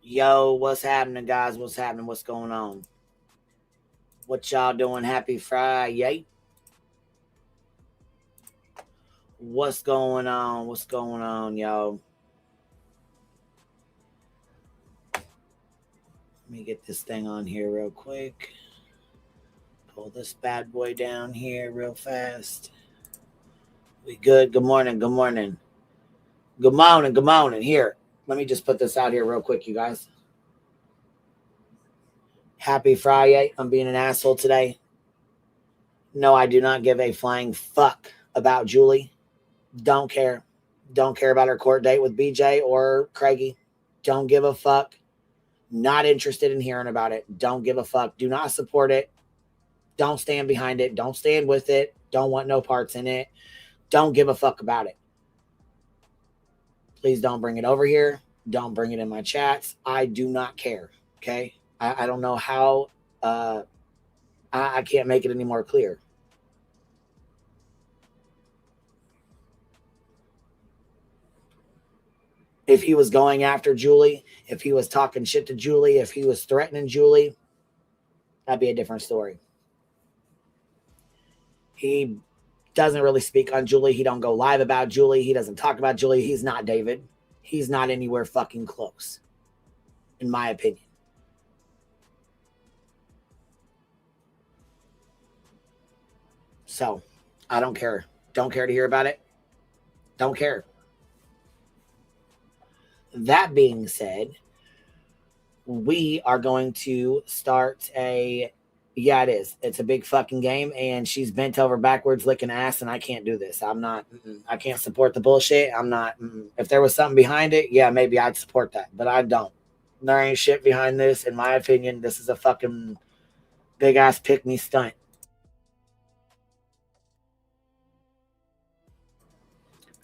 Yo, what's happening, guys? What's happening? What's going on? What y'all doing? Happy Fri-yay. What's going on? What's going on, yo? Let me get this thing on here real quick. Pull this bad boy down here real fast. We good? Good morning. Good morning. Good morning. Good morning. Here, let me just put this out here real quick, you guys. Happy Fri-yay. I'm being an asshole today. No, I do not give a flying fuck about Julie. Don't care. Don't care about her court date with BJ or Craigie. Don't give a fuck. Not interested in hearing about it. Don't give a fuck. Do not support it. Don't stand behind it. Don't stand with it. Don't want no parts in it. Don't give a fuck about it. Please don't bring it over here. Don't bring it in my chats. I do not care. Okay? I don't know how. I can't make it any more clear. If he was going after Julie, if he was talking shit to Julie, if he was threatening Julie, that'd be a different story. He doesn't really speak on Julie. He don't go live about Julie. He doesn't talk about Julie. He's not David. He's not anywhere fucking close, in my opinion. So, I don't care. Don't care to hear about it. Don't care. That being said, we are going to start a. Yeah, it is. It's a big fucking game, and she's bent over backwards licking ass, and I can't do this. I'm not. I can't support the bullshit. I'm not. If there was something behind it, yeah, maybe I'd support that, but I don't. There ain't shit behind this, in my opinion. This is a fucking big ass pick me stunt.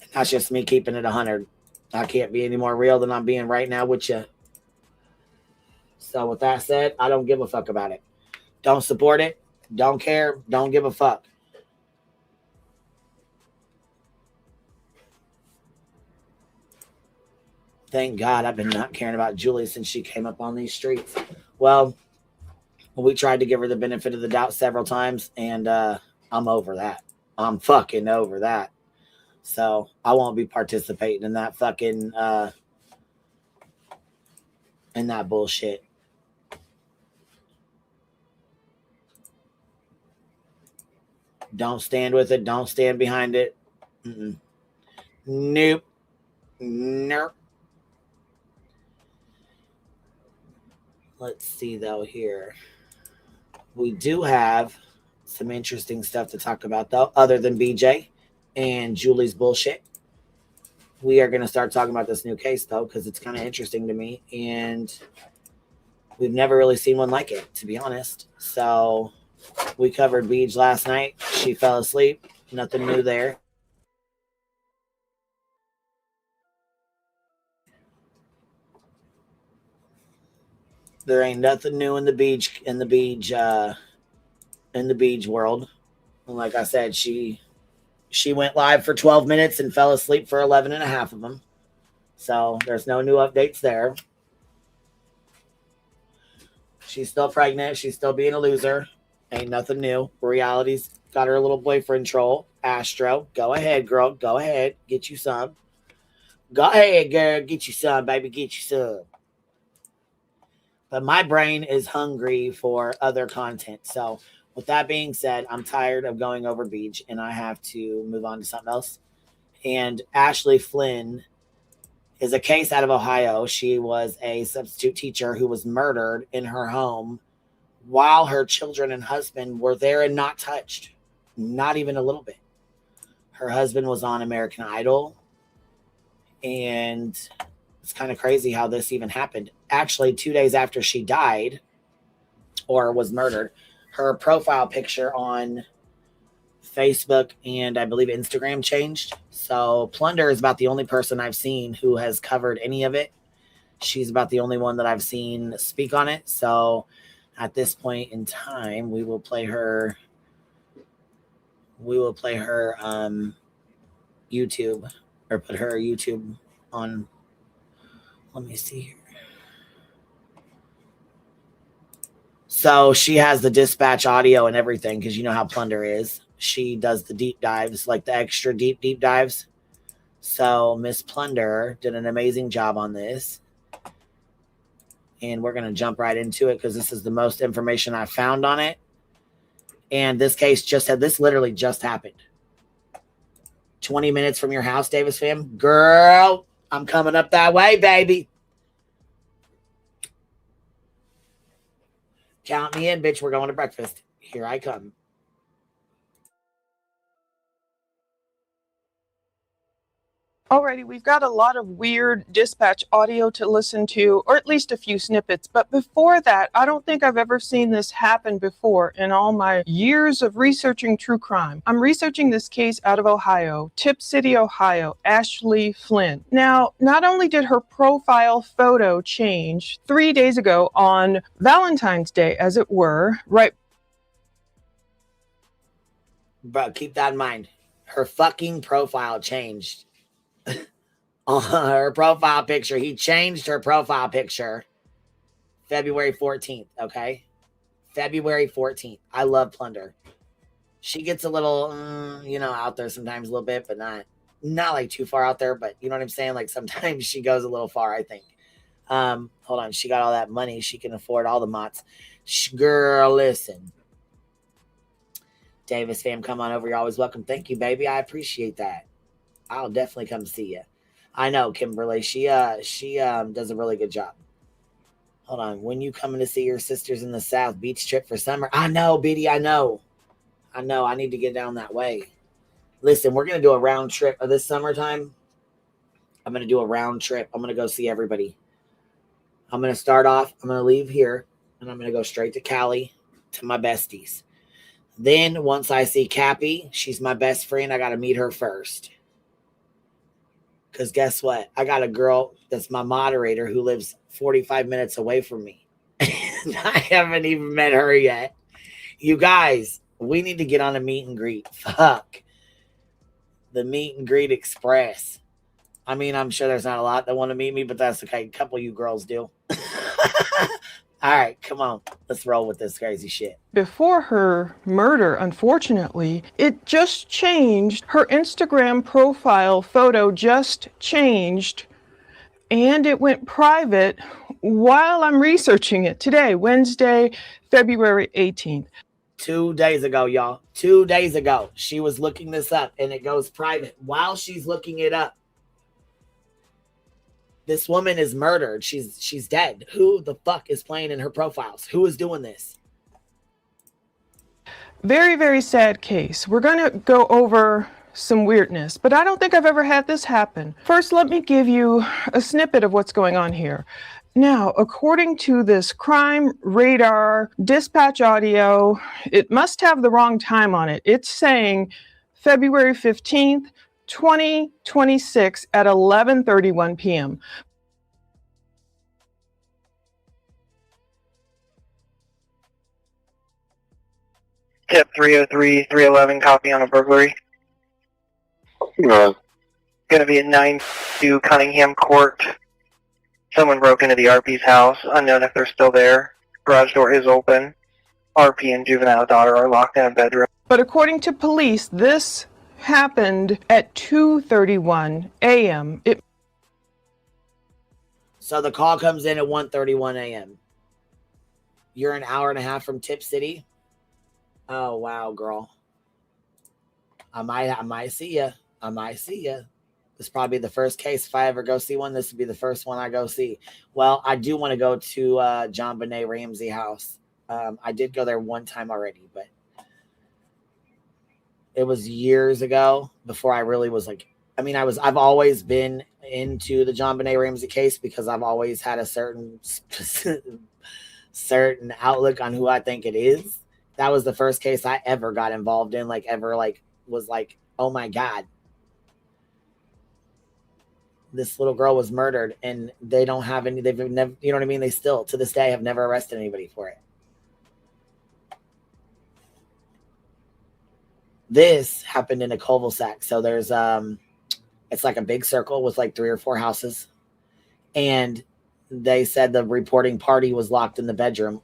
And that's just me keeping it 100. I can't be any more real than I'm being right now with you. So, with that said, I don't give a fuck about it. Don't support it. Don't care. Don't give a fuck. Thank God I've been not caring about Julie since she came up on these streets. Well, we tried to give her the benefit of the doubt several times, and I'm over that. I'm fucking over that. So I won't be participating in that fucking in that bullshit. Don't stand with it. Don't stand behind it. Mm-mm. Nope. Nope. Let's see though here. We do have some interesting stuff to talk about though, other than BJ and Julie's bullshit. We are going to start talking about this new case though, because it's kind of interesting to me, and we've never really seen one like it, to be honest. So we covered Beej last night. She fell asleep. Nothing new there. There ain't nothing new in the Beej world. And like I said, she went live for 12 minutes and fell asleep for 11 and a half of them. So there's no new updates there. She's still pregnant. She's still being a loser. Ain't nothing new. Reality's got her little boyfriend troll, Astro. Go ahead, girl. Go ahead. Get you some. Go ahead, girl. Get you some, baby. Get you some. But my brain is hungry for other content. So, with that being said, I'm tired of going over Beach, and I have to move on to something else. And Ashley Flynn is a case out of Ohio. She was a substitute teacher who was murdered in her home while her children and husband were there and not touched, not even a little bit. Her husband was on American Idol, and it's kind of crazy how this even happened. Actually, 2 days after she died or was murdered, her profile picture on Facebook and I believe Instagram changed. So Plunder is about the only person I've seen who has covered any of it. She's about the only one that I've seen speak on it. So at this point in time, we will play her YouTube, or put her YouTube on. Let me see here. So she has the dispatch audio and everything because you know how Plunder is. She does the deep dives, like the extra deep dives. So Miss Plunder did an amazing job on this. And we're going to jump right into it because this is the most information I found on it. And this case this literally just happened. 20 minutes from your house, Davis fam. Girl, I'm coming up that way, baby. Count me in, bitch. We're going to breakfast. Here I come. Alrighty, we've got a lot of weird dispatch audio to listen to, or at least a few snippets. But before that, I don't think I've ever seen this happen before in all my years of researching true crime. I'm researching this case out of Ohio, Tip City, Ohio, Ashley Flynn. Now, not only did her profile photo change 3 days ago on Valentine's Day, as it were, right? Bro, keep that in mind. Her fucking profile changed. On her profile picture, he changed her profile picture February 14th, okay? February 14th. I love Plunder. She gets a little, out there sometimes a little bit, but not like too far out there, but you know what I'm saying? Like sometimes she goes a little far, I think. Hold on. She got all that money. She can afford all the mots. Girl, listen. Davis fam, come on over. You're always welcome. Thank you, baby. I appreciate that. I'll definitely come see you. I know, Kimberly. She does a really good job. Hold on. When you coming to see your sisters in the South? Beach trip for summer? I know, Biddy. I know. I need to get down that way. Listen, we're going to do a round trip of this summertime. I'm going to do a round trip. I'm going to go see everybody. I'm going to start off. I'm going to leave here, and I'm going to go straight to Cali to my besties. Then once I see Cappy, she's my best friend. I got to meet her first. Because guess what? I got a girl that's my moderator who lives 45 minutes away from me. And I haven't even met her yet. You guys, we need to get on a meet and greet. Fuck. The meet and greet express. I mean, I'm sure there's not a lot that want to meet me, but that's okay. A couple of you girls do. All right, come on. Let's roll with this crazy shit. Before her murder, unfortunately, it just changed. Her Instagram profile photo just changed, and it went private while I'm researching it today, Wednesday, February 18th. 2 days ago, y'all. 2 days ago, she was looking this up, and it goes private while she's looking it up. This woman is murdered. She's dead. Who the fuck is playing in her profiles? Who is doing this? Very, very sad case. We're going to go over some weirdness, but I don't think I've ever had this happen. First, let me give you a snippet of what's going on here. Now, according to this crime radar dispatch audio, it must have the wrong time on it. It's saying February 15th, 2026 at 11:31 p.m. Tip 303-311, copy on a burglary. Going to be at 9-2 Cunningham Court. Someone broke into the RP's house. Unknown if they're still there. Garage door is open. RP and juvenile daughter are locked in a bedroom. But according to police, this happened at 2:31 a.m. So the call comes in at 1:31 a.m. You're an hour and a half from Tip City? Oh, wow, girl. I might see ya. I might see ya. This is probably the first case. If I ever go see one, this would be the first one I go see. Well, I do want to go to John Benet Ramsey house. I did go there one time already, but it was years ago before I really was like, I mean, I've always been into the John Benet Ramsey case because I've always had a certain outlook on who I think it is. That was the first case I ever got involved in, was like, oh my God. This little girl was murdered and they don't have any, they've never, you know what I mean? They still, to this day, have never arrested anybody for it. This happened in a cul-de-sac. So there's, it's like a big circle with like 3 or 4 houses. And they said the reporting party was locked in the bedroom.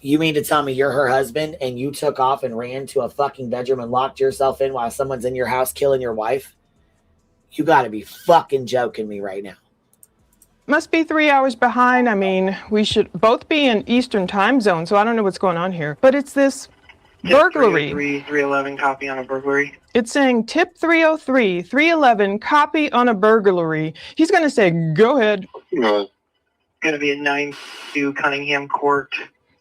You mean to tell me you're her husband and you took off and ran to a fucking bedroom and locked yourself in while someone's in your house killing your wife? You got to be fucking joking me right now. Must be 3 hours behind. I mean, we should both be in Eastern time zone, so I don't know what's going on here. But it's this burglary. 311, copy on a burglary. It's saying tip 303, 311, copy on a burglary. He's going to say, go ahead. Going to be at 92 Cunningham Court.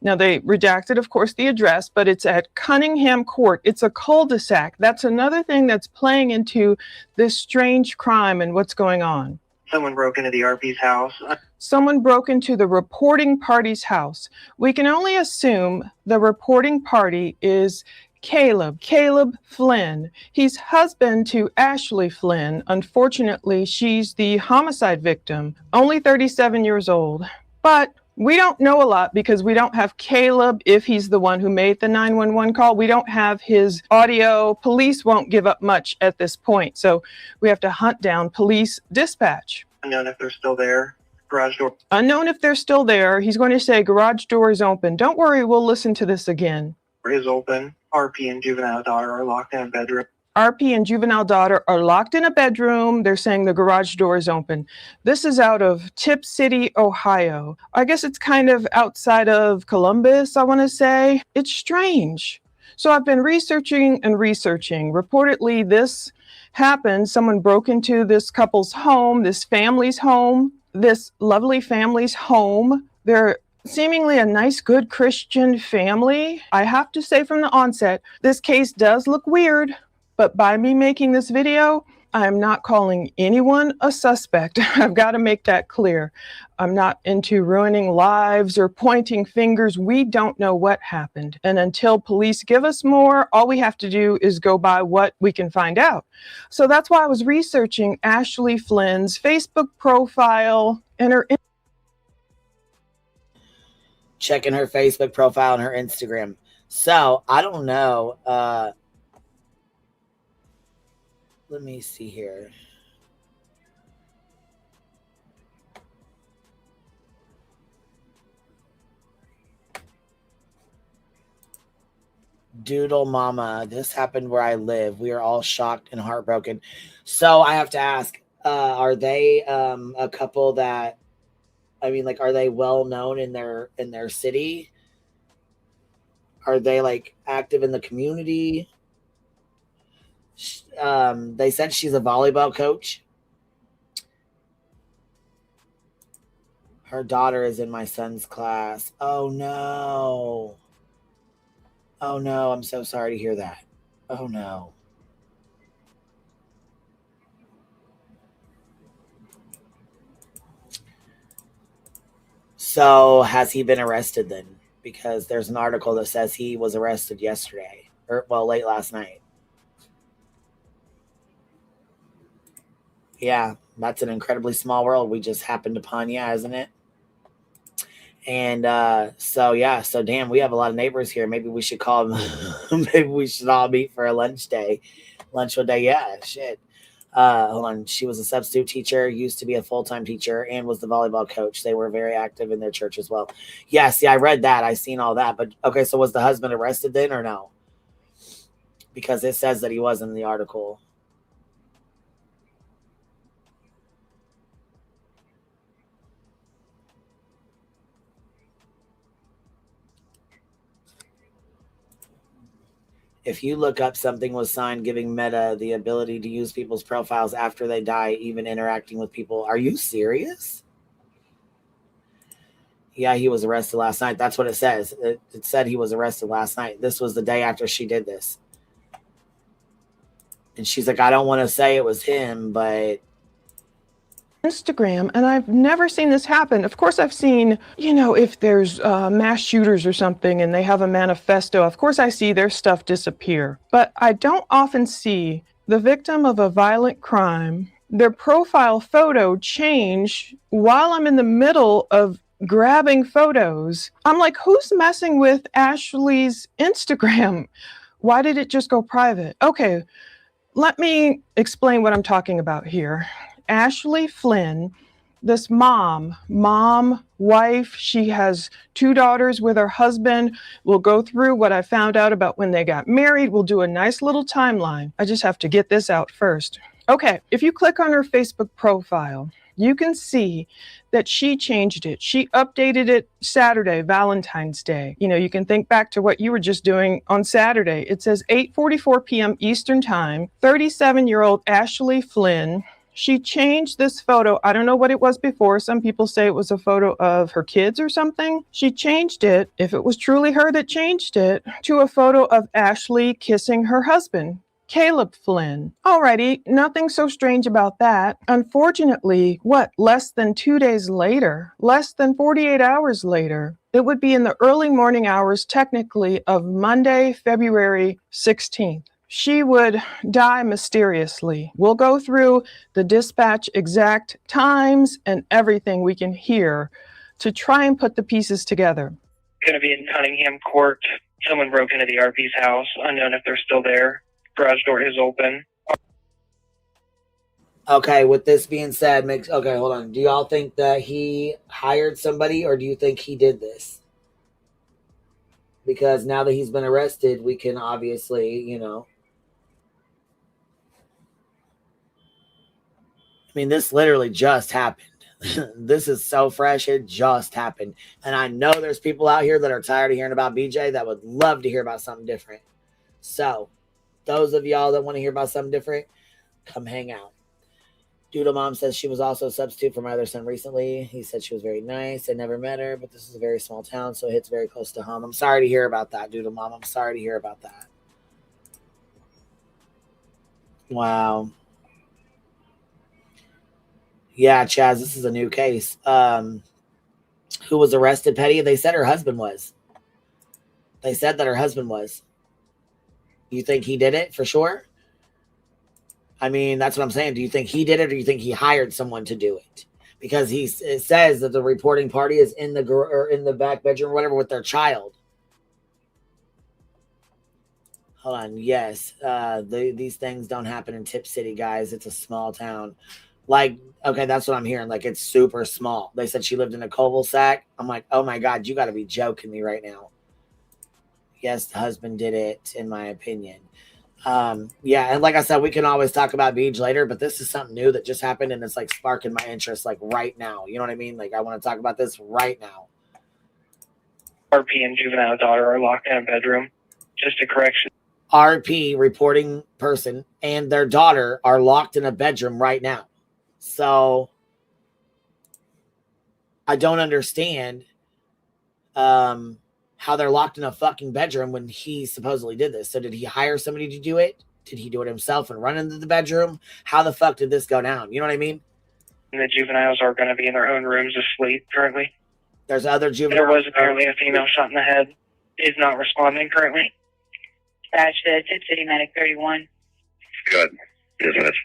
Now, they redacted, of course, the address, but it's at Cunningham Court. It's a cul-de-sac. That's another thing that's playing into this strange crime and what's going on. Someone broke into the RP's house. Someone broke into the reporting party's house. We can only assume the reporting party is Caleb Flynn. He's husband to Ashley Flynn. Unfortunately, she's the homicide victim, only 37 years old. But we don't know a lot because we don't have Caleb, if he's the one who made the 911 call. We don't have his audio. Police won't give up much at this point. So we have to hunt down police dispatch. Unknown if they're still there. Garage door. Unknown if they're still there. He's going to say garage door is open. Don't worry, we'll listen to this again. Is open. RP and juvenile daughter are locked in a bedroom. RP and juvenile daughter are locked in a bedroom. They're saying the garage door is open. This is out of Tip City, Ohio. I guess it's kind of outside of Columbus, I want to say. It's strange. So I've been researching and researching. Reportedly, this happened. Someone broke into this couple's home, this family's home, this lovely family's home. They're seemingly a nice, good Christian family. I have to say from the onset, this case does look weird. But by me making this video, I'm not calling anyone a suspect. I've got to make that clear. I'm not into ruining lives or pointing fingers. We don't know what happened. And until police give us more, all we have to do is go by what we can find out. So that's why I was researching Ashley Flynn's Facebook profile and her... Checking her Facebook profile and her Instagram. So, I don't know. Let me see here. Doodle mama, this happened where I live. We are all shocked and heartbroken. So I have to ask, are they a couple that, I mean, like, are they well known in their city? Are they like active in the community? They said she's a volleyball coach. Her daughter is in my son's class. Oh no. Oh no, I'm so sorry to hear that. Oh no. So has he been arrested then? Because there's an article that says he was arrested yesterday, or well, late last night. Yeah, that's an incredibly small world we just happened upon, yeah, isn't it? And so damn, we have a lot of neighbors here. Maybe we should call them. Maybe we should all meet for a lunch one day. Yeah, shit. Hold on. She was a substitute teacher, used to be a full-time teacher, and was the volleyball coach. They were very active in their church as well. Yeah, see, I read that. I seen all that. But okay, so was the husband arrested then or no? Because it says that he was in the article. If you look up something was signed giving Meta the ability to use people's profiles after they die, even interacting with people. Are you serious? Yeah, he was arrested last night. That's what it says. It said he was arrested last night. This was the day after she did this. And she's like, I don't want to say it was him, but... Instagram, and I've never seen this happen. Of course, I've seen, if there's mass shooters or something and they have a manifesto, of course I see their stuff disappear. But I don't often see the victim of a violent crime, their profile photo change while I'm in the middle of grabbing photos. I'm like, who's messing with Ashley's Instagram? Why did it just go private? Okay, let me explain what I'm talking about here. Ashley Flynn this mom, wife, she has 2 daughters with her husband. We'll go through what I found out about when they got married. We'll do a nice little timeline. I just have to get this out first. Okay, if you click on her Facebook profile, you can see that she changed it. She updated it Saturday, Valentine's Day. You know, you can think back to what you were just doing on Saturday. It says 8:44 p.m. Eastern Time, 37-year-old Ashley Flynn. She changed this photo. I don't know what it was before. Some people say it was a photo of her kids or something. She changed it, if it was truly her that changed it, to a photo of Ashley kissing her husband, Caleb Flynn. Alrighty, nothing so strange about that. Unfortunately, less than 2 days later, less than 48 hours later, it would be in the early morning hours, technically, of Monday, February 16th. She would die mysteriously. We'll go through the dispatch exact times and everything we can hear to try and put the pieces together. Going to be in Cunningham Court. Someone broke into the RP's house. Unknown if they're still there. Garage door is open. Okay, with this being said, okay, hold on. Do y'all think that he hired somebody, or do you think he did this? Because now that he's been arrested, we can obviously, you know. I mean, this literally just happened. This is so fresh. It just happened. And I know there's people out here that are tired of hearing about BJ that would love to hear about something different. So, those of y'all that want to hear about something different, come hang out. Doodle Mom says she was also a substitute for my other son recently. He said she was very nice. I never met her, but this is a very small town, so it hits very close to home. I'm sorry to hear about that, Doodle Mom. I'm sorry to hear about that. Wow. Yeah, Chaz, this is a new case. Who was arrested, Petty? They said her husband was. They said that her husband was. You think he did it for sure? I mean, that's what I'm saying. Do you think he did it, or do you think he hired someone to do it? Because it says that the reporting party is in the back bedroom or whatever with their child. Hold on. Yes, these things don't happen in Tip City, guys. It's a small town. Like, okay, that's what I'm hearing. Like, it's super small. They said she lived in a cul-de-sac. I'm like, oh my God, you got to be joking me right now. Yes, the husband did it, in my opinion. Yeah, and like I said, we can always talk about Beach later, but this is something new that just happened, and it's like sparking my interest like right now. You know what I mean? Like, I want to talk about this right now. RP and juvenile daughter are locked in a bedroom. Just a correction. RP, reporting person, and their daughter are locked in a bedroom right now. So I don't understand how they're locked in a fucking bedroom when he supposedly did this. So did he hire somebody to do it? Did he do it himself and run into the bedroom? How the fuck did this go down? You know what I mean? And the juveniles are going to be in their own rooms asleep currently. There's other juveniles. There was apparently a female shot in the head. Is not responding currently. Dispatch to Tip City Medic 31. Good. Dispatch.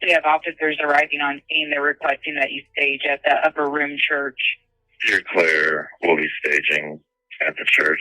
We have officers arriving on scene. They're requesting that you stage at the Upper Room Church. You're clear. We'll be staging at the church.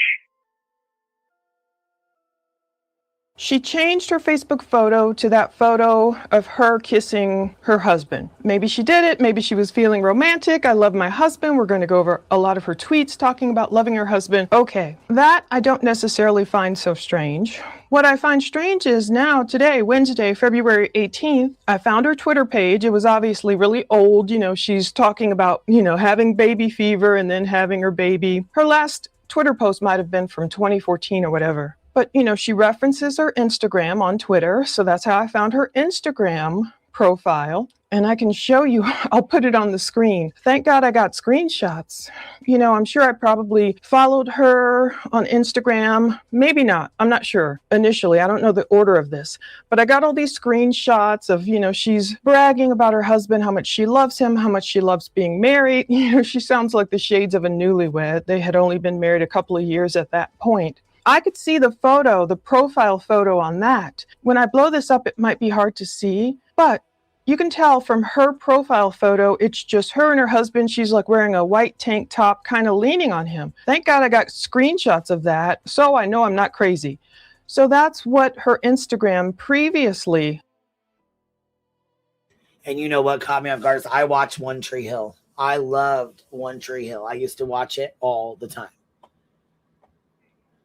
She changed her Facebook photo to that photo of her kissing her husband. Maybe she did it. Maybe she was feeling romantic. I love my husband. We're going to go over a lot of her tweets talking about loving her husband. Okay, that I don't necessarily find so strange. What I find strange is now, today, Wednesday, February 18th, I found her Twitter page. It was obviously really old. You know, she's talking about, you know, having baby fever and then having her baby. Her last Twitter post might have been from 2014 or whatever. But, you know, she references her Instagram on Twitter. So that's how I found her Instagram profile. And I can show you, I'll put it on the screen. Thank God I got screenshots. You know, I'm sure I probably followed her on Instagram. Maybe not. I'm not sure. Initially, I don't know the order of this. But I got all these screenshots of, you know, she's bragging about her husband, how much she loves him, how much she loves being married. You know, she sounds like the shades of a newlywed. They had only been married a couple of years at that point. I could see the photo, the profile photo on that. When I blow this up, it might be hard to see, but you can tell from her profile photo, it's just her and her husband. She's like wearing a white tank top, kind of leaning on him. Thank God I got screenshots of that, so I know I'm not crazy. So that's what her Instagram previously. And you know what caught me off guard? I watched One Tree Hill. I loved One Tree Hill. I used to watch it all the time.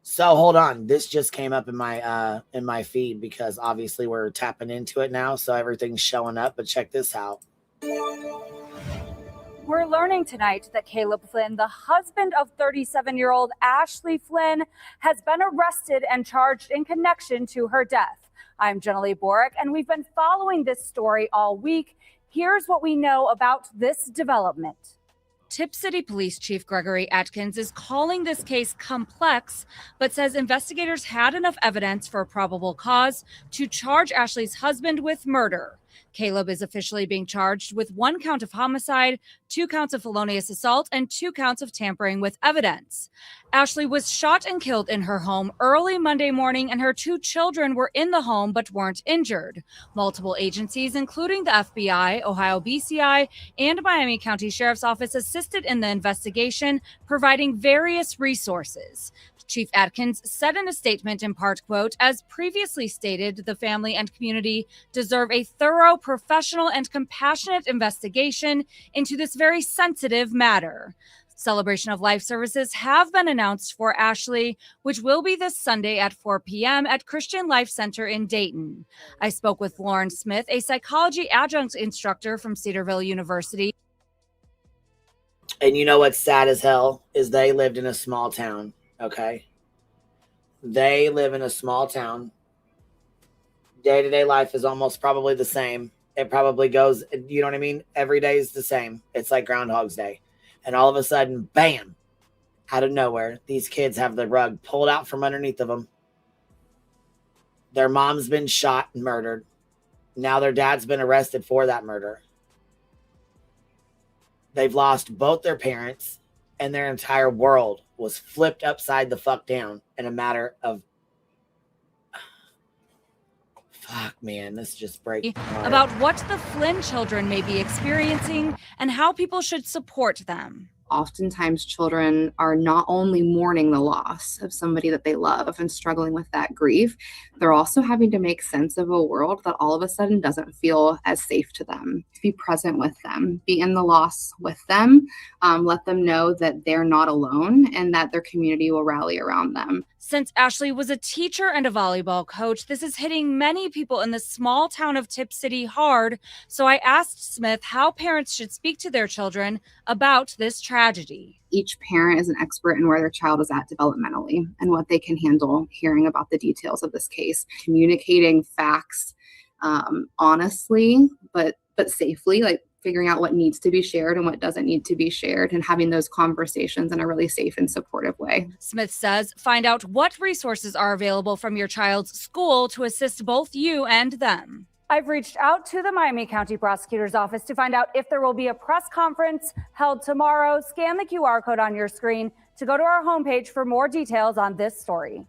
So hold on. This just came up in my feed because obviously we're tapping into it now. So everything's showing up. But check this out. We're learning tonight that Caleb Flynn, the husband of 37-year-old Ashley Flynn, has been arrested and charged in connection to her death. I'm Jenna-Lee Borick, and we've been following this story all week. Here's what we know about this development. Tip City Police Chief Gregory Atkins is calling this case complex, but says investigators had enough evidence for a probable cause to charge Ashley's husband with murder. Caleb is officially being charged with 1 count of homicide, 2 counts of felonious assault, and 2 counts of tampering with evidence. Ashley was shot and killed in her home early Monday morning, and her 2 children were in the home but weren't injured. Multiple agencies, including the FBI, Ohio BCI, and Miami County Sheriff's Office, assisted in the investigation, providing various resources. Chief Atkins said in a statement, in part, quote, "As previously stated, the family and community deserve a thorough, professional, and compassionate investigation into this very sensitive matter." Celebration of Life services have been announced for Ashley, which will be this Sunday at 4 p.m. at Christian Life Center in Dayton. I spoke with Lauren Smith, a psychology adjunct instructor from Cedarville University. And you know what's sad as hell is they lived in a small town. Okay. They live in a small town. Day-to-day life is almost probably the same. It probably goes, you know what I mean? Every day is the same. It's like Groundhog's Day. And all of a sudden, bam, out of nowhere, these kids have the rug pulled out from underneath of them. Their mom's been shot and murdered. Now their dad's been arrested for that murder. They've lost both their parents, and their entire world was flipped upside the fuck down in a matter of... Fuck, man, this just breaks my heart. About what the Flynn children may be experiencing and how people should support them. Oftentimes children are not only mourning the loss of somebody that they love and struggling with that grief, they're also having to make sense of a world that all of a sudden doesn't feel as safe to them. Be present with them, be in the loss with them, let them know that they're not alone and that their community will rally around them. Since Ashley was a teacher and a volleyball coach, this is hitting many people in the small town of Tip City hard. So I asked Smith how parents should speak to their children about this tragedy. Each parent is an expert in where their child is at developmentally and what they can handle hearing about the details of this case. Communicating facts honestly, but safely, like figuring out what needs to be shared and what doesn't need to be shared, and having those conversations in a really safe and supportive way. Smith says, find out what resources are available from your child's school to assist both you and them. I've reached out to the Miami County Prosecutor's Office to find out if there will be a press conference held tomorrow. Scan the QR code on your screen to go to our homepage for more details on this story.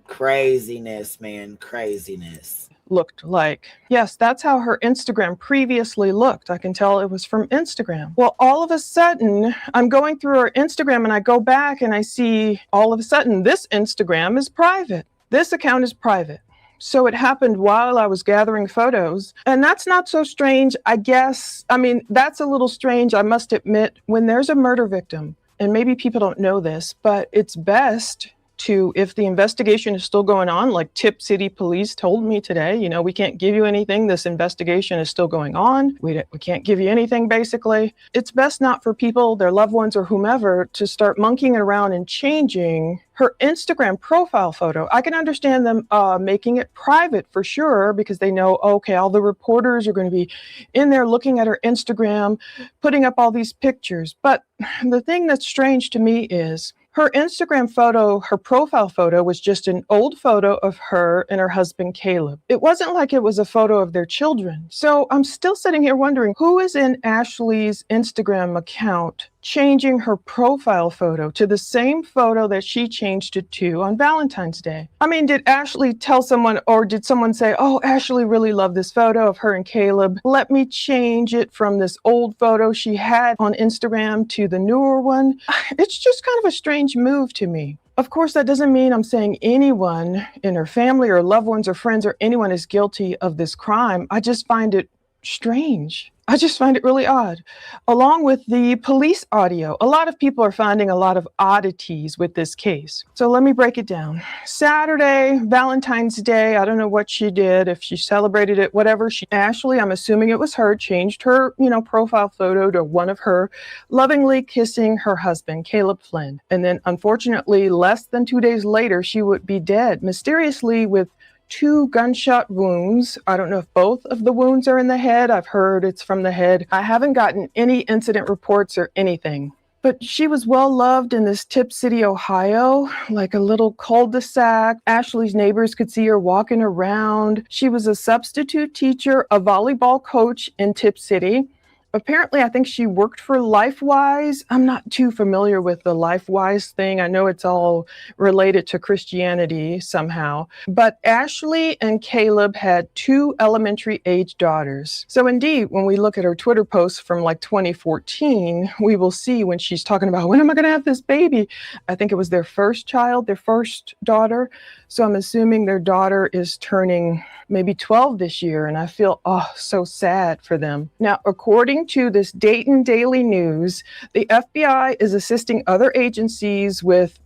Craziness, man. Craziness. Looked like. Yes, that's how her Instagram previously looked. I can tell it was from Instagram. Well, all of a sudden, I'm going through her Instagram and I go back and I see all of a sudden this Instagram is private. This account is private. So it happened while I was gathering photos. And that's not so strange, I guess. I mean, that's a little strange, I must admit, when there's a murder victim. And maybe people don't know this, but it's best to, if the investigation is still going on, like Tip City Police told me today, you know, we can't give you anything. This investigation is still going on. We can't give you anything, basically. It's best not for people, their loved ones or whomever, to start monkeying around and changing her Instagram profile photo. I can understand them making it private for sure, because they know, okay, all the reporters are going to be in there looking at her Instagram, putting up all these pictures. But the thing that's strange to me is her Instagram photo, her profile photo, was just an old photo of her and her husband, Caleb. It wasn't like it was a photo of their children. So I'm still sitting here wondering, who is in Ashley's Instagram account changing her profile photo to the same photo that she changed it to on Valentine's Day? I mean, did Ashley tell someone, or did someone say, oh, Ashley really loved this photo of her and Caleb. Let me change it from this old photo she had on Instagram to the newer one? It's just kind of a strange move to me. Of course, that doesn't mean I'm saying anyone in her family or loved ones or friends or anyone is guilty of this crime. I just find it strange. I just find it really odd. Along with the police audio, a lot of people are finding a lot of oddities with this case. So let me break it down. Saturday, Valentine's Day, I don't know what she did, if she celebrated it, whatever. Ashley, I'm assuming it was her, changed her, profile photo to one of her lovingly kissing her husband, Caleb Flynn. And then unfortunately, less than 2 days later, she would be dead, mysteriously with 2 gunshot wounds. I don't know if both of the wounds are in the head. I've heard it's from the head. I haven't gotten any incident reports or anything. But she was well loved in this Tip City, Ohio, like a little cul-de-sac. Ashley's neighbors could see her walking around. She was a substitute teacher, a volleyball coach in Tip City. Apparently, I think she worked for LifeWise. I'm not too familiar with the LifeWise thing. I know it's all related to Christianity somehow. But Ashley and Caleb had 2 elementary age daughters. So indeed, when we look at her Twitter posts from like 2014, we will see when she's talking about, when am I going to have this baby? I think it was their first child, their first daughter. So I'm assuming their daughter is turning maybe 12 this year, and I feel, so sad for them. Now, according to this Dayton Daily News, the FBI is assisting other agencies with,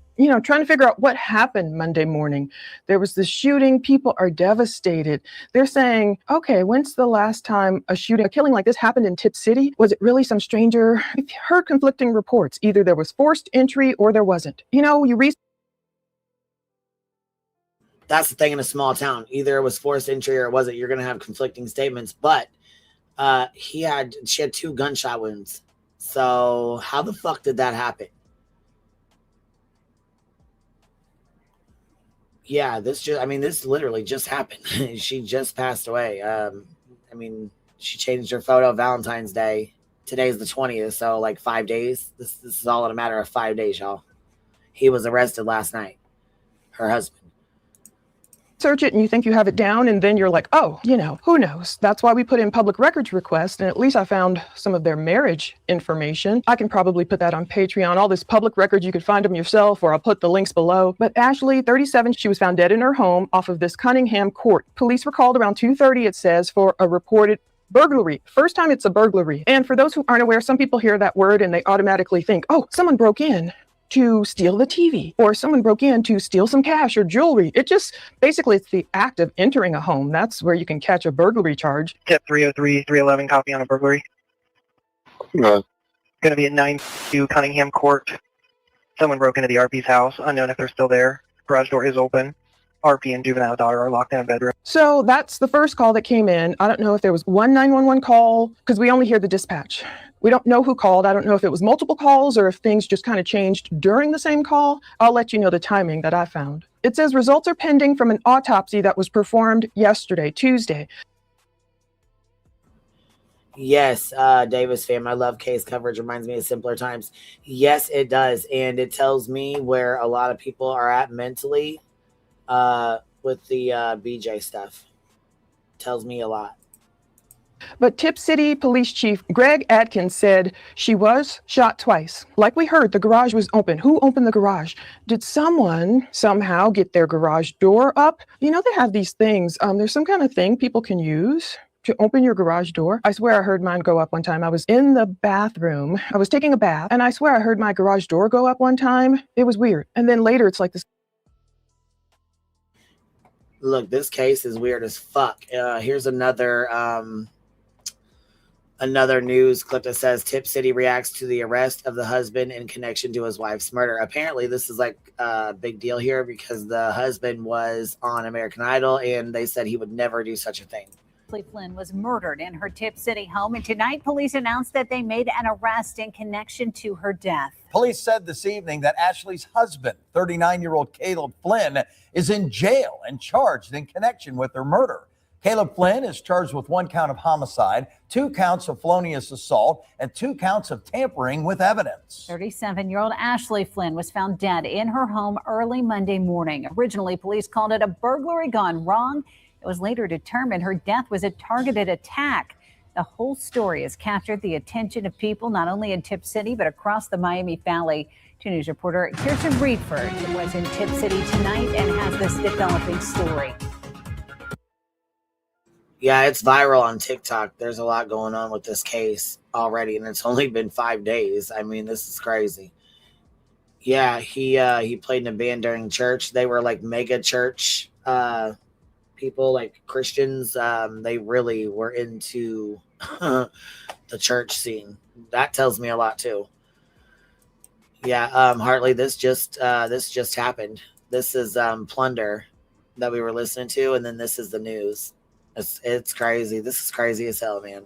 trying to figure out what happened Monday morning. There was this shooting. People are devastated. They're saying, okay, when's the last time a killing like this happened in Tip City? Was it really some stranger? We've heard conflicting reports. Either there was forced entry or there wasn't. You read. That's the thing in a small town. Either it was forced entry or it wasn't. You're going to have conflicting statements. But she had 2 gunshot wounds. So how the fuck did that happen? Yeah, this literally just happened. She just passed away. She changed her photo Valentine's Day. Today's the 20th, so like 5 days. This is all in a matter of 5 days, y'all. He was arrested last night. Her husband. Search it and you think you have it down, and then you're like, who knows? That's why we put in public records request, and at least I found some of their marriage information. I can probably put that on Patreon. All this public records, you could find them yourself, or I'll put the links below. But Ashley, 37, she was found dead in her home off of this Cunningham court. Police were called around 2:30, it says, for a reported burglary. First time it's a burglary. And for those who aren't aware, some people hear that word and they automatically think, someone broke in to steal the TV, or someone broke in to steal some cash or jewelry. It's the act of entering a home. That's where you can catch a burglary charge. Tip 303-311, copy on a burglary. Going to be at 9-2 Cunningham Court. Someone broke into the RP's house, unknown if they're still there. Garage door is open. RP and juvenile daughter are locked in a bedroom. So that's the first call that came in. I don't know if there was one 911 call, because we only hear the dispatch. We don't know who called. I don't know if it was multiple calls or if things just kind of changed during the same call. I'll let you know the timing that I found. It says results are pending from an autopsy that was performed yesterday, Tuesday. Yes, Davis fam, I love case coverage. Reminds me of simpler times. Yes, it does. And it tells me where a lot of people are at mentally with the BJ stuff. Tells me a lot. But Tip City Police Chief Greg Atkins said she was shot twice. Like we heard, the garage was open. Who opened the garage? Did someone somehow get their garage door up? They have these things. There's some kind of thing people can use to open your garage door. I swear I heard mine go up one time. I was in the bathroom. I was taking a bath, and I swear I heard my garage door go up one time. It was weird. And then later, it's like this. Look, this case is weird as fuck. Here's another news clip that says Tip City reacts to the arrest of the husband in connection to his wife's murder. Apparently, this is like a big deal here because the husband was on American Idol and they said he would never do such a thing. Flynn was murdered in her Tip City home, and tonight police announced that they made an arrest in connection to her death. Police said this evening that Ashley's husband, 39-year-old Caleb Flynn, is in jail and charged in connection with her murder. Caleb Flynn is charged with 1 count of homicide, 2 counts of felonious assault, and 2 counts of tampering with evidence. 37-year-old Ashley Flynn was found dead in her home early Monday morning. Originally, police called it a burglary gone wrong. It was later determined her death was a targeted attack. The whole story has captured the attention of people not only in Tip City, but across the Miami Valley. 2 News reporter Kirsten Reedford was in Tip City tonight and has this developing story. Yeah, it's viral on TikTok. There's a lot going on with this case already, and it's only been 5 days. I mean, this is crazy. Yeah, he played in a band during church. They were like mega church people, like Christians. They really were into the church scene. That tells me a lot too. Yeah, Hartley, this just happened. This is Plunder that we were listening to, and then this is the news. It's crazy. This is crazy as hell, man.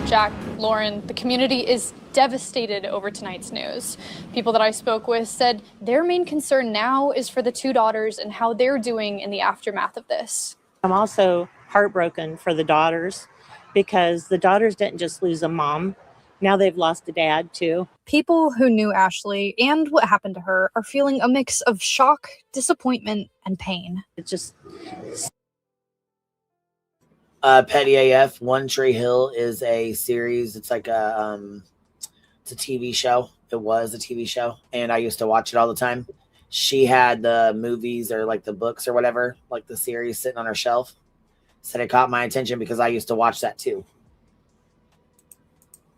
Jack, Lauren, the community is devastated over tonight's news. People that I spoke with said their main concern now is for the 2 daughters and how they're doing in the aftermath of this. I'm also heartbroken for the daughters because the daughters didn't just lose a mom. Now they've lost a dad too. People who knew Ashley and what happened to her are feeling a mix of shock, disappointment, and pain. It's just Petty AF, One Tree Hill is a series. It's like it's a TV show. It was a TV show, and I used to watch it all the time. She had the movies or like the books or whatever, like the series sitting on her shelf. Said it caught my attention because I used to watch that too.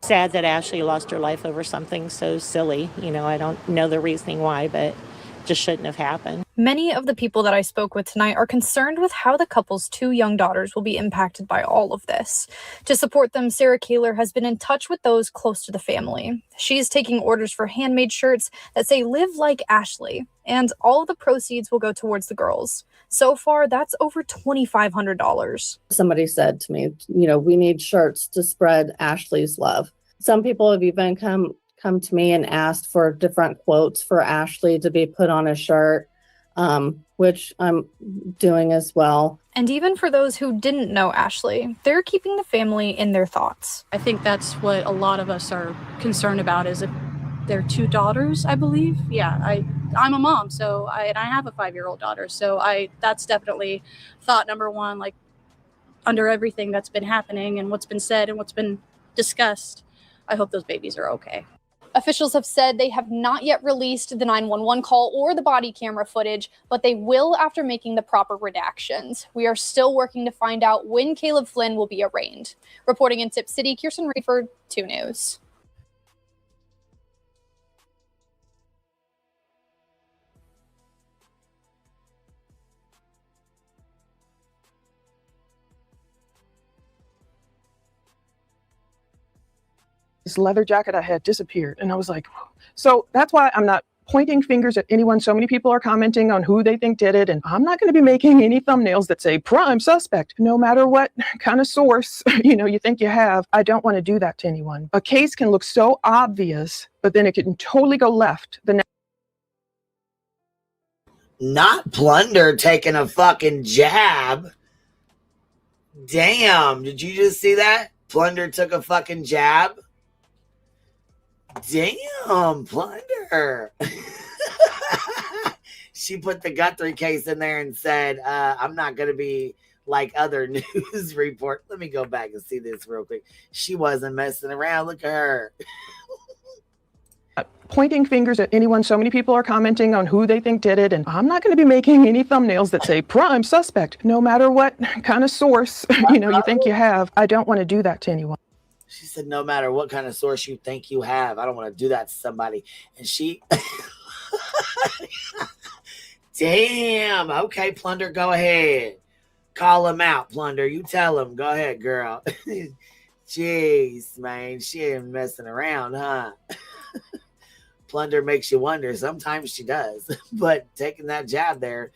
sad that Ashley lost her life over something so silly. You know, I don't know the reasoning why, but it just shouldn't have happened. Many of the people that I spoke with tonight are concerned with how the couple's 2 young daughters will be impacted by all of this. To support them, Sarah Kaler has been in touch with those close to the family. She is taking orders for handmade shirts that say "Live like Ashley," and all of the proceeds will go towards the girls. So far, that's over $2,500. Somebody said to me, you know, we need shirts to spread Ashley's love. Some people have even come to me and asked for different quotes for Ashley to be put on a shirt, which I'm doing as well. And even for those who didn't know Ashley, they're keeping the family in their thoughts. I think that's what a lot of us are concerned about, is if their 2 daughters, I believe. Yeah, I'm a mom, so I have a 5-year-old daughter, so that's definitely thought number one, like under everything that's been happening and what's been said and what's been discussed. I hope those babies are okay. Officials have said they have not yet released the 911 call or the body camera footage, but they will after making the proper redactions. We are still working to find out when Caleb Flynn will be arraigned. Reporting in Tip City, Kirsten Reedford, 2 News. This leather jacket I had disappeared. And I was like, so that's why I'm not pointing fingers at anyone. So many people are commenting on who they think did it. And I'm not going to be making any thumbnails that say prime suspect, no matter what kind of source, you think you have. I don't want to do that to anyone. A case can look so obvious, but then it can totally go left. Not Plunder taking a fucking jab. Damn, did you just see that? Plunder took a fucking jab. Damn, Plunder. She put the Guthrie case in there and said, I'm not going to be like other news report. Let me go back and see this real quick. She wasn't messing around. Look at her. Pointing fingers at anyone. So many people are commenting on who they think did it. And I'm not going to be making any thumbnails that say prime suspect, no matter what kind of source, you think you have. I don't want to do that to anyone. She said, no matter what kind of source you think you have, I don't want to do that to somebody. And she, damn, okay, Plunder, go ahead. Call him out, Plunder. You tell him. Go ahead, girl. Jeez, man, she ain't messing around, huh? Plunder makes you wonder. Sometimes she does. But taking that jab there.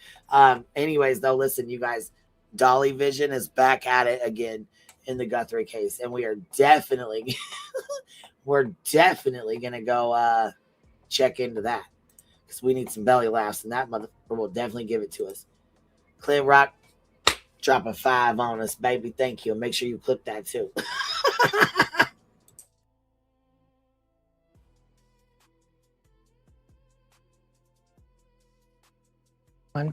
Anyways, though, listen, you guys, Dolly Vision is back at it again in the Guthrie case, and we are definitely going to go check into that, because we need some belly laughs, and that motherfucker will definitely give it to us. Clint Rock, drop a 5 on us, baby. Thank you. Make sure you clip that too.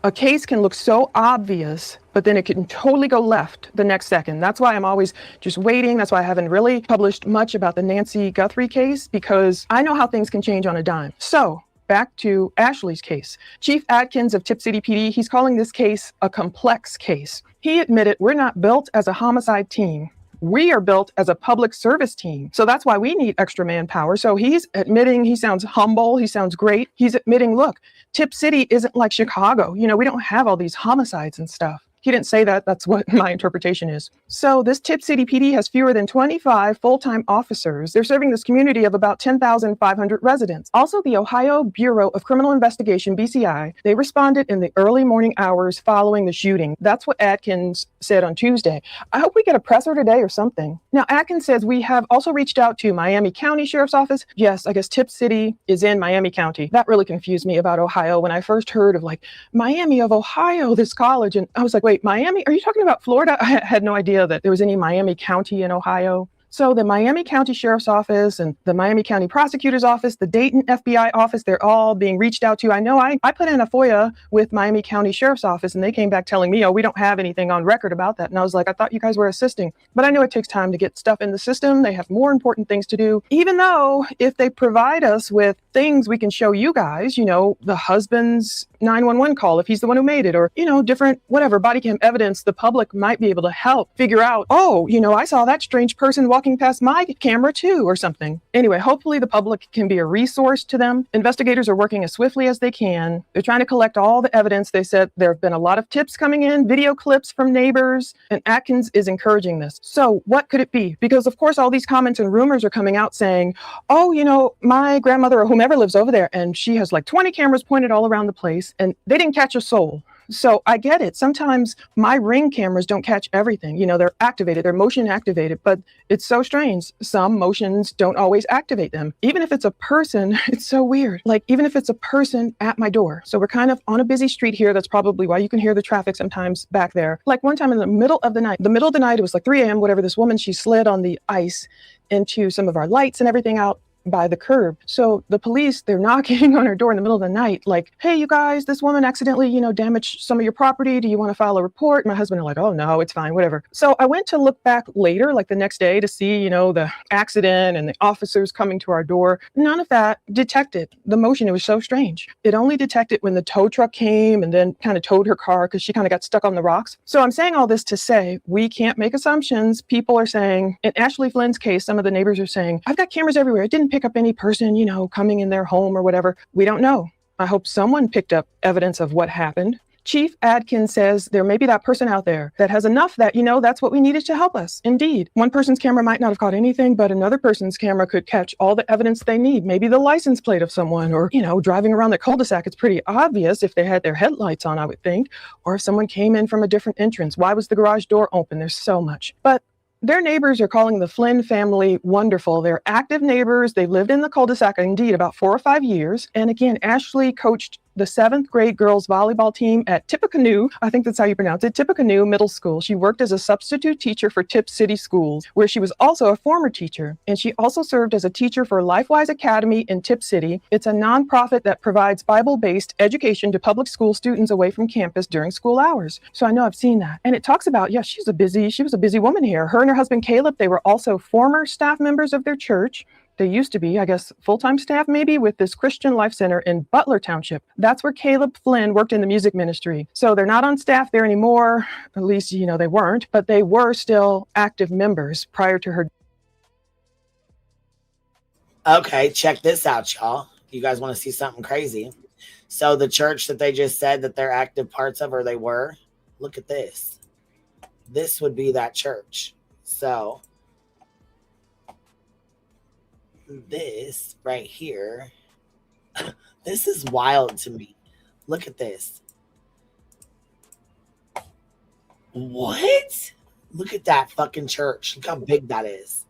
A case can look so obvious, but then it can totally go left the next second. That's why I'm always just waiting. That's why I haven't really published much about the Nancy Guthrie case, because I know how things can change on a dime. So back to Ashley's case. Chief Adkins of Tip City PD, he's calling this case a complex case. He admitted we're not built as a homicide team. We are built as a public service team. So that's why we need extra manpower. So he's admitting, he sounds humble, he sounds great. He's admitting, look, Tip City isn't like Chicago. You know, we don't have all these homicides and stuff. He didn't say that. That's what my interpretation is. So this Tip City PD has fewer than 25 full-time officers. They're serving this community of about 10,500 residents. Also, the Ohio Bureau of Criminal Investigation, BCI, they responded in the early morning hours following the shooting. That's what Adkins said on Tuesday. I hope we get a presser today or something. Now, Adkins says we have also reached out to Miami County Sheriff's Office. Yes, I guess Tip City is in Miami County. That really confused me about Ohio when I first heard of like Miami of Ohio, this college. And I was like, wait, Miami? Are you talking about Florida? I had no idea that there was any Miami County in Ohio. So the Miami County Sheriff's Office and the Miami County Prosecutor's Office, the Dayton FBI office, they're all being reached out to. I know I put in a FOIA with Miami County Sheriff's Office and they came back telling me, oh, we don't have anything on record about that. And I was like, I thought you guys were assisting. But I know it takes time to get stuff in the system. They have more important things to do, even though if they provide us with things we can show you guys, you know, the husband's 911 call, if he's the one who made it, or, you know, different, whatever, body cam evidence, the public might be able to help figure out, oh, you know, I saw that strange person walking past my camera too, or something. Anyway, hopefully the public can be a resource to them. Investigators are working as swiftly as they can. They're trying to collect all the evidence. They said there have been a lot of tips coming in, video clips from neighbors, and Atkins is encouraging this. So what could it be? Because of course, all these comments and rumors are coming out saying, oh, you know, my grandmother or whomever lives over there, and she has like 20 cameras pointed all around the place, and they didn't catch a soul. So I get it. Sometimes my Ring cameras don't catch everything. You know, they're activated, they're motion activated, but it's so strange. Some motions don't always activate them. Even if it's a person, it's so weird. Like even if it's a person at my door. So we're kind of on a busy street here. That's probably why you can hear the traffic sometimes back there. Like one time in the middle of the night, it was like 3 a.m., whatever, this woman, she slid on the ice into some of our lights and everything out by the curb. So the police, they're knocking on her door in the middle of the night, like, hey, you guys, this woman accidentally, you know, damaged some of your property. Do you want to file a report? My husband are like, oh no, it's fine, whatever. So I went to look back later, like the next day, to see, you know, the accident and the officers coming to our door. None of that detected the motion. It was so strange. It only detected when the tow truck came and then kind of towed her car because she kind of got stuck on the rocks. So I'm saying all this to say we can't make assumptions. People are saying, in Ashley Flynn's case, some of the neighbors are saying, I've got cameras everywhere. It didn't pick up any person, you know, coming in their home or whatever. We don't know. I hope someone picked up evidence of what happened. Chief Adkins says there may be that person out there that has enough that, you know, that's what we needed to help us. Indeed, one person's camera might not have caught anything, but another person's camera could catch all the evidence they need. Maybe the license plate of someone, or, you know, driving around the cul-de-sac. It's pretty obvious if they had their headlights on, I would think, or if someone came in from a different entrance. Why was the garage door open? There's so much. But their neighbors are calling the Flynn family wonderful. They're active neighbors. They've lived in the cul-de-sac, indeed, about 4 or 5 years. And again, Ashley coached the 7th grade girls volleyball team at Tippecanoe, I think that's how you pronounce it, Tippecanoe Middle School. She worked as a substitute teacher for Tip City Schools, where she was also a former teacher. And she also served as a teacher for LifeWise Academy in Tip City. It's a nonprofit that provides Bible-based education to public school students away from campus during school hours. So I know I've seen that. And it talks about, yeah, she was a busy woman here. Her and her husband, Caleb, they were also former staff members of their church. They used to be, I guess, full-time staff maybe with this Christian Life Center in Butler Township. That's where Caleb Flynn worked in the music ministry. So they're not on staff there anymore. At least, you know, they weren't, but they were still active members prior to her. Okay, check this out, y'all. You guys want to see something crazy? So the church that they just said that they're active parts of, or they were, look at this. This would be that church. So this right here, this is wild to me. Look at this. What? Look at that fucking church. Look how big that is.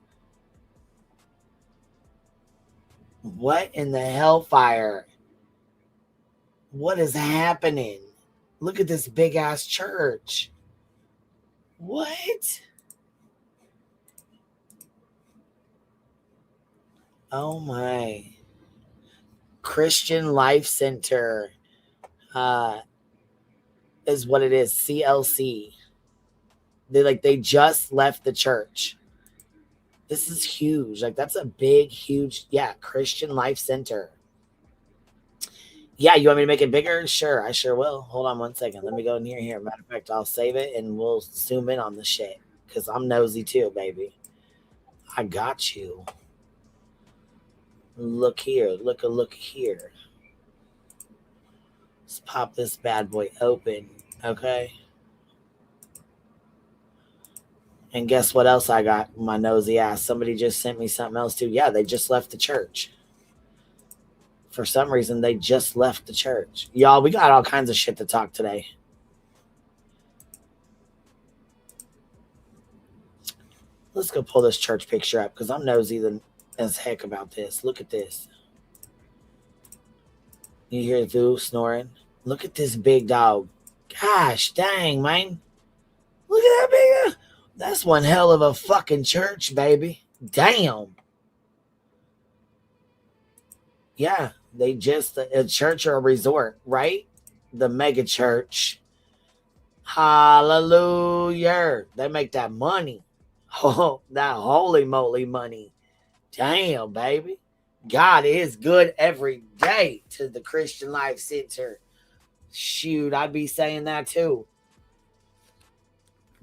What in the hellfire? What is happening? Look at this big ass church. What? Oh my. Christian Life Center. is what it is. CLC. They just left the church. This is huge. Like, that's a big, huge, yeah, Christian Life Center. Yeah, you want me to make it bigger? Sure, I sure will. Hold on one second. Let me go near here. Matter of fact, I'll save it and we'll zoom in on the shit. Because I'm nosy too, baby. I got you. Look here. Look here. Let's pop this bad boy open. Okay. And guess what else I got? My nosy ass. Somebody just sent me something else too. Yeah, they just left the church. For some reason, they just left the church. Y'all, we got all kinds of shit to talk today. Let's go pull this church picture up because I'm nosy as heck about this. Look at this. You hear Vu snoring? Look at this big dog. Gosh dang, man. Look at that big. That's one hell of a fucking church, baby. Damn. Yeah, they just, a church or a resort, right? The mega church. Hallelujah. They make that money. Oh, that holy moly money. Damn, baby. God is good every day to the Christian Life Center. Shoot, I'd be saying that too.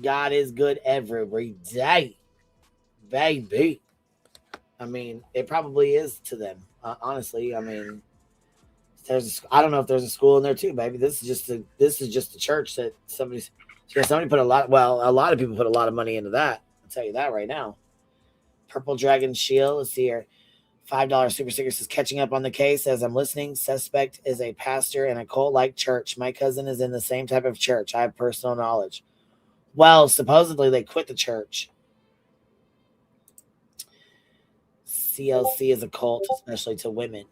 God is good every day, baby. I mean, it probably is to them. Honestly, I mean, I don't know if there's a school in there too, baby. This is just a church that somebody put a lot of people put a lot of money into that. I'll tell you that right now. Purple Dragon Shield. Let's see here. $5 super sticker says, catching up on the case as I'm listening. Suspect is a pastor in a cult-like church. My cousin is in the same type of church. I have personal knowledge. Well, supposedly they quit the church. CLC is a cult, especially to women.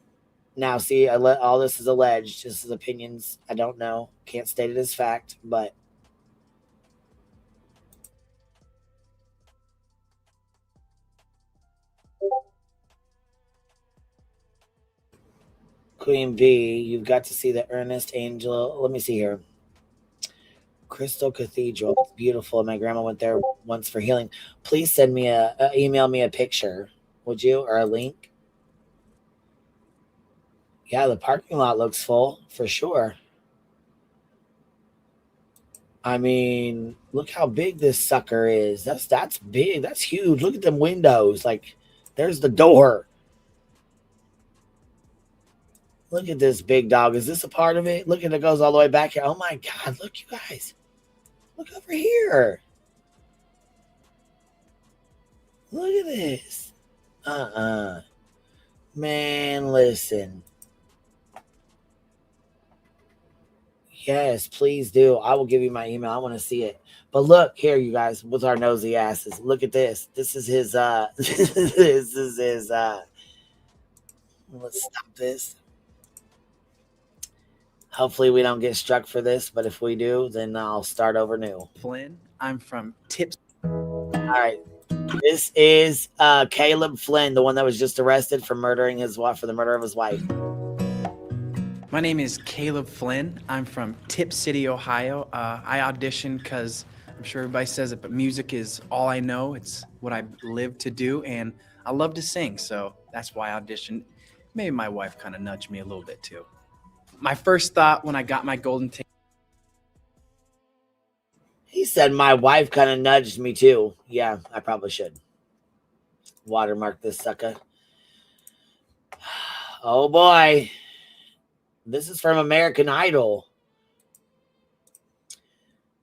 Now, see, all this is alleged. This is opinions. I don't know. Can't state it as fact, but Queen V, you've got to see the Ernest Angel. Let me see here. Crystal Cathedral. It's beautiful. My grandma went there once for healing. Please send me email me a picture, would you, or a link? Yeah, the parking lot looks full for sure. I mean, look how big this sucker is. That's big. That's huge. Look at them windows. Like, there's the door. Look at this big dog. Is this a part of it? Look at it goes all the way back here. Oh my God. Look, you guys. Look over here. Look at this. Man, listen. Yes, please do. I will give you my email. I want to see it. But look here, you guys, with our nosy asses. Look at this. This is his this is his let's stop this. Hopefully we don't get struck for this, but if we do, then I'll start over new. Flynn, I'm from Tips. All right. This is Caleb Flynn, the one that was just arrested for murdering his wife, for the murder of his wife. My name is Caleb Flynn. I'm from Tip City, Ohio. I auditioned because I'm sure everybody says it, but music is all I know. It's what I live to do, and I love to sing, so that's why I auditioned. Maybe my wife kind of nudged me a little bit too. My first thought when I got my golden ticket. He said my wife kind of nudged me too. Yeah, I probably should. Watermark this sucker. Oh boy. This is from American Idol.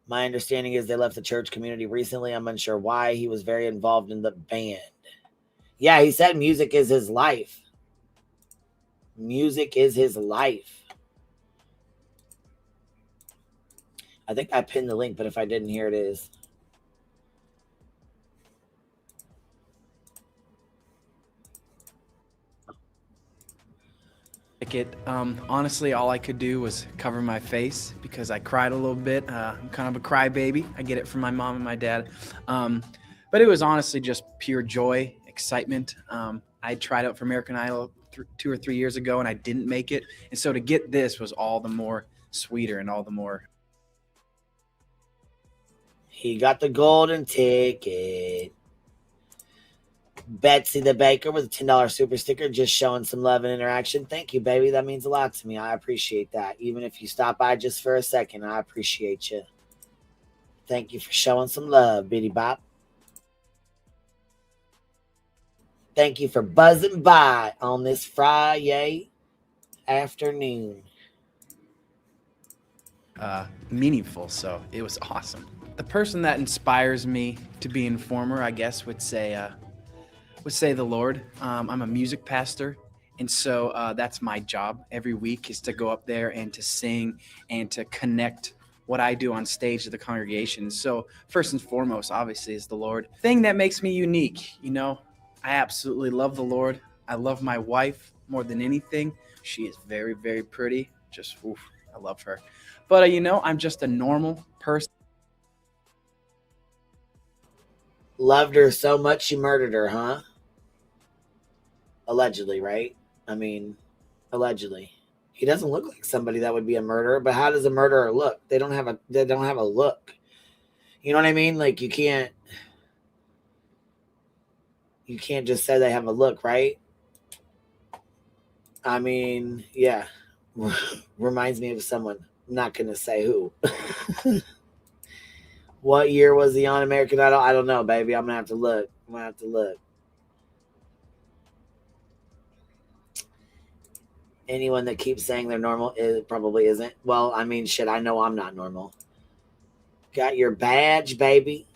My understanding is they left the church community recently. I'm unsure why. He was very involved in the band. Yeah, he said music is his life. Music is his life. I think I pinned the link, but if I didn't, here it is. Honestly, all I could do was cover my face because I cried a little bit. I'm kind of a crybaby. I get it from my mom and my dad. But it was honestly just pure joy, excitement. I tried out for American Idol 2 or 3 years ago, and I didn't make it. And so to get this was all the more sweeter and all the more. He got the golden ticket. Betsy the Baker with a $10 super sticker, just showing some love and interaction. Thank you, baby. That means a lot to me. I appreciate that. Even if you stop by just for a second, I appreciate you. Thank you for showing some love, Bitty Bop. Thank you for buzzing by on this Fri-yay afternoon. Meaningful, so it was awesome. The person that inspires me to be an informer, I guess, would say the Lord. I'm a music pastor, and so that's my job every week, is to go up there and to sing and to connect what I do on stage to the congregation. So first and foremost, obviously, is the Lord. Thing that makes me unique, you know, I absolutely love the Lord. I love my wife more than anything. She is very, very pretty. Just, oof, I love her. But, you know, I'm just a normal person. Loved her so much you murdered her, huh? Allegedly, right? I mean, allegedly. He doesn't look like somebody that would be a murderer, but how does a murderer look? They don't have a look. You know what I mean? Like you can't just say they have a look, right? I mean, yeah. Reminds me of someone. I'm not gonna say who. What year was he on American Idol? I don't know, baby. I'm gonna have to look. Anyone that keeps saying they're normal probably isn't. Well, I mean, shit, I know I'm not normal. Got your badge, baby.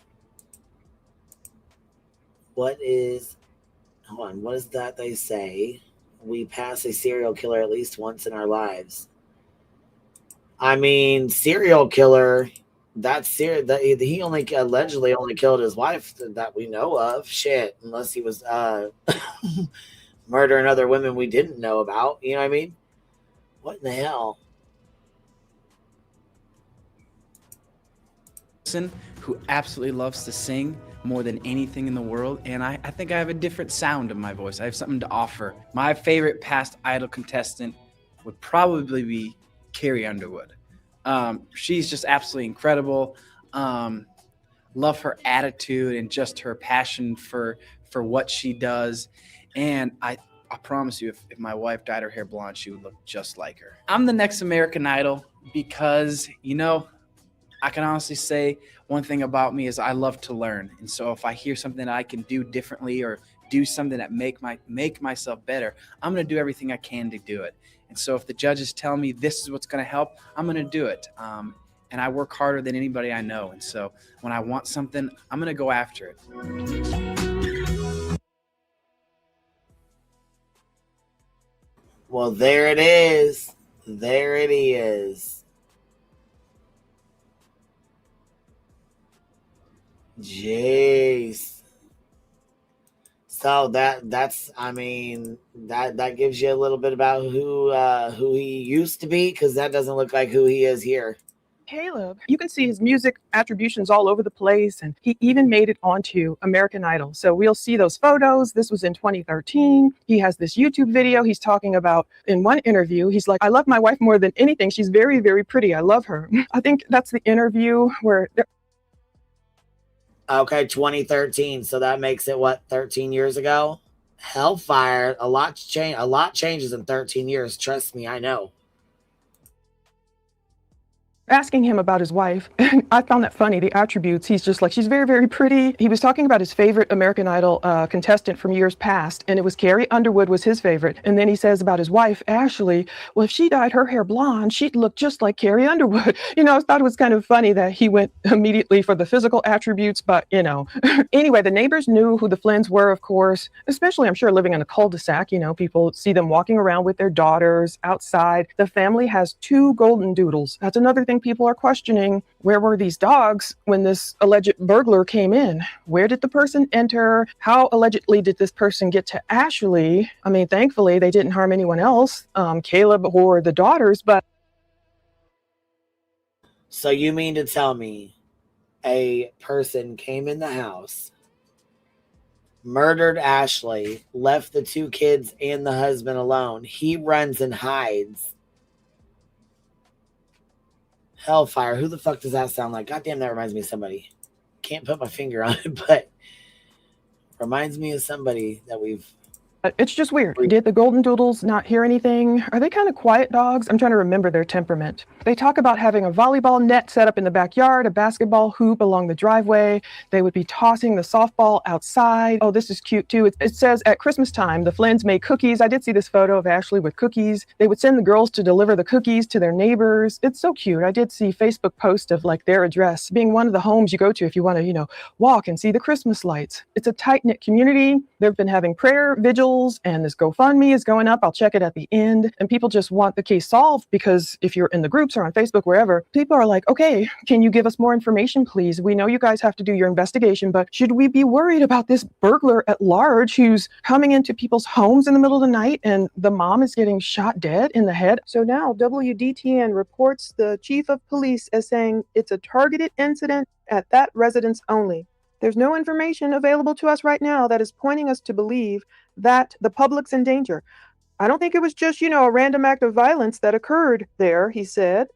What is that they say? We pass a serial killer at least once in our lives. I mean, serial killer, he allegedly only killed his wife that we know of. Shit, unless he was murdering other women we didn't know about. You know what I mean? What in the hell? Person who absolutely loves to sing more than anything in the world, and I think I have a different sound in my voice. I have something to offer. My favorite past Idol contestant would probably be Carrie Underwood. She's just absolutely incredible. Love her attitude and just her passion for what she does. And I promise you, if my wife dyed her hair blonde, she would look just like her. I'm the next American Idol because, you know, I can honestly say one thing about me is I love to learn. And so if I hear something that I can do differently or do something that make myself better, I'm going to do everything I can to do it. And so if the judges tell me this is what's going to help, I'm going to do it. And I work harder than anybody I know. And so when I want something, I'm going to go after it. Well, there it is. There it is. Jeez. So that's I mean that gives you a little bit about who he used to be, because that doesn't look like who he is here. Caleb, you can see his music attributions all over the place, and he even made it onto American Idol. So we'll see those photos. This was in 2013. He has this YouTube video. He's talking about, in one interview, he's like, I love my wife more than anything. She's very, very pretty. I love her. I think that's the interview where... Okay, 2013. So that makes it, what, 13 years ago? Hellfire. A lot changes in 13 years. Trust me, I know. Asking him about his wife. I found that funny, the attributes. He's just like, she's very, very pretty. He was talking about his favorite American Idol contestant from years past, and it was Carrie Underwood was his favorite. And then he says about his wife, Ashley, well, if she dyed her hair blonde, she'd look just like Carrie Underwood. You know, I thought it was kind of funny that he went immediately for the physical attributes, but, you know. Anyway, the neighbors knew who the Flynns were, of course, especially, I'm sure, living in a cul-de-sac. You know, people see them walking around with their daughters outside. The family has 2 golden doodles. That's another thing people are questioning. Where were these dogs when this alleged burglar came in? Where did the person enter? How allegedly did this person get to Ashley? I mean, thankfully, they didn't harm anyone else, Caleb or the daughters, but... So you mean to tell me a person came in the house, murdered Ashley, left the 2 kids and the husband alone. He runs and hides. Hellfire. Who the fuck does that sound like? Goddamn, that reminds me of somebody. can't put my finger on it, but reminds me of somebody that we've. It's just weird. Did the golden doodles not hear anything? Are they kind of quiet dogs? I'm trying to remember their temperament. They talk about having a volleyball net set up in the backyard, a basketball hoop along the driveway. They would be tossing the softball outside. Oh, this is cute too. It says at Christmas time, the Flynns made cookies. I did see this photo of Ashley with cookies. They would send the girls to deliver the cookies to their neighbors. It's so cute. I did see Facebook post of like their address being one of the homes you go to if you want to, walk and see the Christmas lights. It's a tight-knit community. They've been having prayer vigils, and this GoFundMe is going up. I'll check it at the end. And people just want the case solved because if you're in the groups or on Facebook, wherever, people are like, okay, can you give us more information, please? We know you guys have to do your investigation, but should we be worried about this burglar at large who's coming into people's homes in the middle of the night and the mom is getting shot dead in the head? So now WDTN reports the chief of police as saying it's a targeted incident at that residence only. There's no information available to us right now that is pointing us to believe that the public's in danger. I don't think it was just, a random act of violence that occurred there, he said.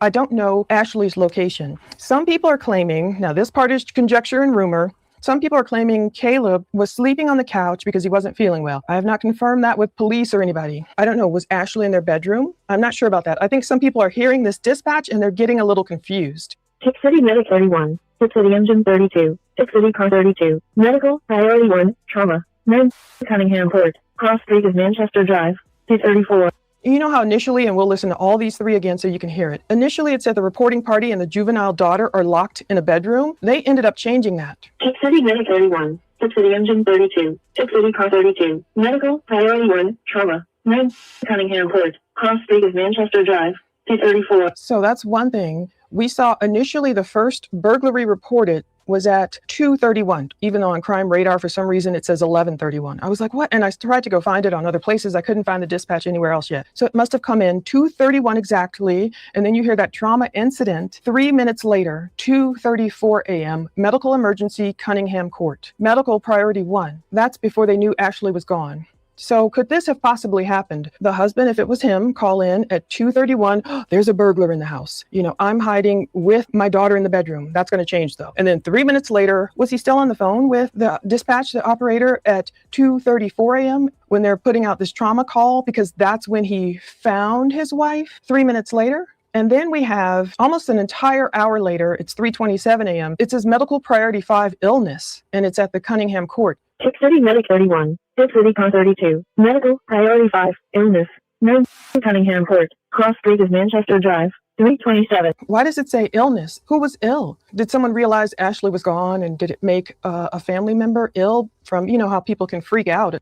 I don't know Ashley's location. Some people are claiming, now this part is conjecture and rumor, some people are claiming Caleb was sleeping on the couch because he wasn't feeling well. I have not confirmed that with police or anybody. I don't know, was Ashley in their bedroom? I'm not sure about that. I think some people are hearing this dispatch and they're getting a little confused. Tip City Medic 31, Tip City Engine 32, Tip City Car 32, Medical Priority 1, Trauma, 9, Cunningham Court, Cross Street of Manchester Drive, 234. You know how initially, and we'll listen to all these three again so you can hear it. Initially, it said the reporting party and the juvenile daughter are locked in a bedroom. They ended up changing that. Tip City Medic 31, Tip City Engine 32, Tip City Car 32, Medical Priority 1, Trauma, 9, Cunningham Court, Cross Street of Manchester Drive, 234. So that's one thing. We saw initially the first burglary reported was at 2:31, even though on Crime Radar, for some reason, it says 11:31. I was like, what? And I tried to go find it on other places. I couldn't find the dispatch anywhere else yet. So it must have come in 2:31 exactly. And then you hear that trauma incident 3 minutes later, 2:34 a.m., medical emergency, Cunningham Court. Medical priority 1. That's before they knew Ashley was gone. So could this have possibly happened? The husband, if it was him, call in at 2:31. Oh, there's a burglar in the house. I'm hiding with my daughter in the bedroom. That's going to change though. And then 3 minutes later, was he still on the phone with the dispatch, the operator at 2:34 a.m. when they're putting out this trauma call? Because that's when he found his wife 3 minutes later. And then we have almost an entire hour later, it's 3:27 a.m. It says medical priority 5 illness, and it's at the Cunningham Court. Tip City Medic 31, Tip City Car 32, Medical Priority 5, illness, 9, Cunningham Court, Cross Street of Manchester Drive, 327. Why does it say illness? Who was ill? Did someone realize Ashley was gone, and did it make a family member ill from, how people can freak out?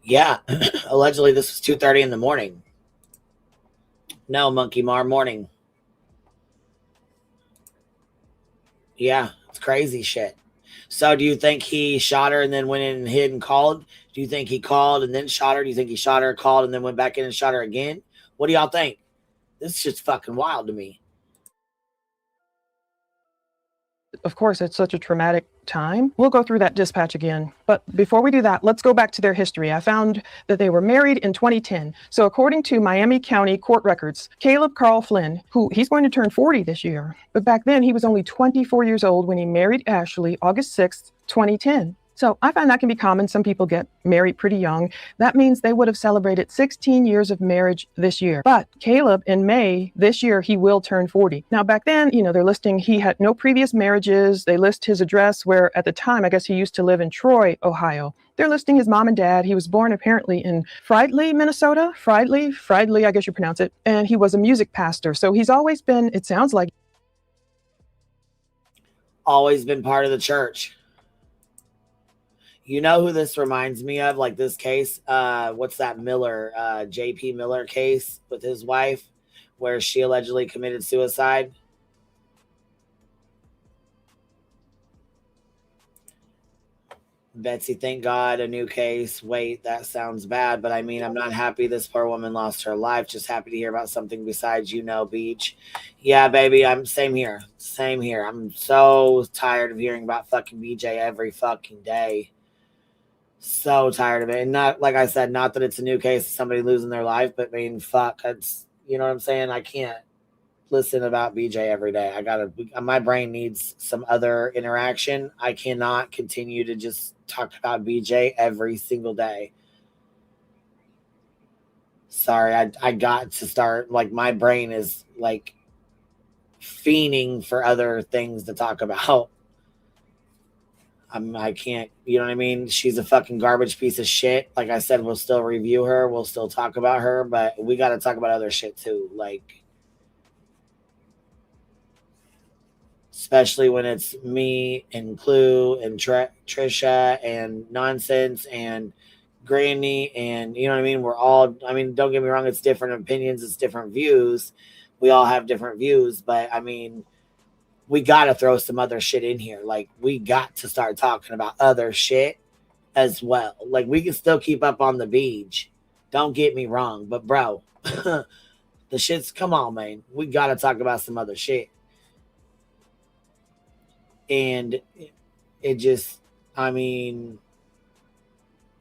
Yeah, allegedly this was 2:30 in the morning. No, Monkey Mar, morning. Yeah, it's crazy shit. So do you think he shot her and then went in and hid and called? Do you think he called and then shot her? Do you think he shot her, called, and then went back in and shot her again? What do y'all think? This shit's fucking wild to me. Of course, it's such a traumatic time. We'll go through that dispatch again. But before we do that, let's go back to their history. I found that they were married in 2010. So according to Miami County court records, Caleb Carl Flynn, he's going to turn 40 this year. But back then, he was only 24 years old when he married Ashley, August 6th, 2010. So I find that can be common. Some people get married pretty young. That means they would have celebrated 16 years of marriage this year. But Caleb, in May this year, he will turn 40. Now, back then, they're listing he had no previous marriages. They list his address where at the time, I guess he used to live in Troy, Ohio. They're listing his mom and dad. He was born apparently in Fri-yay, Minnesota. Fri-yay, I guess you pronounce it. And he was a music pastor. So he's always been, it sounds like, always been part of the church. You know who this reminds me of? Like this case, what's that Miller, JP Miller case with his wife where she allegedly committed suicide? Betsy, thank God, a new case. Wait, that sounds bad, but I mean, I'm not happy this poor woman lost her life. Just happy to hear about something besides, Beach. Yeah, baby, same here. Same here. I'm so tired of hearing about fucking BJ every fucking day. So tired of it. And not, like I said, not that it's a new case of somebody losing their life, but I mean, fuck, it's, you know what I'm saying? I can't. listen about BJ every day. My brain needs some other interaction. I cannot continue to just talk about BJ every single day. Sorry, I got to start, like, my brain is like fiending for other things to talk about. I can't, you know what I mean? She's a fucking garbage piece of shit. Like I said, we'll still review her. We'll still talk about her, but we got to talk about other shit too. Like, especially when it's me and Clue and Trisha and Nonsense and Granny, and you know what I mean? We're all, I mean, don't get me wrong, it's different opinions, it's different views. We all have different views, but I mean, we got to throw some other shit in here. Like, we got to start talking about other shit as well. Like, we can still keep up on the beach. Don't get me wrong, but bro, the shit's, come on, man. We got to talk about some other shit. And it just, I mean,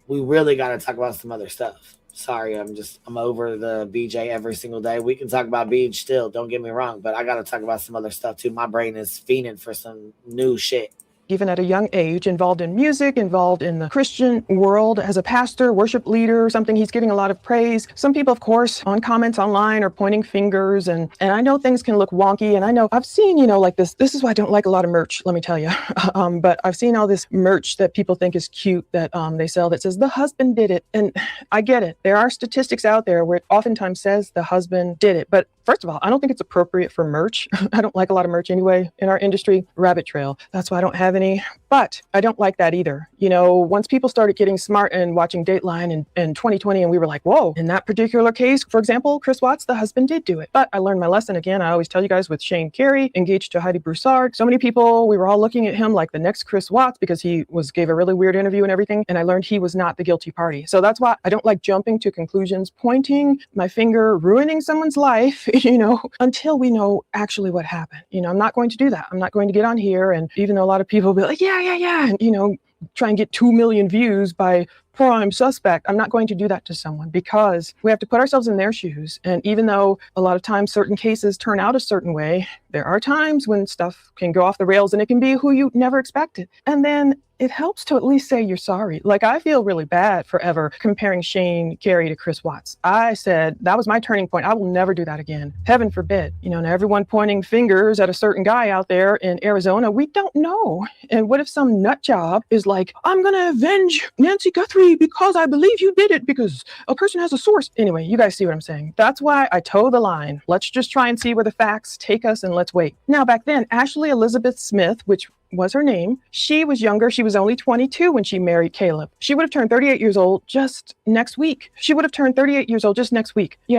we really got to talk about some other stuff. Sorry, I'm over the BJ every single day. We can talk about Beach still, don't get me wrong, but I got to talk about some other stuff too. My brain is fiending for some new shit. Even at a young age, involved in music, involved in the Christian world as a pastor, worship leader, something he's getting a lot of praise. Some people, of course, on comments online are pointing fingers, and I know things can look wonky, and I know I've seen, you know, like this is why I don't like a lot of merch, let me tell you. But I've seen all this merch that people think is cute that they sell that says the husband did it, and I get it. There are statistics out there where it oftentimes says the husband did it, but first of all, I don't think it's appropriate for merch. I don't like a lot of merch anyway in our industry. Rabbit trail. That's why I don't have any. But I don't like that either. You know, once people started getting smart and watching Dateline in 2020, and we were like, whoa, in that particular case, for example, Chris Watts, the husband did do it. But I learned my lesson again. I always tell you guys with Shane Carey, engaged to Heidi Broussard. So many people, we were all looking at him like the next Chris Watts because he gave a really weird interview and everything. And I learned he was not the guilty party. So that's why I don't like jumping to conclusions, pointing my finger, ruining someone's life, you know, until we know actually what happened. You know, I'm not going to do that. I'm not going to get on here. And even though a lot of people will be like, yeah, and, you know, try and get 2 million views by prime suspect, I'm not going to do that to someone because we have to put ourselves in their shoes. And even though a lot of times certain cases turn out a certain way, there are times when stuff can go off the rails and it can be who you never expected. And then it helps to at least say you're sorry. Like, I feel really bad forever comparing Shane Carey to Chris Watts. I said that was my turning point. I will never do that again. Heaven forbid. You know, and everyone pointing fingers at a certain guy out there in Arizona, we don't know. And what if some nut job is like, I'm going to avenge Nancy Guthrie because I believe you did it because a person has a source. Anyway, you guys see what I'm saying. That's why I toe the line. Let's just try and see where the facts take us and let's wait. Now, back then, Ashley Elizabeth Smith, which was her name. She was younger. She was only 22 when she married Caleb. She would have turned 38 years old just next week. Yeah,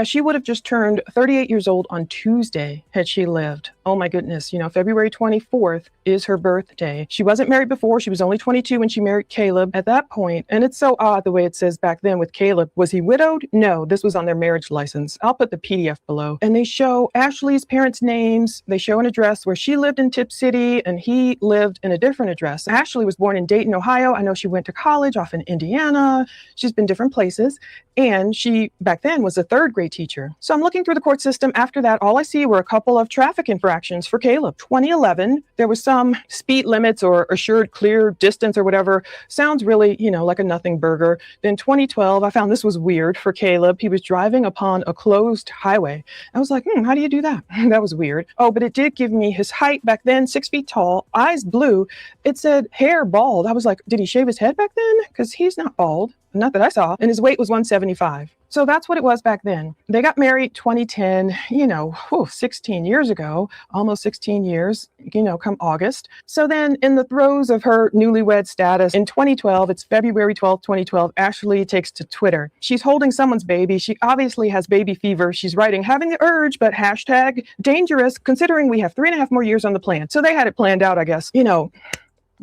she would have just turned 38 years old on Tuesday had she lived. Oh my goodness. You know, February 24th is her birthday. She wasn't married before. She was only 22 when she married Caleb at that point. And it's so odd the way it says back then with Caleb. Was he widowed? No, this was on their marriage license. I'll put the PDF below. And they show Ashley's parents' names. They show an address where she lived in Tip City and he lived in a different address. Ashley was born in Dayton, Ohio. I know she went to college off in Indiana. She's been different places. And she, back then, was a third grade teacher. So I'm looking through the court system. After that, all I see were a couple of traffic infractions for Caleb. 2011, there was some speed limits or assured clear distance or whatever. Sounds really, you know, like a nothing burger. Then 2012, I found this was weird for Caleb. He was driving upon a closed highway. I was like, how do you do that? That was weird. Oh, but it did give me his height back then, 6 feet tall, eyes blue. It said hair bald. I was like, did he shave his head back then? Because he's not bald. Not that I saw. And his weight was 175. So that's what it was back then. They got married 2010, you know, 16 years ago, almost 16 years, you know, come August. So then in the throes of her newlywed status in 2012, it's February 12th, 2012, Ashley takes to Twitter. She's holding someone's baby. She obviously has baby fever. She's writing, having the urge, but hashtag dangerous, considering we have 3.5 more years on the plan. So they had it planned out, I guess. You know,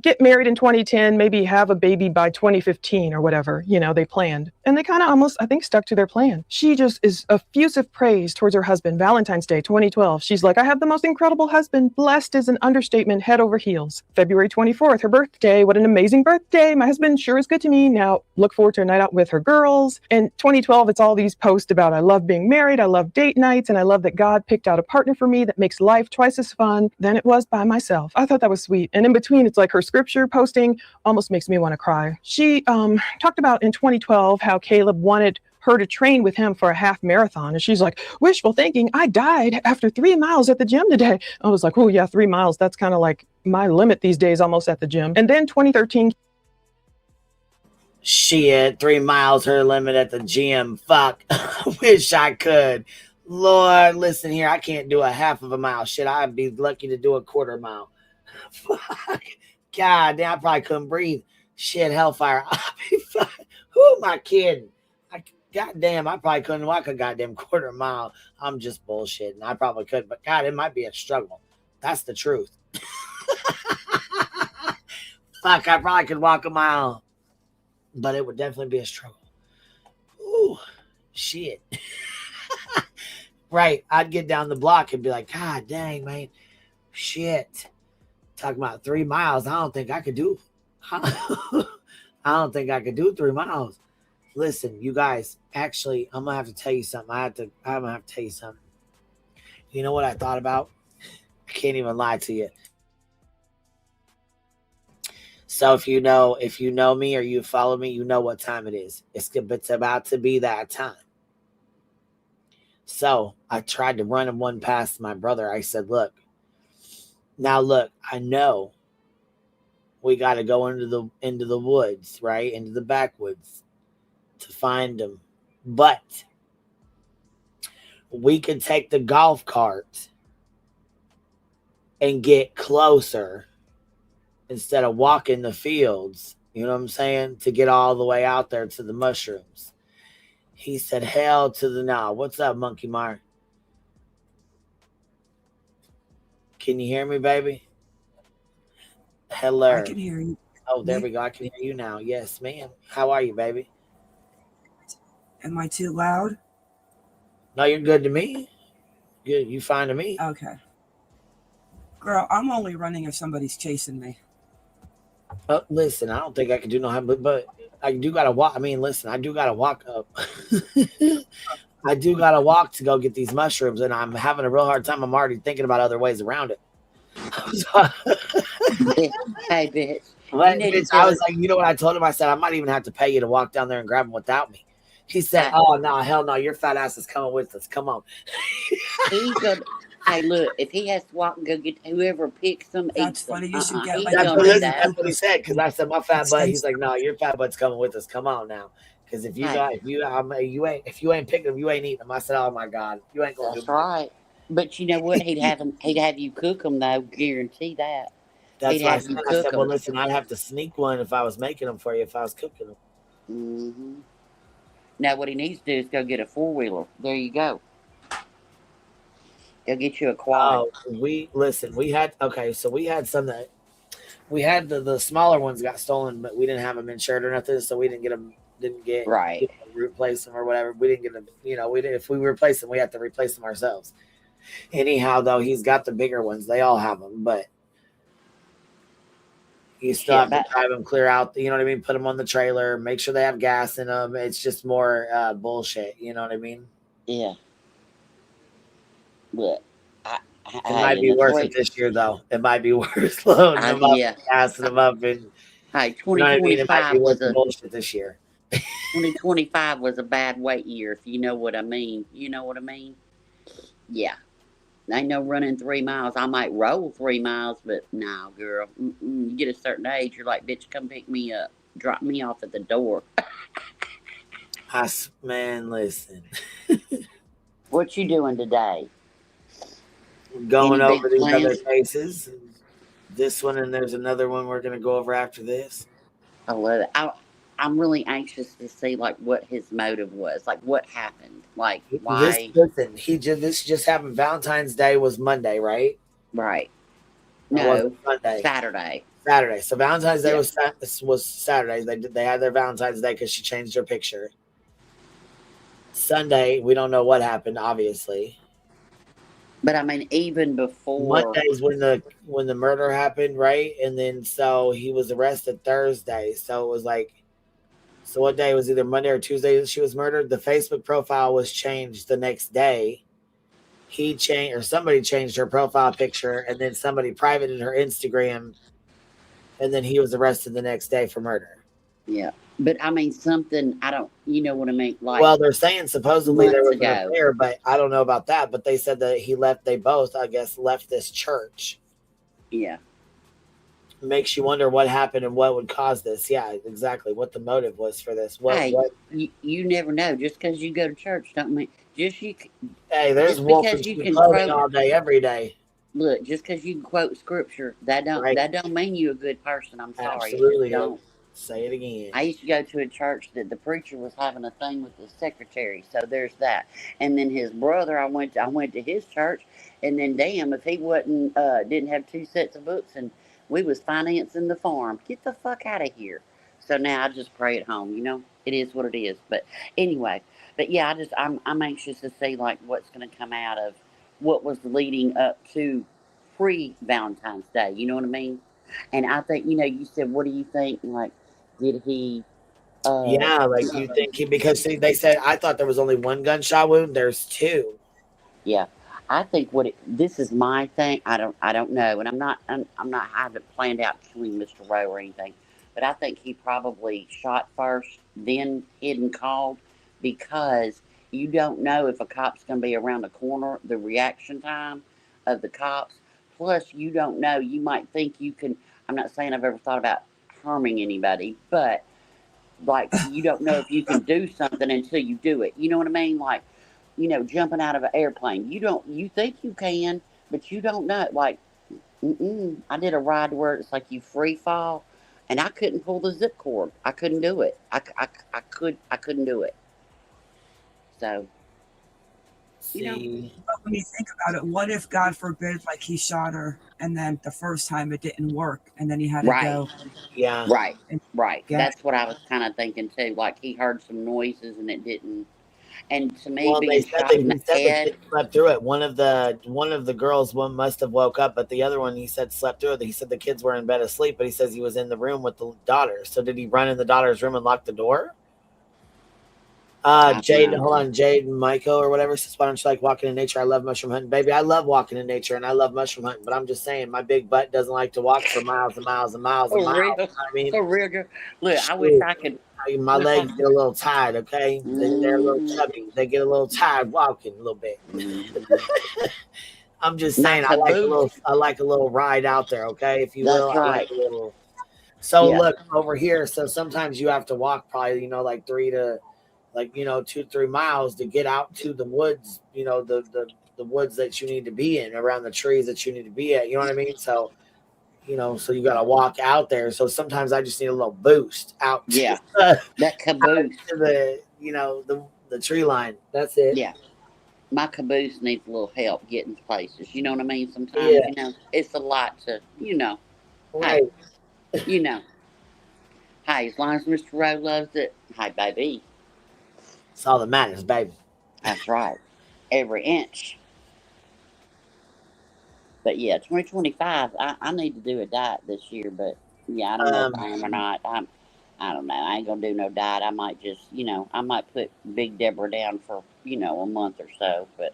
get married in 2010, maybe have a baby by 2015 or whatever, they planned. And they kind of almost, I think, stuck to their plan. She just is effusive praise towards her husband. Valentine's Day, 2012. She's like, I have the most incredible husband. Blessed is an understatement, head over heels. February 24th, her birthday. What an amazing birthday. My husband sure is good to me. Now look forward to a night out with her girls. And 2012, it's all these posts about I love being married. I love date nights. And I love that God picked out a partner for me that makes life twice as fun than it was by myself. I thought that was sweet. And in between, it's like her scripture posting almost makes me want to cry. She talked about in 2012 how Caleb wanted her to train with him for a half marathon. And she's like, wishful thinking, I died after 3 miles at the gym today. I was like, oh yeah, 3 miles. That's kind of like my limit these days, almost at the gym. And then 2013. Shit, 3 miles her limit at the gym. Fuck. Wish I could. Lord, listen here. I can't do a half of a mile. Shit, I'd be lucky to do a quarter mile. Fuck. God damn, I probably couldn't breathe. Shit, hellfire. Who am I kidding? God damn, I probably couldn't walk a goddamn quarter mile. I'm just bullshitting. I probably could, but God, it might be a struggle. That's the truth. Fuck, I probably could walk a mile, but it would definitely be a struggle. Ooh, shit. Right, I'd get down the block and be like, God dang, man. Shit. Talking about 3 miles. I don't think I could do. I don't think I could do 3 miles. Listen, you guys, actually, I'm going to have to tell you something. I'm going to have to tell you something. You know what I thought about? I can't even lie to you. So if you know me or you follow me, you know what time it is. It's about to be that time. So I tried to run one past my brother. I said, look, I know we got to go into the woods, right? Into the backwoods to find them. But we could take the golf cart and get closer instead of walking the fields, you know what I'm saying? To get all the way out there to the mushrooms. He said, hell to the no. What's up, Monkey Mark? Can you hear me, baby? Hello. I can hear you. Oh, there we go. I can hear you now. Yes, ma'am. How are you, baby? Am I too loud? No, you're good to me. Good. You fine to me? Okay. Girl, I'm only running if somebody's chasing me. Listen, I don't think I can do no harm, but I do gotta walk. I mean, listen, I do gotta walk up. I do gotta walk to go get these mushrooms, and I'm having a real hard time. I'm already thinking about other ways around it. Hey, bitch. But I was like, you know what I told him? I said, I might even have to pay you to walk down there and grab them without me. He said, oh, no, hell no, your fat ass is coming with us. Come on. He's gonna, hey, look, if he has to walk and go get whoever picks them, that's funny. You should get like that's what he said, because I said, my fat butt. He's like, no, your fat butt's coming with us. Come on now. Because if you ain't picking them, you ain't eating them. I said, oh, my God. You ain't going to do that's right. But you know what? He'd have you cook them, though. Guarantee that. That's why I said, well, listen, I'd have to sneak one if I was making them for you, if I was cooking them. Mm-hmm. Now, what he needs to do is go get a 4-wheeler. There you go. Go get you a quad. Oh, we had some that we had the smaller ones got stolen, but we didn't have them insured or nothing, so we didn't right. Replace them or whatever. We didn't get them, if we replace them, we have to replace them ourselves. Anyhow, though, he's got the bigger ones. They all have them, but you still have to drive them clear out. You know what I mean? Put them on the trailer. Make sure they have gas in them. It's just more bullshit. You know what I mean? Yeah. But it might be worth it this year, though. It might be worth loading them up, gassing them up, and 2025 was a bullshit this year. 2025 was a bad weight year, if you know what I mean. You know what I mean? Yeah. Ain't no running 3 miles. I might roll 3 miles, but no, girl. You get a certain age, you're like, bitch, come pick me up. Drop me off at the door. Man, listen. What you doing today? Going over these other cases. This one, and there's another one we're going to go over after this. I love it. I'm really anxious to see what his motive was, what happened, why. This just happened. Valentine's Day was Monday, right? Right. No, Sunday. Saturday. Saturday. So Valentine's Day Yeah. was Saturday. They had their Valentine's Day because she changed her picture. Sunday, we don't know what happened, obviously. But I mean, even before Monday's when the murder happened, right? And then so he was arrested Thursday. So it was like, so what day was either Monday or Tuesday that she was murdered? The Facebook profile was changed the next day. He changed, or somebody changed her profile picture, and then somebody privated her Instagram, and then he was arrested the next day for murder. Yeah, but I mean something. I don't. You know what I mean? Like, well, they're saying supposedly there was months an ago. affair, but I don't know about that. But they said that he left. They both, I guess, left this church. Yeah. Makes you wonder what happened and what would cause this. Yeah, exactly. What the motive was for this. Hey, What? You never know. Just because you go to church don't mean Hey, there's just wolf because and you sheep can clothing quote all day, every day. Look, just because you can quote scripture, that don't mean you a good person. I'm sorry, Absolutely it just don't. Say it again. I used to go to a church that the preacher was having a thing with the secretary, so there's that. And then his brother, I went to his church, and then damn, if he wasn't didn't have 2 sets of books, and we was financing the farm, get the fuck out of here. So now I just pray at home. You know, it is what it is. But anyway, but yeah, I'm anxious to see like what's going to come out of what was leading up to pre-Valentine's Day. You know what I mean? And I think, you said, what do you think? Like, did he? Yeah, like you think he, because see, they said, I thought there was only 1 gunshot wound. There's 2. Yeah, I think this is my thing. I don't know, and I haven't planned out killing Mr. Rowe or anything, but I think he probably shot first, then hid and called, because you don't know if a cop's going to be around the corner, the reaction time of the cops. Plus, you don't know. You might think you can. I'm not saying I've ever thought about harming anybody, but like you don't know if you can do something until you do it. You know what I mean? Like, jumping out of an airplane. You think you can, but you don't know. Like, I did a ride where it's like you free fall, and I couldn't pull the zip cord. I couldn't do it. I couldn't do it. So, But when you think about it, what if, God forbid, like he shot her, and then the first time it didn't work, and then he had to go. Yeah. Right. Yeah. That's what I was kind of thinking too. Like he heard some noises and it didn't. And to me, Well, being they said shot in the the head. kid slept through it. One of the girls must have woke up, but the other one, he said, slept through it. He said the kids were in bed asleep, but he says he was in the room with the daughter. So did he run in the daughter's room and lock the door? Jade, hold on, Jade and Michael or whatever says, why don't you like walking in nature? I love mushroom hunting. Baby, I love walking in nature and I love mushroom hunting, but I'm just saying my big butt doesn't like to walk for miles and miles and miles and For miles. real. You know what I mean? For real, girl. Look, I wish I could. My legs get a little tired, okay? They're a little chubby. They get a little tired walking a little bit. I'm just saying, I like a little ride out there, okay? If you will, That's I like right. a little. So Yeah. look over here. So sometimes you have to walk probably, like 2 to 3 miles to get out to the woods. The woods that you need to be in, around the trees that you need to be at. You know what I mean? So. So you got to walk out there. So sometimes I just need a little boost out. Yeah, to that caboose. to the the tree line. That's it. Yeah, my caboose needs a little help getting places. You know what I mean? Sometimes, Yeah. it's a lot to, Right. Hey, hey, as long as Mr. Rowe loves it, hey, baby. It's all that matters, baby. That's right. Every inch. But yeah, 2025, I need to do a diet this year, but yeah, I don't know if I am or not. I don't know. I ain't gonna do no diet. I might just, I might put Big Deborah down for, a month or so, but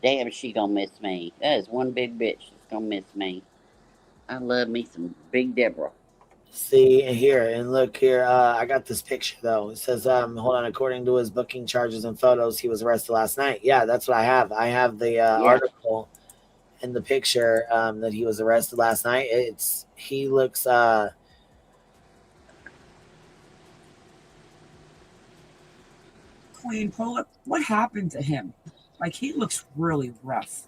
damn, is she gonna miss me. That is one big bitch that's gonna miss me. I love me some Big Deborah. See here and look here. I got this picture though. It says, hold on. According to his booking charges and photos, he was arrested last night. Yeah, that's what I have. I have the article and the picture that he was arrested last night. He looks. Queen, pull up. What happened to him? Like, he looks really rough.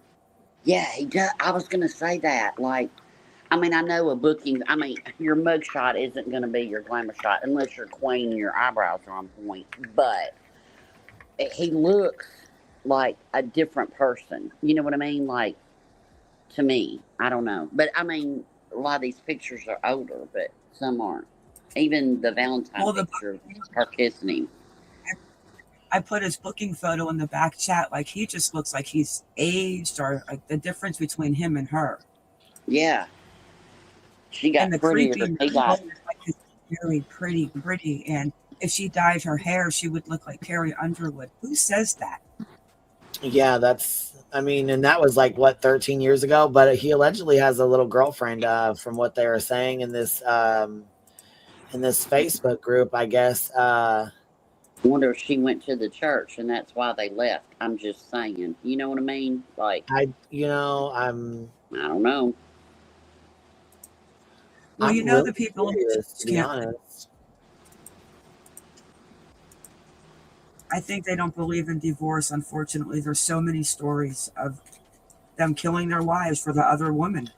Yeah, he does. I was gonna say that. Like, I mean, I know a booking. I mean, your mugshot isn't gonna be your glamour shot unless you're Queen and your eyebrows are on point. But he looks like a different person. You know what I mean? Like, To me, I don't know. But, I mean, a lot of these pictures are older, but some aren't. Even the Valentine picture, her kissing him. I put his booking photo in the back chat. Like, he just looks like he's aged, or like the difference between him and her. Yeah. She got And the prettier. creepy He got... like, is very pretty. And if she dyed her hair, she would look like Carrie Underwood. Who says that? Yeah, I mean, and that was like, what, 13 years ago? But he allegedly has a little girlfriend, from what they were saying in this Facebook group, I guess. I wonder if she went to the church and that's why they left. I'm just saying. You know what I mean? Like, I don't know. Well, I'm you know, really the people curious, to be honest. I think they don't believe in divorce. Unfortunately, there's so many stories of them killing their wives for the other woman.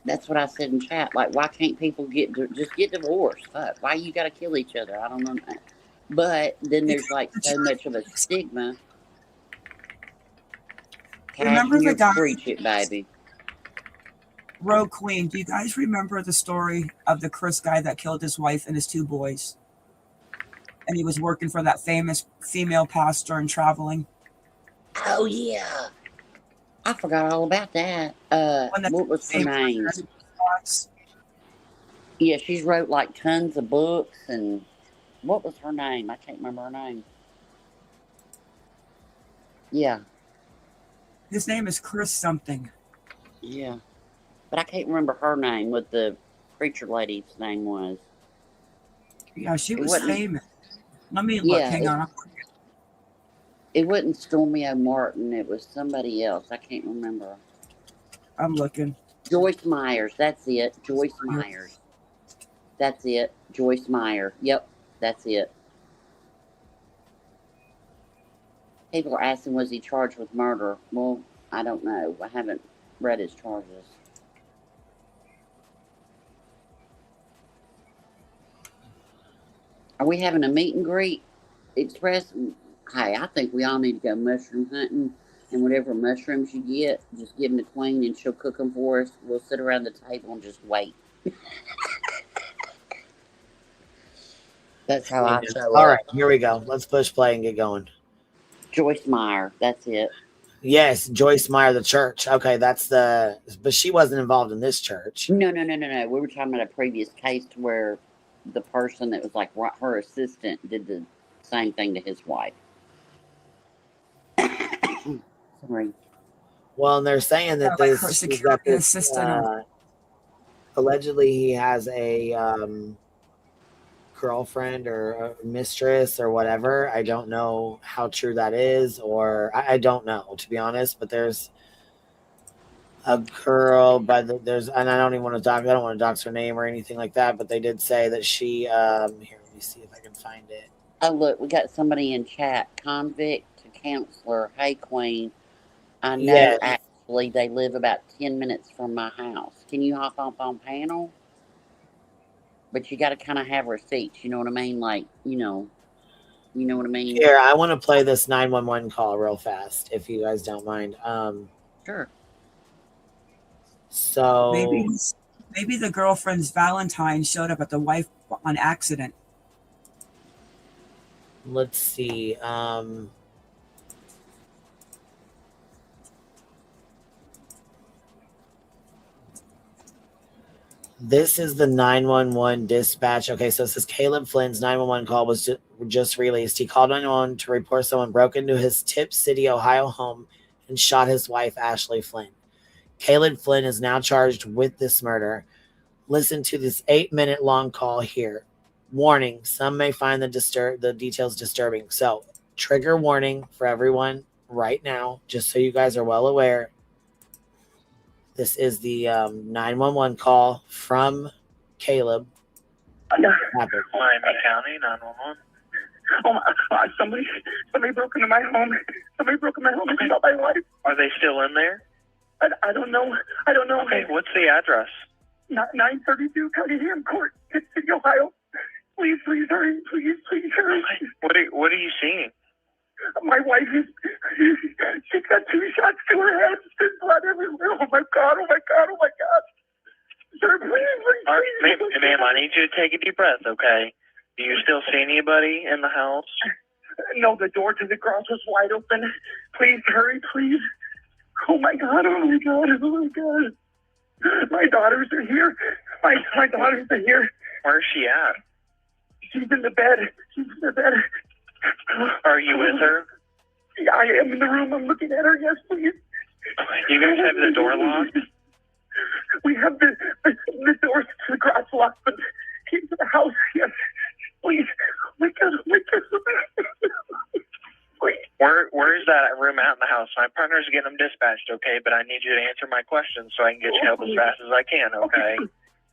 That's what I said in chat. Like, why can't people just get divorced? Fuck. Why you got to kill each other? I don't know. But then there's like so much of a stigma. Remember the guy? Preach it, baby. Rogue Queen. Do you guys remember the story of the Chris guy that killed his wife and his 2 boys? And he was working for that famous female pastor and traveling. Oh yeah, I forgot all about that. What was her name? Yeah, she's wrote like tons of books, and what was her name? I can't remember her name. Yeah. His name is Chris something. Yeah. But I can't remember her name, what the preacher lady's name was. Yeah, she was famous. Let me look. Hang on. It wasn't Stormy O'Martin. It was somebody else. I can't remember. I'm looking. Joyce Myers. That's it. Joyce Myers. That's it. Joyce Meyer. Yep. That's it. People are asking, was he charged with murder? Well, I don't know. I haven't read his charges. Are we having a meet and greet express? Hey, I think we all need to go mushroom hunting, and whatever mushrooms you get, just give them to Queen and she'll cook them for us. We'll sit around the table and just wait. That's how I show All up. right, here we go. Let's push play and get going. Joyce Meyer, that's it. Yes, Joyce Meyer, the church. Okay, but she wasn't involved in this church. No. We were talking about a previous case where the person that was like her assistant did the same thing to his wife. Sorry. Well, and they're saying that allegedly he has a girlfriend or a mistress or whatever. I don't know how true that is, or I don't know, to be honest. But there's a girl and I don't want to dox her name or anything like that. But they did say that she. Here, let me see if I can find it. Oh, look, we got somebody in chat. Convict to counselor. Hey, Queen. I know actually they live about 10 minutes from my house. Can you hop up on panel? But you got to kind of have receipts. You know what I mean? Like, you know what I mean? Here, I want to play this 911 call real fast, if you guys don't mind. Sure. So maybe the girlfriend's Valentine showed up at the wife on accident. Let's see. This is the 911 dispatch. Okay, so it says Caleb Flynn's 911 call was just released. He called 911 to report someone broke into his Tip City, Ohio home and shot his wife, Ashley Flynn. Caleb Flynn is now charged with this murder. Listen to this 8-minute long call here. Warning, some may find the details disturbing. So, trigger warning for everyone right now, just so you guys are well aware. This is the 911 call from Caleb. Miami County 911. Oh my God! Somebody broke into my home. Somebody broke into my home and shot my wife. Are they still in there? I don't know. Okay, what's the address? 932 Cunningham Court, Pitt City, Ohio. Please hurry. Please hurry. What are you seeing? My wife is, she's got 2 shots to her head. There's blood everywhere. Oh my God, oh my God, oh my God. Sir, please. Ma'am, I need you to take a deep breath, okay? Do you still see anybody in the house? No, the door to the garage was wide open. Please hurry, please. Oh my God, oh my God, oh my God. My daughters are here. My daughters are here. Where's she at? She's in the bed. She's in the bed. Are you with her? Yeah, I am in the room. I'm looking at her. Yes, please. You guys have the door locked? We have the doors to the garage locked, but into the house, yes. Please. Oh my God, oh my God. Please. Where is that room at in the house? My partner's getting them dispatched, okay? But I need you to answer my questions so I can get you help as fast as I can, okay?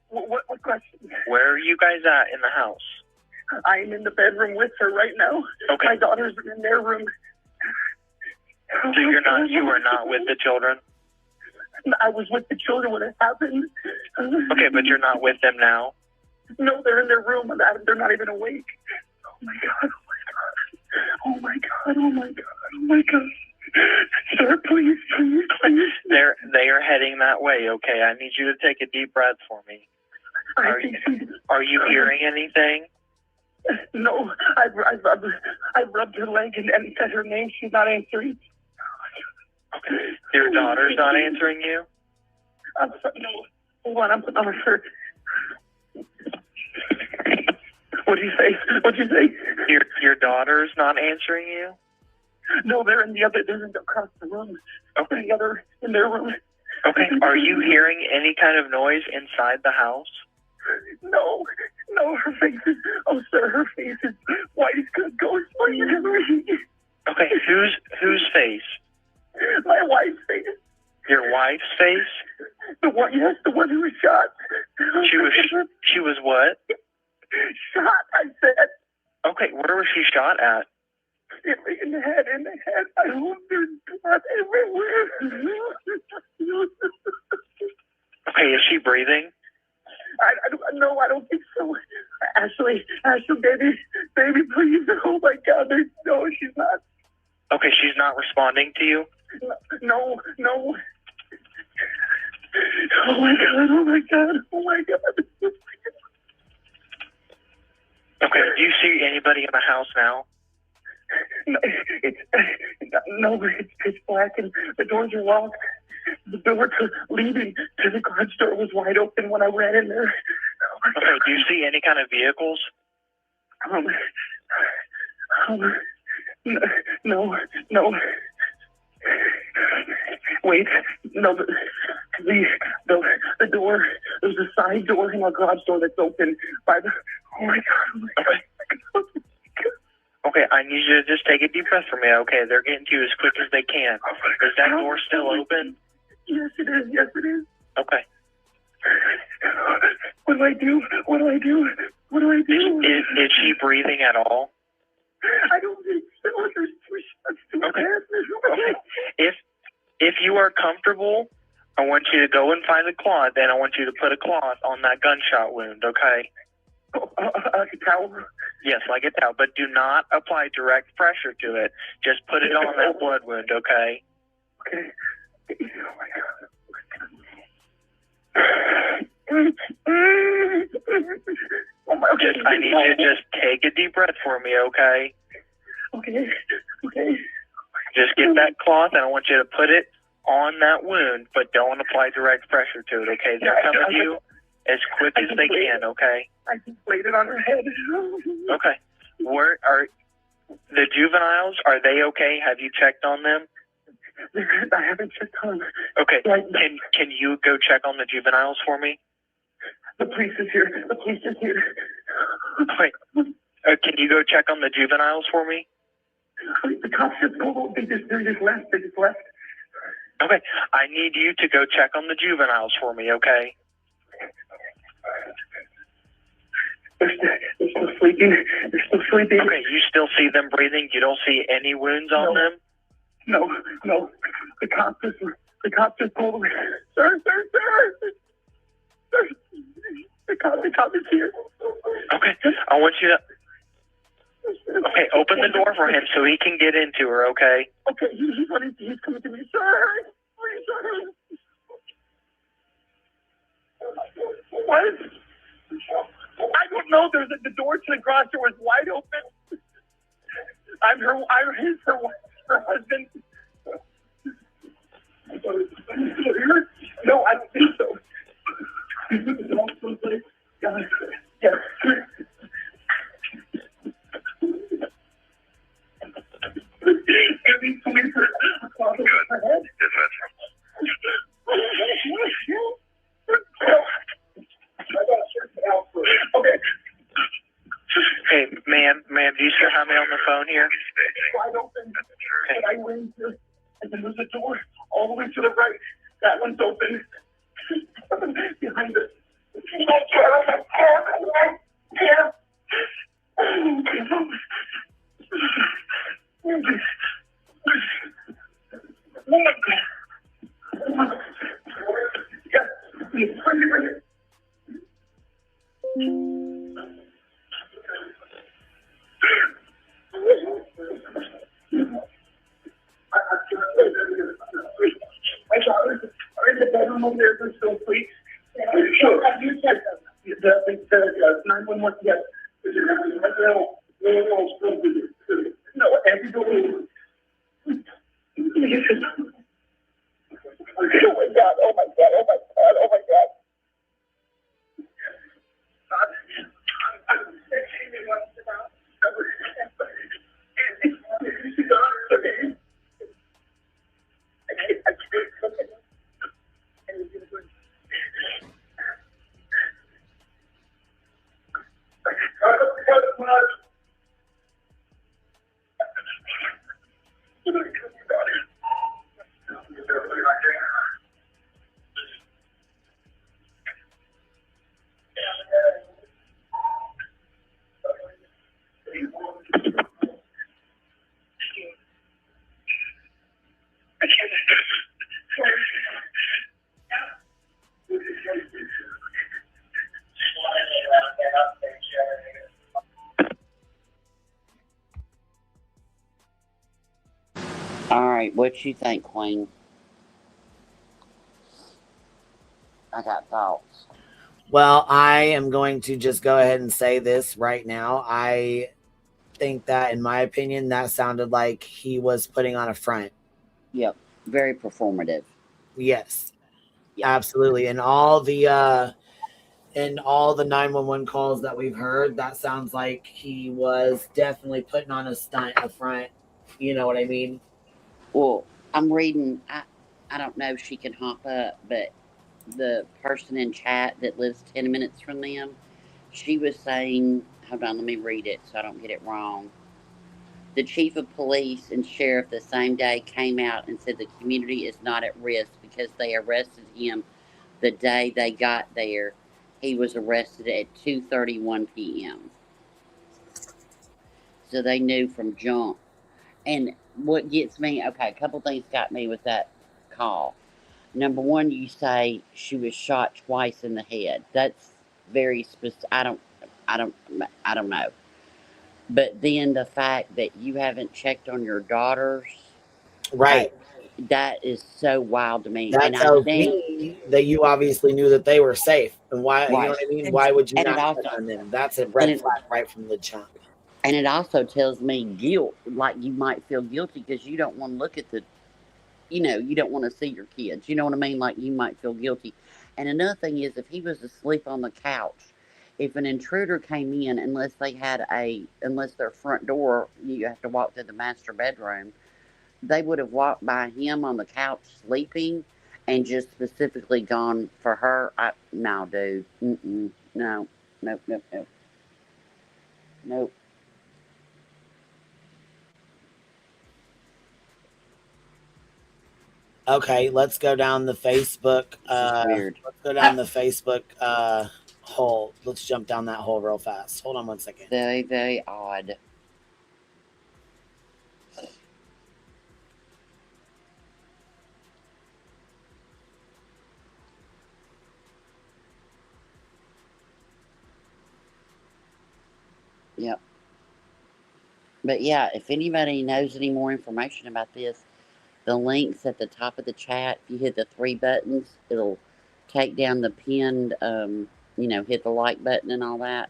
What question? Where are you guys at in the house? I'm in the bedroom with her right now. Okay. My daughters are in their room. So you are not with the children? I was with the children when it happened. Okay, but you're not with them now? No, they're in their room and they're not even awake. Oh my God, oh my God. Oh my God, oh my God, oh my God. Sir, please, please, please. They are heading that way, okay? I need you to take a deep breath for me. Are you hearing anything? No, I rubbed her leg and said her name. She's not answering. Your daughter's not answering you? I'm sorry, no. Hold on, I'm putting on her shirt. What'd you say? What'd you say? Your daughter's not answering you? No, they're across the room. Okay. In their room. Okay. Are you hearing any kind of noise inside the house? No, her face is, sir, her face is white as good ghost. Okay, whose face? My wife's face. Your wife's face? The one who was shot. She was what? Shot, I said. Okay, where was she shot at? In the head. I hope there's blood everywhere. Okay, is she breathing? I don't think so. Ashley, baby, please. Oh my God, no, she's not. Okay, she's not responding to you? No. Oh my God. Okay, do you see anybody in the house now? No, it's pitch black and the doors are locked. The door leading to the garage door was wide open when I ran in there. Okay, do you see any kind of vehicles? No. Wait, no, the door, there's a side door in our garage door that's open by the, oh my God. Okay, I need you to just take a deep breath for me, okay? They're getting to you as quick as they can. Is that door still open? Yes, it is. Okay. What do I do? Is she breathing at all? I don't think so. There's 2 shots to her head. Okay. If you are comfortable, I want you to go and find a cloth, and I want you to put a cloth on that gunshot wound, okay? Like a towel? Yes, like a towel, but do not apply direct pressure to it. Just put it on that blood wound, okay? Okay. Oh my God. I need you to just take a deep breath for me, okay? Okay. Just get that cloth, and I want you to put it on that wound, but don't apply direct pressure to it, okay? They're coming to you as quick as they can, okay? I just laid it on her head. Okay. Where are the juveniles? Are they okay? Have you checked on them? I haven't checked on them. Okay. Can you go check on the juveniles for me? The police is here. Wait. Can you go check on the juveniles for me? The cops just pulled. They just left. Okay. I need you to go check on the juveniles for me, okay? They're still sleeping. Okay, you still see them breathing? You don't see any wounds on them? No. The cops just pulled away. Sir. The cop is here. Okay, I want you to... Okay, open the door for him so he can get into her, okay? Okay, he's coming to me. Sir! Please, sir! What? I don't know. The door to the garage door was wide open. I'm her husband. No, I don't think so. Yeah. Okay. Hey, ma'am, do you still have me on the phone here? Wide open. And I went here, and then there's a door all the way to the right. That one's open. Behind it. My daughters are in the bedroom over there. They're still asleep. Sure. You said the 911. Yes. No, everybody. Oh my God! Oh my God! Oh my God! Oh my God! All right, what you think, Queen? I got thoughts. Well, I am going to just go ahead and say this right now. I think that, in my opinion, that sounded like he was putting on a front. Yep, very performative. Yes, absolutely. And all the 911 calls that we've heard, that sounds like he was definitely putting on a stunt, a front. You know what I mean? Well, I'm reading. I don't know if she can hop up, but the person in chat that lives 10 minutes from them, she was saying, hold on, let me read it so I don't get it wrong. The chief of police and sheriff the same day came out and said the community is not at risk because they arrested him the day they got there. He was arrested at 2:31 p.m. So they knew from jump. And what gets me, okay, a couple things got me with that call. Number one, you say she was shot twice in the head. That's very specific. I don't know. But then the fact that you haven't checked on your daughters, right? That is so wild to me. That And tells I think me that you obviously knew that they were safe. And why, you know right. what I mean? Why would you And it not also, check on them? That's a red flag right from the jump. And it also tells me guilt, like you might feel guilty because you don't want to look at the, you don't want to see your kids. You know what I mean? Like you might feel guilty. And another thing is, if he was asleep on the couch, if an intruder came in, unless their front door, you have to walk to the master bedroom, they would have walked by him on the couch sleeping and just specifically gone for her. No, dude. Mm-mm. No. Nope. Nope. Okay, let's go down the Facebook. Weird. Let's go down the Facebook hole. Let's jump down that hole real fast. Hold on one second. Very, very odd. Yep. But yeah, if anybody knows any more information about this, the link's at the top of the chat. If you hit the 3 buttons, it'll take down the pinned, hit the like button and all that.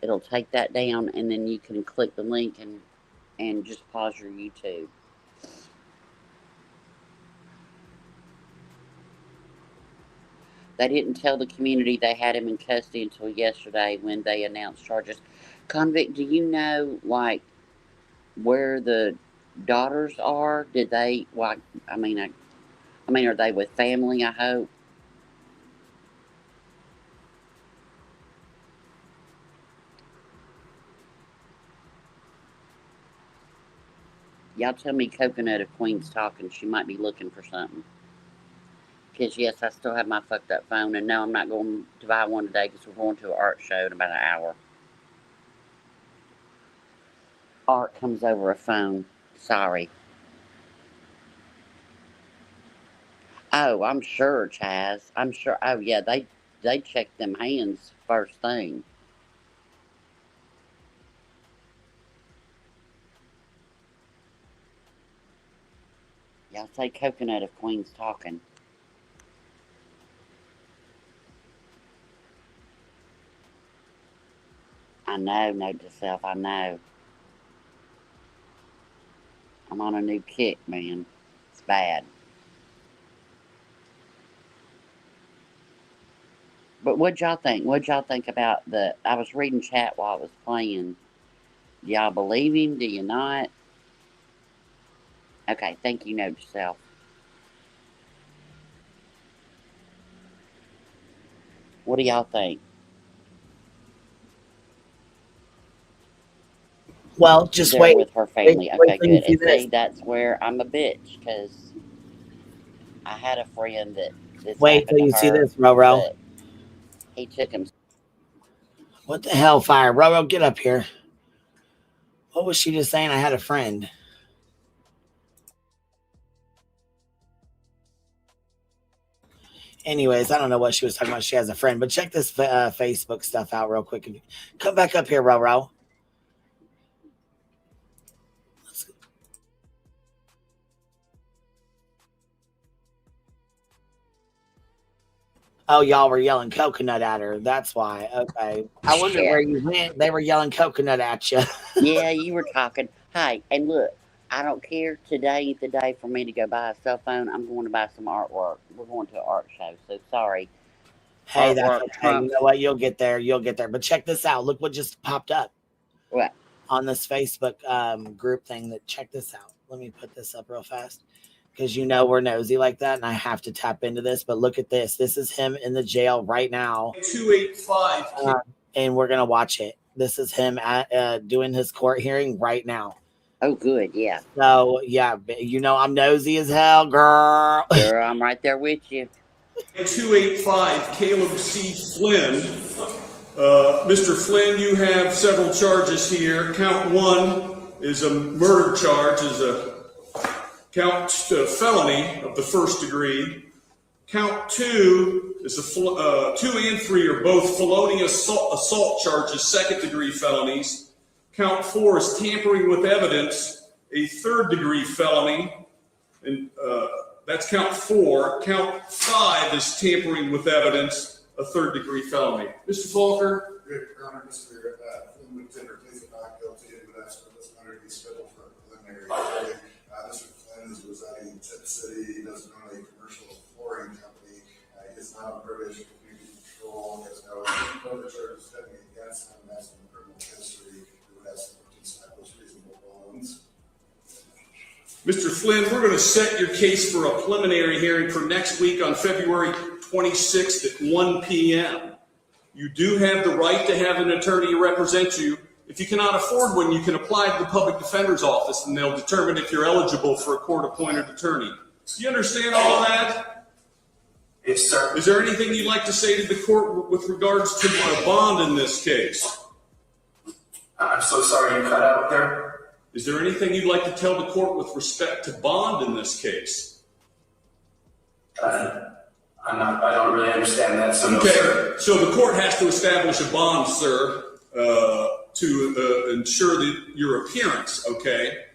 It'll take that down, and then you can click the link and just pause your YouTube. They didn't tell the community they had him in custody until yesterday when they announced charges. Convict, do you know, like, where the daughters are? Did they, like, are they with family, I hope? Y'all tell me Coconut if Queen's talking. She might be looking for something. Because, yes, I still have my fucked up phone. And no, I'm not going to buy one today because we're going to an art show in about an hour. Art comes over a phone. Sorry. Oh, I'm sure, Chaz. I'm sure. Oh, yeah, they checked them hands first thing. Y'all say Coconut if Queen's talking. I know, note to self, I know. I'm on a new kick, man. It's bad. But what'd y'all think? What'd y'all think about I was reading chat while I was playing. Do y'all believe him? Do you not? Okay, thank you, note to self. What do y'all think? Well, just They're wait. with her family. Okay, till you good. see And this. see, that's where I'm a bitch, because I had a friend that this Wait till happened you to see her, this, Roro. but he took him. What the hell, Fire? Roro, get up here. What was she just saying? I had a friend. Anyways, I don't know what she was talking about. She has a friend, but check this Facebook stuff out real quick. Come back up here, Roro. Oh, y'all were yelling coconut at her. That's why. Okay. I wonder where you went. They were yelling coconut at you. Yeah, you were talking. Hey, and look, I don't care. Today is the day for me to go buy a cell phone. I'm going to buy some artwork. We're going to an art show, so sorry. Hey, Artwork that's okay. trumps. You know what? You'll get there. You'll get there. But check this out. Look what just popped up. What? On this Facebook group thing. Check this out. Let me put this up real fast. Because you know we're nosy like that, and I have to tap into this. But look at this. This is him in the jail right now. 285. And we're going to watch it. This is him doing his court hearing right now. Oh, good, yeah. So, yeah, you know I'm nosy as hell, girl. Girl, I'm right there with you. 285, Caleb C. Flynn. Mr. Flynn, you have several charges here. Count 1 is a murder charge, is a count felony of the first degree. Count 2 is 2 and 3 are both felonious assault charges, second degree felonies. Count 4 is tampering with evidence, a third degree felony, and that's count 4. Count 5 is tampering with evidence, a third degree felony. Mr. Falker? Your Honor, Mr. Flynn would tender please not guilty and would ask for this matter to be scheduled for a preliminary hearing. Mr. Flynn is residing in Tip City. He doesn't own a commercial flooring company. He is not on probation for community control. He has no other charges pending against him. That's in criminal history. We would ask him to establish reasonable bonds. Mr. Flynn, we're going to set your case for a preliminary hearing for next week on February 26th at 1 p.m. You do have the right to have an attorney to represent you. If you cannot afford one, you can apply to the public defender's office and they'll determine if you're eligible for a court-appointed attorney. Do you understand all of that? Yes, sir. Is there anything you'd like to say to the court with regards to a bond in this case? I'm so sorry you cut out there. Is there anything you'd like to tell the court with respect to bond in this case? I don't really understand that. So okay, so the court has to establish a bond, sir, to ensure that your appearance, okay?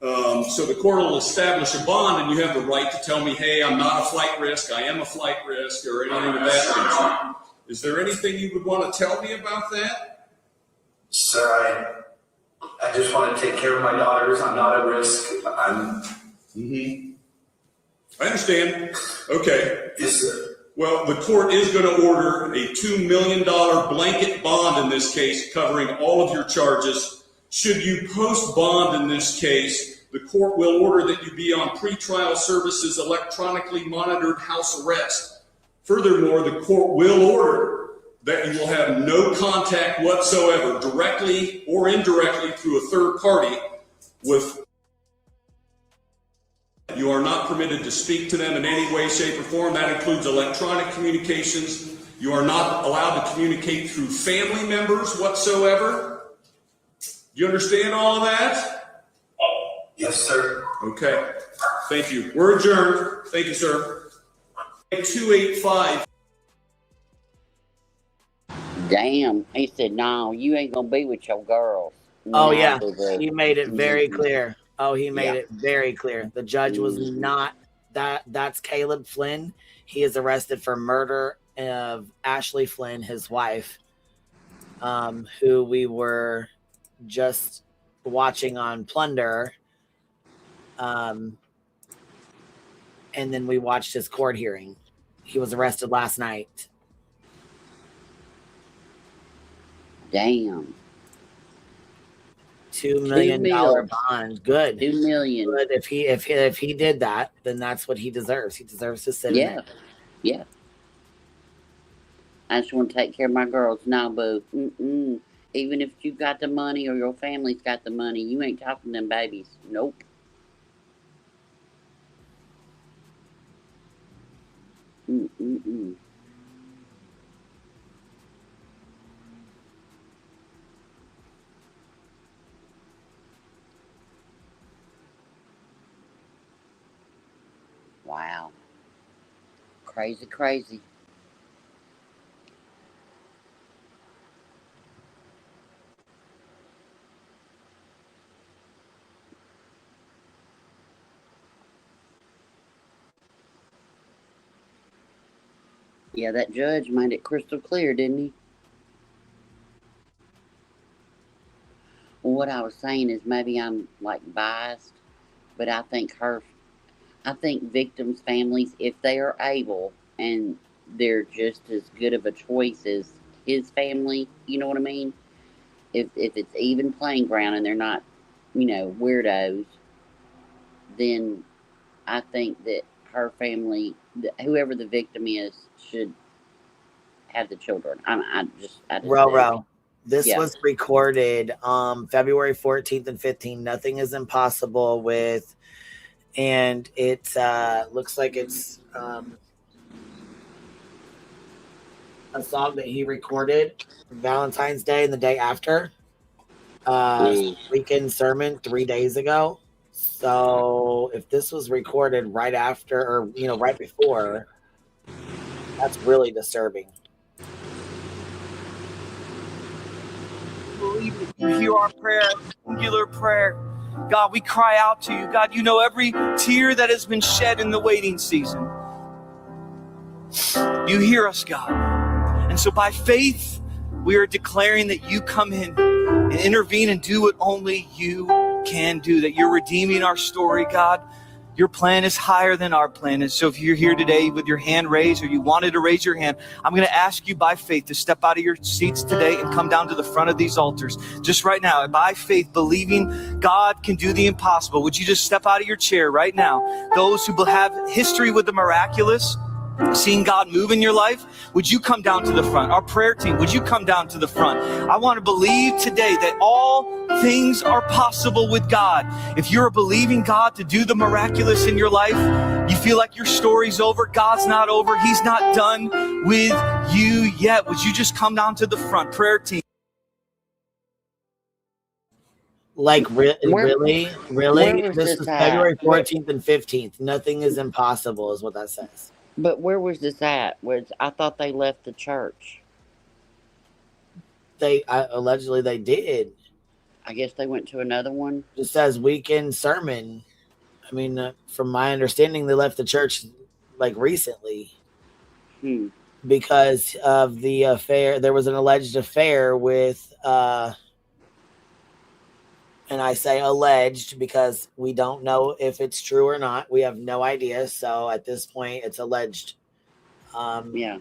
So the court will establish a bond, and you have the right to tell me, hey, I'm not a flight risk, I am a flight risk, or anything of that nature. Is there anything you would want to tell me about that? Sir, I just want to take care of my daughters. I'm not at risk. I understand. Okay. Yes, sir. Well, the court is going to order a $2 million blanket bond in this case, covering all of your charges. Should you post bond in this case, the court will order that you be on pretrial services electronically monitored house arrest. Furthermore, the court will order that you will have no contact whatsoever, directly or indirectly through a third party with. You are not permitted to speak to them in any way, shape, or form. That includes electronic communications. You are not allowed to communicate through family members whatsoever. Do you understand all of that? Yes, sir. Okay. Thank you. We're adjourned. Thank you, sir. 285. Damn. He said, no, you ain't going to be with your girls. Oh, No, yeah. baby. He made it very Mhm. clear. Oh, he made Yeah. it very clear. The judge was not that's Caleb Flynn. He is arrested for murder of Ashley Flynn, his wife, who we were just watching on Plunder. And then we watched his court hearing. He was arrested last night. Damn. $2 million bond. Good. $2 million. Good. If he did that, then that's what he deserves. He deserves to sit in Yeah. it. Yeah. I just want to take care of my girls. No, boo. Mm-mm. Even if you got the money or your family's got the money, you ain't talking to them babies. Nope. Mm-mm-mm. Wow. Crazy, crazy. Yeah, that judge made it crystal clear, didn't he? Well, what I was saying is maybe I'm like biased, but I think victims' families, if they are able and they're just as good of a choice as his family, you know what I mean? If it's even playing ground and they're not, weirdos, then I think that her family, whoever the victim is, should have the children. I just Ro. This Yeah. was recorded February 14th and 15th. Nothing is impossible with, and it looks like it's a song that he recorded Valentine's Day and the day after. Weekend sermon 3 days ago. So if this was recorded right after or right before, that's really disturbing. Believe that you hear our prayer, singular prayer. God, we cry out to you. God, you know every tear that has been shed in the waiting season. You hear us, God. And so by faith, we are declaring that you come in and intervene and do what only you can do, that you're redeeming our story, God. Your plan is higher than our plan. And so if you're here today with your hand raised or you wanted to raise your hand, I'm going to ask you by faith to step out of your seats today and come down to the front of these altars. Just right now, by faith, believing God can do the impossible. Would you just step out of your chair right now? Those who have history with the miraculous, seeing God move in your life, would you come down to the front? Our prayer team, would you come down to the front? I want to believe today that all things are possible with God. If you're believing God to do the miraculous in your life, you feel like your story's over, God's not over, He's not done with you yet, would you just come down to the front? Prayer team. Like really? where was This this is at? February 14th and 15th. Nothing is impossible is what that says. But where was this at? I thought they left the church. Allegedly they did. I guess they went to another one. It says weekend sermon. I mean, from my understanding, they left the church like recently because of the affair. There was an alleged affair with, and I say alleged because we don't know if it's true or not. We have no idea. So at this point, it's alleged. Yeah.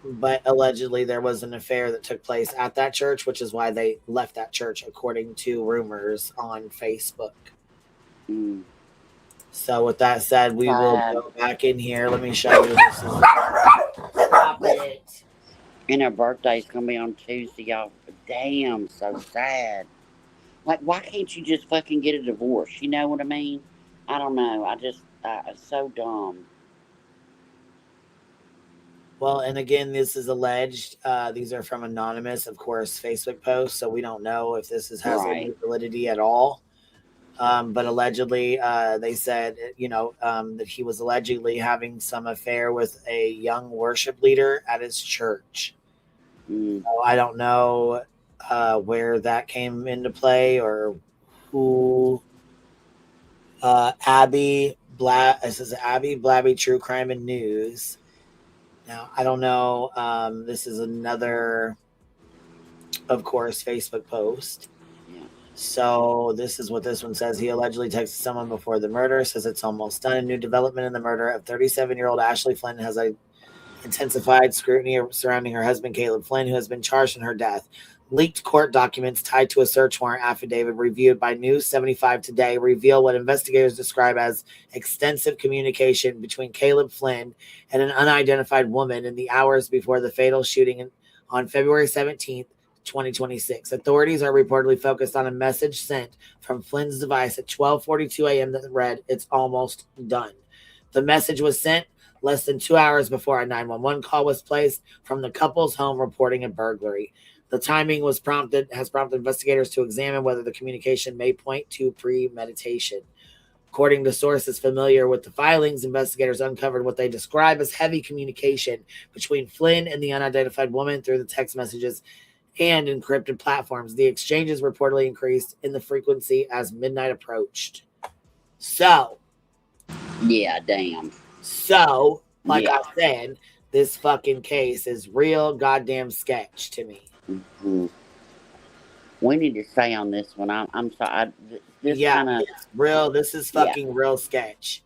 But allegedly, there was an affair that took place at that church, which is why they left that church, according to rumors on Facebook. So with that said, we will go back in here. Let me show you. This is stop it. And her birthday's gonna be on Tuesday, y'all. Damn, so sad. Like, why can't you just fucking get a divorce? You know what I mean? I don't know. It's so dumb. Well, and again, this is alleged. These are from anonymous, of course, Facebook posts, so we don't know if this has any validity at all. But allegedly, they said, that he was allegedly having some affair with a young worship leader at his church. So I don't know where that came into play or who. This is Abby Blabby True Crime and News. Now, I don't know. This is another, of course, Facebook post. So this is what this one says. He allegedly texted someone before the murder, says it's almost done. A new development in the murder of 37-year-old Ashley Flynn has intensified scrutiny surrounding her husband, Caleb Flynn, who has been charged in her death. Leaked court documents tied to a search warrant affidavit reviewed by News 75 Today reveal what investigators describe as extensive communication between Caleb Flynn and an unidentified woman in the hours before the fatal shooting on February 17th, 2026. Authorities are reportedly focused on a message sent from Flynn's device at 12:42 a.m. that read, "It's almost done." The message was sent less than 2 hours before a 911 call was placed from the couple's home reporting a burglary. The timing has prompted investigators to examine whether the communication may point to premeditation. According to sources familiar with the filings, investigators uncovered what they describe as heavy communication between Flynn and the unidentified woman through the text messages and encrypted platforms. The exchanges reportedly increased in the frequency as midnight approached. So. Yeah, damn. So, like I said, this fucking case is real goddamn sketch to me. We need to stay on this one. I'm sorry. This is fucking real sketch.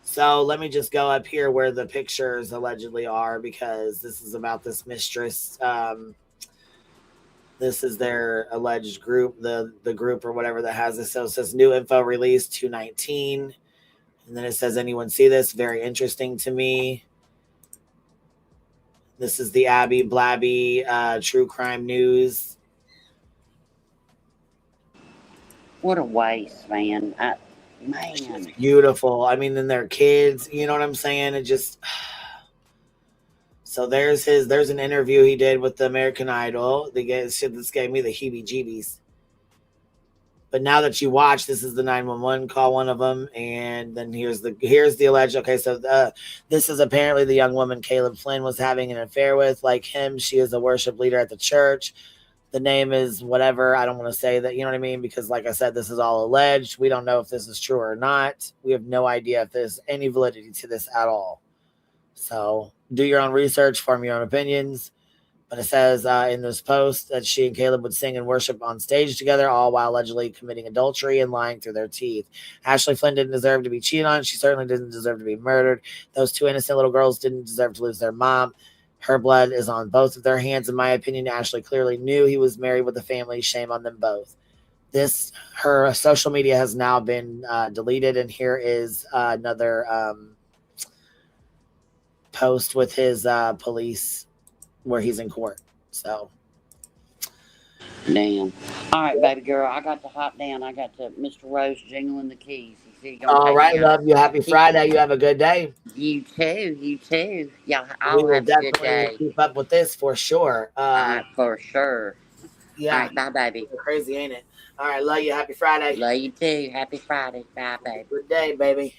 So let me just go up here where the pictures allegedly are, because this is about this mistress. This is their alleged group, the group or whatever that has this. So it says new info released 2/19. And then it says, anyone see this? Very interesting to me. This is the Abby Blabby True Crime News. What a waste, man. It's beautiful. I mean, then their kids, you know what I'm saying? It just... So there's an interview he did with the American Idol. This gave me the heebie-jeebies. But now that you watch, this is the 911 call, one of them, and then here's the alleged. Okay, so this is apparently the young woman Caleb Flynn was having an affair with. Like him, she is a worship leader at the church. The name is whatever. I don't want to say that, you know what I mean? Because like I said, this is all alleged. We don't know if this is true or not. We have no idea if there's any validity to this at all. So do your own research, form your own opinions. But it says in this post that she and Caleb would sing and worship on stage together, all while allegedly committing adultery and lying through their teeth. Ashley Flynn didn't deserve to be cheated on. She certainly didn't deserve to be murdered. Those two innocent little girls didn't deserve to lose their mom. Her blood is on both of their hands. In my opinion, Ashley clearly knew he was married with a family. Shame on them both. Her social media has now been deleted, and here is another post with his police where he's in court. So damn. All right, baby girl, I got to hop down. I got to Mr. Rose jingling the keys. All right, love you. Happy Friday. You have a good day. You too. Yeah, We I'll will have a good definitely day. keep up with this for sure. For sure. Yeah. All right, bye, baby. Crazy, ain't it? All right, love you. Happy Friday. Love you too. Happy Friday. Bye, baby. Good day, baby.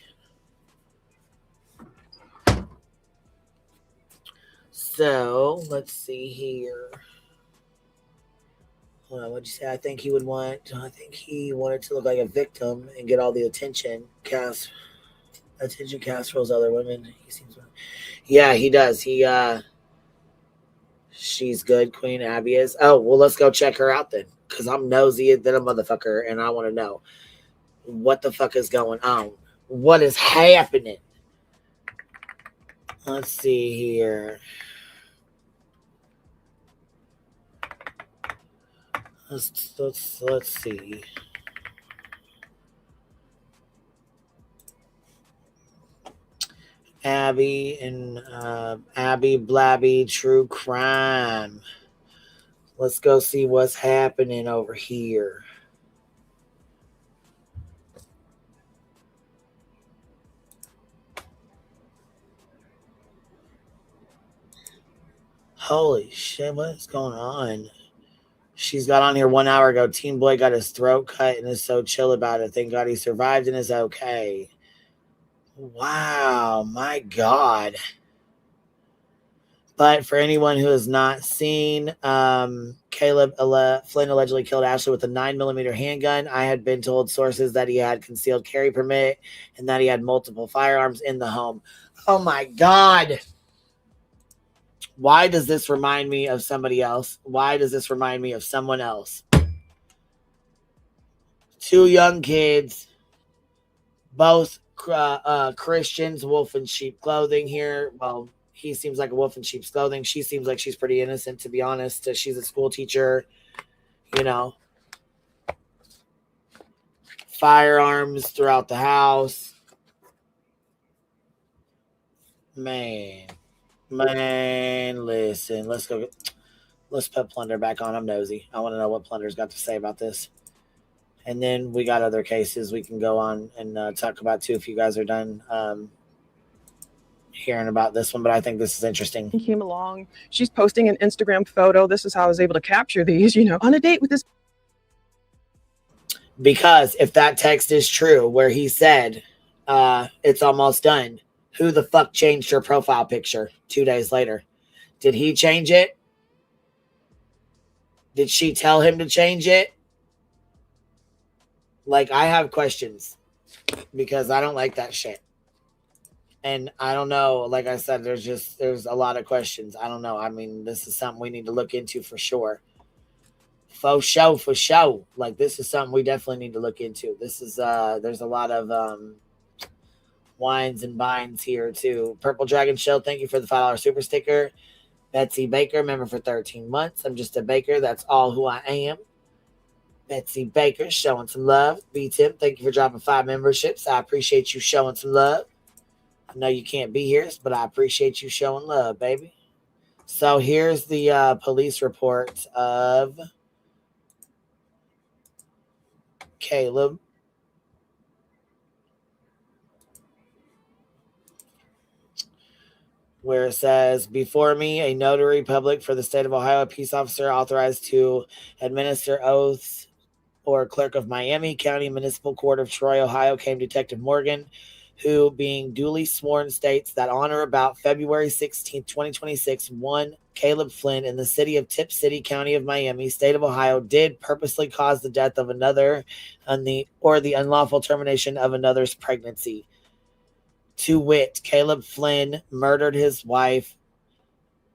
So let's see here. Well, what'd you say? I think he wanted to look like a victim and get all the attention cast for those other women. He seems, yeah, he does. She's good. Queen Abby is. Oh, well, let's go check her out then, because I'm nosy than a motherfucker, and I want to know what the fuck is going on. What is happening? Let's see here. Let's see. Abby and Abby Blabby True Crime. Let's go see what's happening over here. Holy shit, what is going on? She's got on here 1 hour ago. Teen boy got his throat cut and is so chill about it. Thank God he survived and is okay. Wow, my God. But for anyone who has not seen, Flynn allegedly killed Ashley with a 9mm handgun. I had been told sources that he had concealed carry permit and that he had multiple firearms in the home. Oh my God. Why does this remind me of somebody else? Why does this remind me of someone else? 2 young kids, both Christians, wolf in sheep clothing here. Well, he seems like a wolf in sheep's clothing. She seems like she's pretty innocent, to be honest. She's a school teacher, you know. Firearms throughout the house. Man, listen. Let's put Plunder back on. I'm nosy. I want to know what Plunder's got to say about this. And then we got other cases we can go on and talk about, too, if you guys are done hearing about this one, but I think this is interesting. He came along. She's posting an Instagram photo. This is how I was able to capture these, on a date with this. Because if that text is true, where he said it's almost done, who the fuck changed her profile picture 2 days later? Did he change it? Did she tell him to change it? Like, I have questions because I don't like that shit. And I don't know, like I said, there's a lot of questions. I don't know. I mean, this is something we need to look into for sure. For show. Like, this is something we definitely need to look into. This is, there's a lot of wines and binds here, too. Purple Dragon Shell, thank you for the $5 super sticker. Betsy Baker, member for 13 months. I'm just a baker. That's all who I am. Betsy Baker, showing some love. B-Tim, thank you for dropping 5 memberships. I appreciate you showing some love. I know you can't be here, but I appreciate you showing love, baby. So here's the police report of Caleb. Where it says, before me, a notary public for the state of Ohio, a peace officer authorized to administer oaths, or clerk of Miami County Municipal Court of Troy, Ohio, came Detective Morgan, who, being duly sworn, states that on or about February 16, 2026, one Caleb Flynn in the city of Tip City, County of Miami, state of Ohio, did purposely cause the death of another or the unlawful termination of another's pregnancy. To wit, Caleb Flynn murdered his wife,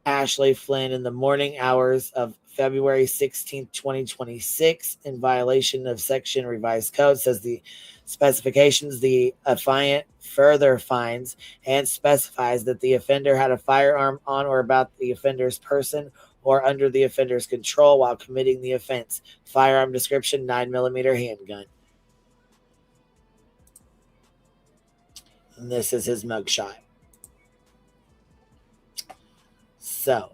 Ashley Flynn, in the morning hours of February 16, 2026, in violation of Section Revised Code. Says the specifications. The affiant further finds and specifies that the offender had a firearm on or about the offender's person or under the offender's control while committing the offense. Firearm description, 9mm handgun. And this is his mugshot. So,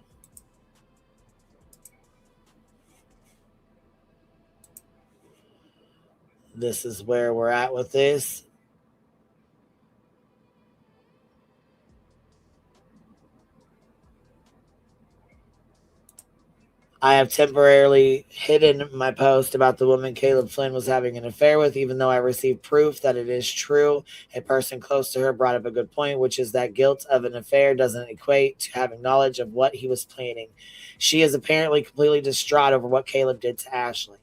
this is where we're at with this. I have temporarily hidden my post about the woman Caleb Flynn was having an affair with, even though I received proof that it is true. A person close to her brought up a good point, which is that guilt of an affair doesn't equate to having knowledge of what he was planning. She is apparently completely distraught over what Caleb did to Ashley.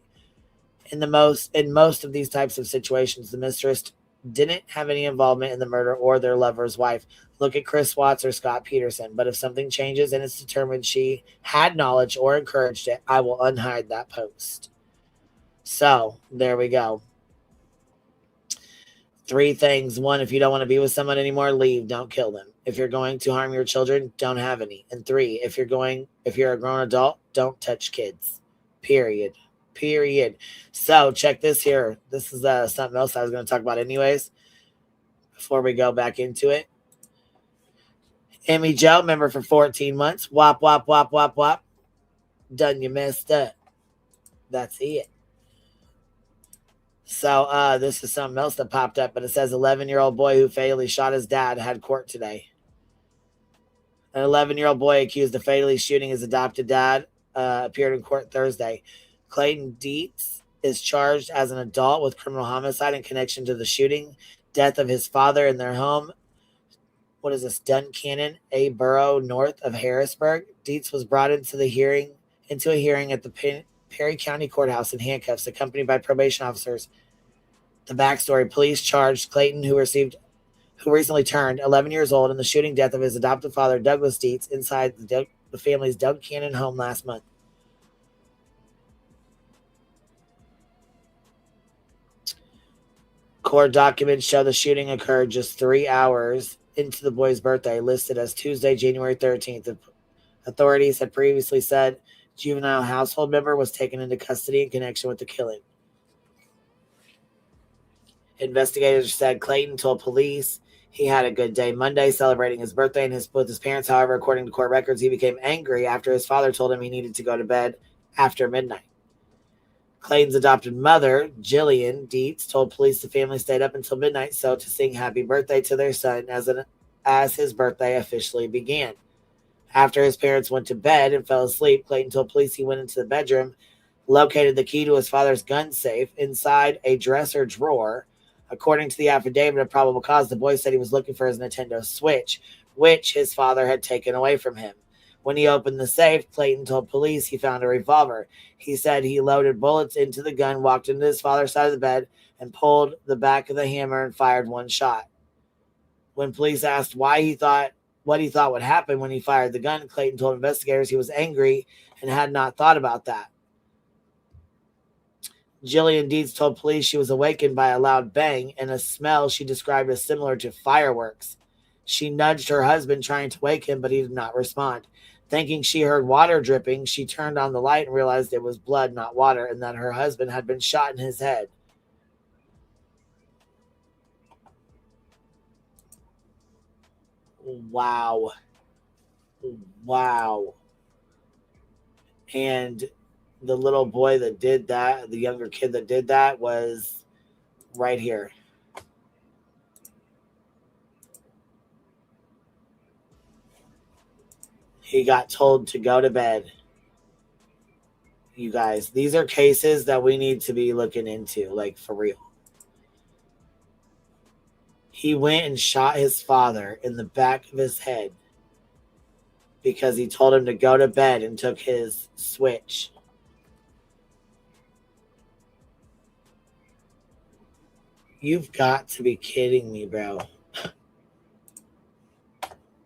In most of these types of situations, the mistress didn't have any involvement in the murder or their lover's wife. Look at Chris Watts or Scott Peterson. But if something changes and it's determined she had knowledge or encouraged it, I will unhide that post. So there we go. 3 things. 1, if you don't want to be with someone anymore, leave. Don't kill them. If you're going to harm your children, don't have any. And 3, if you're a grown adult, don't touch kids. Period. So check this here. This is something else I was going to talk about anyways before we go back into it. Emmy Joe, member for 14 months. Wop, wop, wop, wop, wop. Done you messed up. That's it. So this is something else that popped up, but it says 11-year-old boy who fatally shot his dad had court today. An 11-year-old boy accused of fatally shooting his adopted dad appeared in court Thursday. Clayton Dietz is charged as an adult with criminal homicide in connection to the shooting, death of his father in their home. What is this? Duncannon, a borough north of Harrisburg. Dietz was brought into a hearing at the Perry County Courthouse in handcuffs, accompanied by probation officers. The backstory: police charged Clayton, who recently turned 11 years old, in the shooting death of his adoptive father, Douglas Dietz, inside the family's Duncannon home last month. Court documents show the shooting occurred just 3 hours into the boy's birthday, listed as Tuesday, January 13th. Authorities had previously said juvenile household member was taken into custody in connection with the killing. Investigators said Clayton told police he had a good day Monday, celebrating his birthday with his parents. However, according to court records, he became angry after his father told him he needed to go to bed after midnight. Clayton's adopted mother, Jillian Dietz, told police the family stayed up until midnight to sing happy birthday to their son as his birthday officially began. After his parents went to bed and fell asleep, Clayton told police he went into the bedroom, located the key to his father's gun safe inside a dresser drawer. According to the affidavit of probable cause, the boy said he was looking for his Nintendo Switch, which his father had taken away from him. When he opened the safe, Clayton told police he found a revolver. He said he loaded bullets into the gun, walked into his father's side of the bed, and pulled the back of the hammer and fired 1 shot. When police asked what he thought would happen when he fired the gun, Clayton told investigators he was angry and had not thought about that. Jillian Dietz told police she was awakened by a loud bang and a smell she described as similar to fireworks. She nudged her husband, trying to wake him, but he did not respond. Thinking she heard water dripping, she turned on the light and realized it was blood, not water, and that her husband had been shot in his head. Wow. And the little boy that did that, the younger kid that did that, was right here. He got told to go to bed. You guys, these are cases that we need to be looking into, like, for real. He went and shot his father in the back of his head because he told him to go to bed and took his Switch. You've got to be kidding me, bro.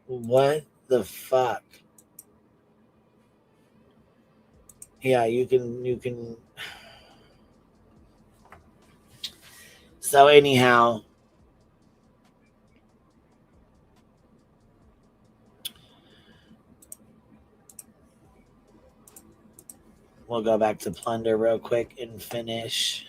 What the fuck? Yeah, you can. So anyhow, we'll go back to Plunder real quick and finish.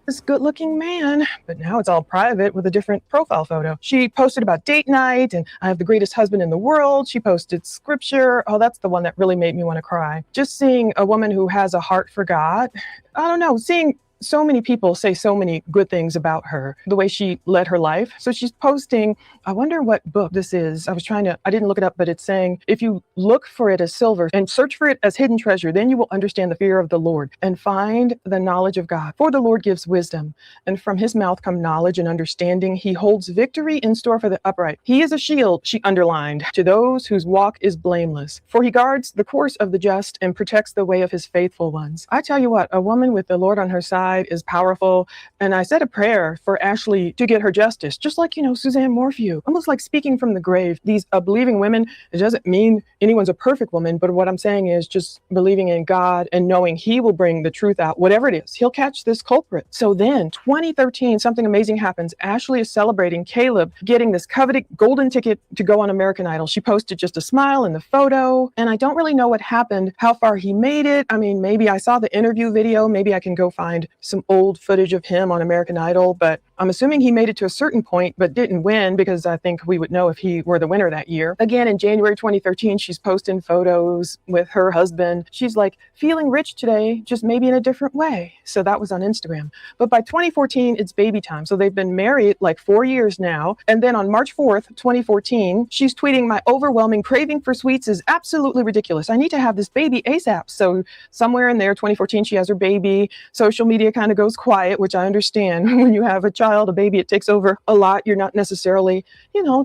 This good-looking man, but now it's all private with a different profile photo. She posted about date night and I have the greatest husband in the world. She posted scripture. Oh, that's the one that really made me want to cry. Just seeing a woman who has a heart for God. I don't know, seeing so many people say so many good things about her, the way she led her life. So she's posting, I wonder what book this is. I didn't look it up, but it's saying, if you look for it as silver and search for it as hidden treasure, then you will understand the fear of the Lord and find the knowledge of God. For the Lord gives wisdom, and from his mouth come knowledge and understanding. He holds victory in store for the upright. He is a shield, she underlined, to those whose walk is blameless. For he guards the course of the just and protects the way of his faithful ones. I tell you what, a woman with the Lord on her side is powerful. And I said a prayer for Ashley to get her justice, just like, Suzanne Morphew, almost like speaking from the grave. These believing women, it doesn't mean anyone's a perfect woman, but what I'm saying is just believing in God and knowing he will bring the truth out, whatever it is. He'll catch this culprit. So then 2013, something amazing happens. Ashley is celebrating Caleb getting this coveted golden ticket to go on American Idol. She posted just a smile in the photo, and I don't really know what happened, how far he made it. I mean, maybe I saw the interview video. Maybe I can go find some old footage of him on American Idol, but I'm assuming he made it to a certain point but didn't win, because I think we would know if he were the winner that year. Again, in January 2013, she's posting photos with her husband. She's like, feeling rich today, just maybe in a different way. So that was on Instagram. But by 2014, it's baby time. So they've been married like 4 years now. And then on March 4th, 2014, she's tweeting, my overwhelming craving for sweets is absolutely ridiculous. I need to have this baby ASAP. So somewhere in there, 2014, she has her baby. Social media kind of goes quiet, which I understand. When you have a child, a baby, it takes over a lot. You're not necessarily,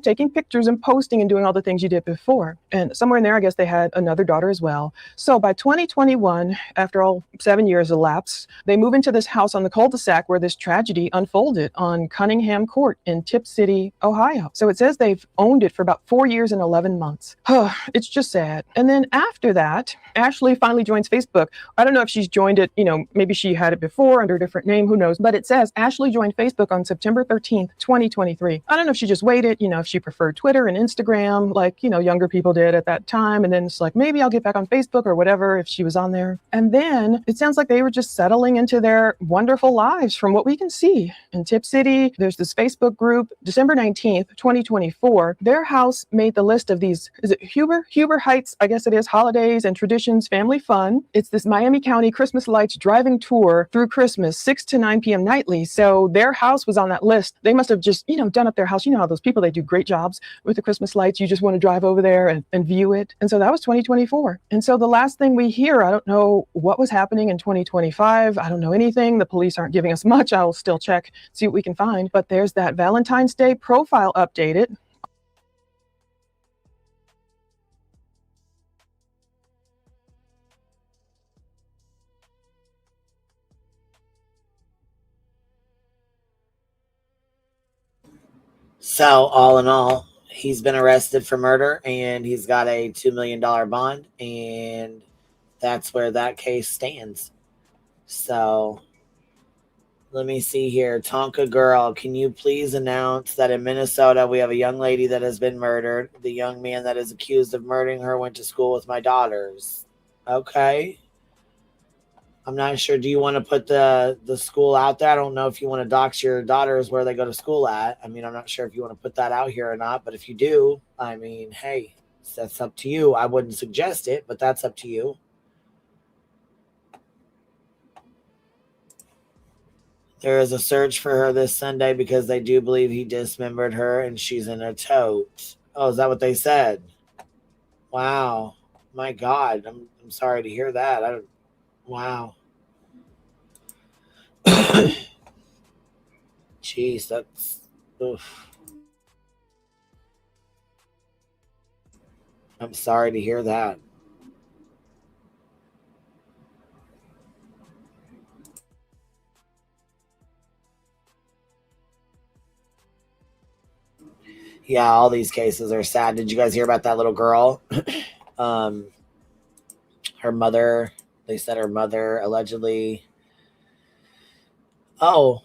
taking pictures and posting and doing all the things you did before. And somewhere in there, I guess they had another daughter as well. So by 2021, after all 7 years elapsed, they move into this house on the cul-de-sac where this tragedy unfolded on Cunningham Court in Tip City, Ohio. So it says they've owned it for about 4 years and 11 months. It's just sad. And then after that, Ashley finally joins Facebook. I don't know if she's joined it, maybe she had it before under a different name, who knows? But it says Ashley joined Facebook on September 13th, 2023. I don't know if she just waited, if she preferred Twitter and Instagram, like, younger people did at that time. And then it's like, maybe I'll get back on Facebook or whatever if she was on there. And then it sounds like they were just settling into their wonderful lives from what we can see. In Tip City, there's this Facebook group, December 19th, 2024. Their house made the list of these, is it Huber Heights, I guess it is, holidays and traditions, family fun. It's this Miami County Christmas lights driving tour through Christmas, 6 to 9 p.m. nightly. So their house was on that list. They must have just, done up their house. You know how those people, they do great jobs with the Christmas lights. You just want to drive over there and view it. And so that was 2024. And so the last thing we hear, I don't know what was happening in 2025. I don't know anything. The police aren't giving us much. I'll still check, see what we can find. But there's that Valentine's Day profile updated. So all in all, he's been arrested for murder and he's got a $2 million bond, and that's where that case stands. So let me see here. Tonka girl, can you please announce that in Minnesota we have a young lady that has been murdered? The young man that is accused of murdering her went to school with my daughters. Okay. I'm not sure. Do you want to put the school out there? I don't know if you want to dox your daughters where they go to school at. I mean, I'm not sure if you want to put that out here or not, but if you do, I mean, hey, that's up to you. I wouldn't suggest it, but that's up to you. There is a search for her this Sunday because they do believe he dismembered her and she's in a tote. Oh, is that what they said? Wow. My God. I'm sorry to hear that. Wow. Jeez, that's... Oof. I'm sorry to hear that. Yeah, all these cases are sad. Did you guys hear about that little girl? Her mother... They said her mother allegedly... Oh.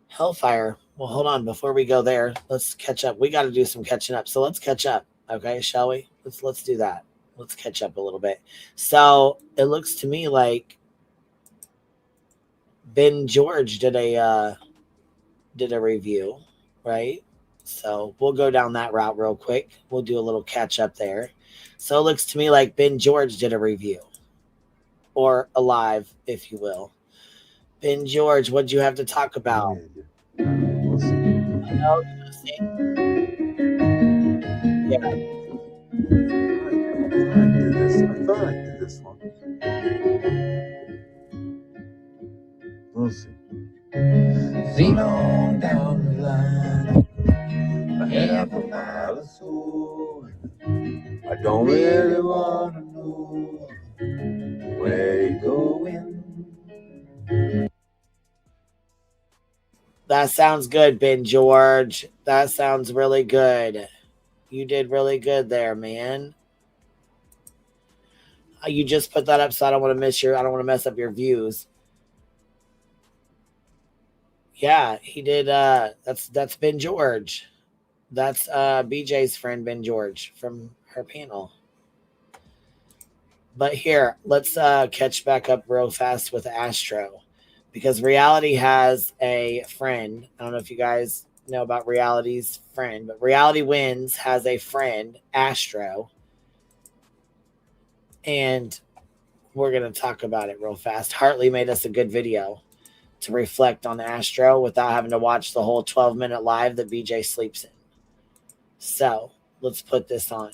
Hellfire. Well, hold on. Before we go there, let's catch up. We got to do some catching up. So let's catch up. Okay, shall we? Let's do that. Let's catch up a little bit. So it looks to me like Ben George did a review, right? So we'll go down that route real quick. We'll do a little catch up there. So it looks to me like Ben George did a review. Or a live, if you will. Ben George, what'd you have to talk about? We'll see. Oh, see? Yeah. I thought I did this one. We'll see. Seen on down the line, a half a mile or so. I don't really want to know where you're going. That sounds good, Ben George. That sounds really good. You did really good there, man. You just put that up, so I don't want to mess up your views. Yeah, he did. That's Ben George. That's BJ's friend Ben George from her panel. But here, let's catch back up real fast with Astro, because Reality has a friend. I don't know if you guys know about Reality's friend, but Reality Wins has a friend, Astro, and we're going to talk about it real fast. Hartley made us a good video to reflect on Astro without having to watch the whole 12-minute live that BJ sleeps in. So let's put this on.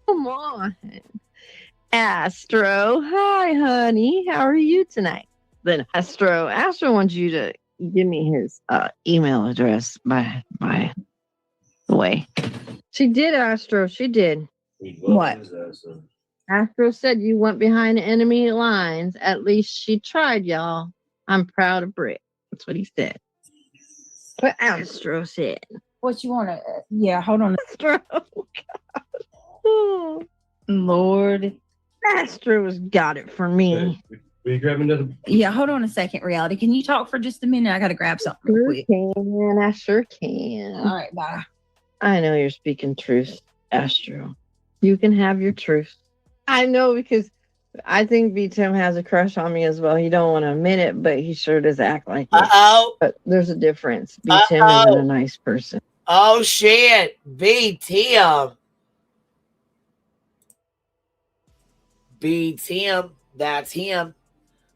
Come on. Astro. Hi, honey. How are you tonight? Then Astro wants you to give me his email address by the way. She did, Astro. She did. What? Astro said you went behind enemy lines. At least she tried, y'all. I'm proud of Britt. That's what he said. What Astro said. What you want to... Yeah, hold on. Astro. Oh, Lord. Astro's got it for me. Will you grab another? Yeah, hold on a second, Reality. Can you talk for just a minute? I got to grab something real quick. I sure can. All right, bye. I know you're speaking truth, Astro. You can have your truth. I know, because I think B. Tim has a crush on me as well. He don't want to admit it, but he sure does act like it. But there's a difference. B. Tim isn't a nice person. Oh, shit. B. Tim. B. Tim. That's him.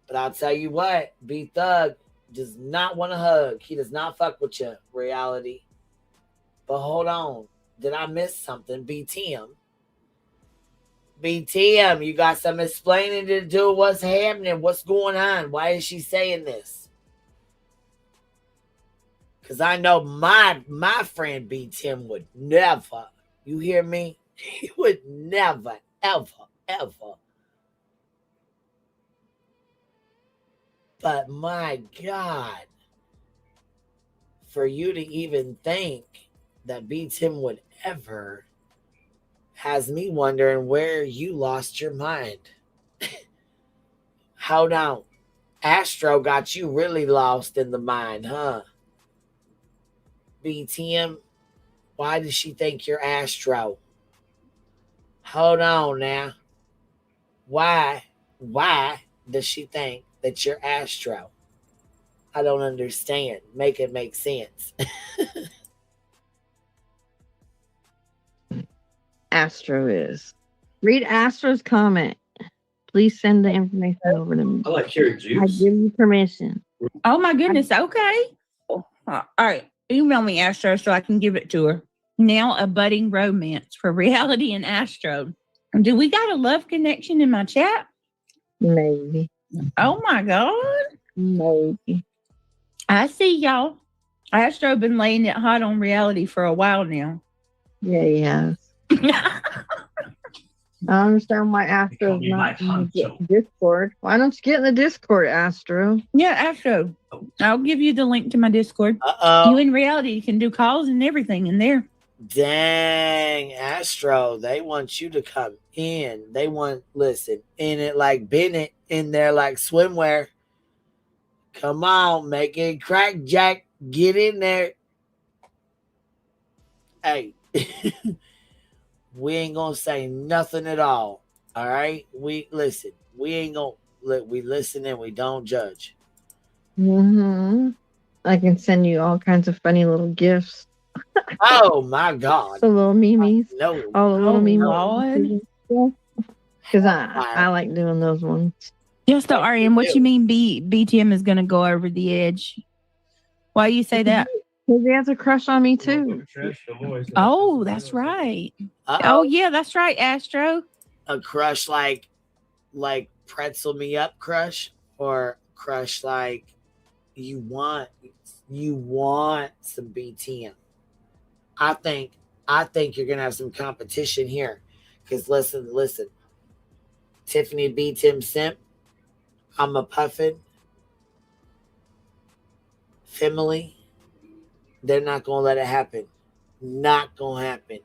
But I'll tell you what. B. Thug does not want to hug. He does not fuck with you, Reality. But hold on. Did I miss something? B. Tim. B. Tim, you got some explaining to do. What's happening? What's going on? Why is she saying this? Because I know my friend B. Tim would never, you hear me? He would never, ever, ever. But my God, for you to even think that B. Tim would ever, has me wondering where you lost your mind. Hold on. Astro got you really lost in the mind, huh? B. Tim, why does she think you're Astro? Hold on now. Why does she think that you're Astro? I don't understand. Make it make sense. Astro is. Read Astro's comment. Please send the information over to me. I like cherry juice. I give you permission. Oh, my goodness. Okay. All right. Email me, Astro, so I can give it to her. Now a budding romance for Reality and Astro. Do we got a love connection in my chat? Maybe. Oh, my God. Maybe. I see y'all. Astro been laying it hot on Reality for a while now. Yeah, he has. I don't understand why Astro's not in the Discord. Why don't you get in the Discord, Astro? Yeah, Astro. I'll give you the link to my Discord. You in Reality can do calls and everything in there. Dang, Astro, they want you to come in. They want, listen, in it like Bennett, in there like swimwear. Come on, make it crack, Jack. Get in there. Hey. We ain't gonna say nothing at all. All right? We listen. We ain't gonna we listen and we don't judge. I can send you all kinds of funny little gifts. Oh my God. The little memes. No. All the little memes. Lord. Because I like doing those ones. Just the RN. What you mean BTM is going to go over the edge? Why you say that? Because he has a crush on me too. Oh, that's right. Uh-oh. Oh, yeah, that's right, Astro. A crush like pretzel me up crush, or crush like you want some BTM. I think you're gonna have some competition here. Because listen. Tiffany B. Tim Simp. I'm a Puffin. Family. They're not gonna let it happen. Not gonna happen.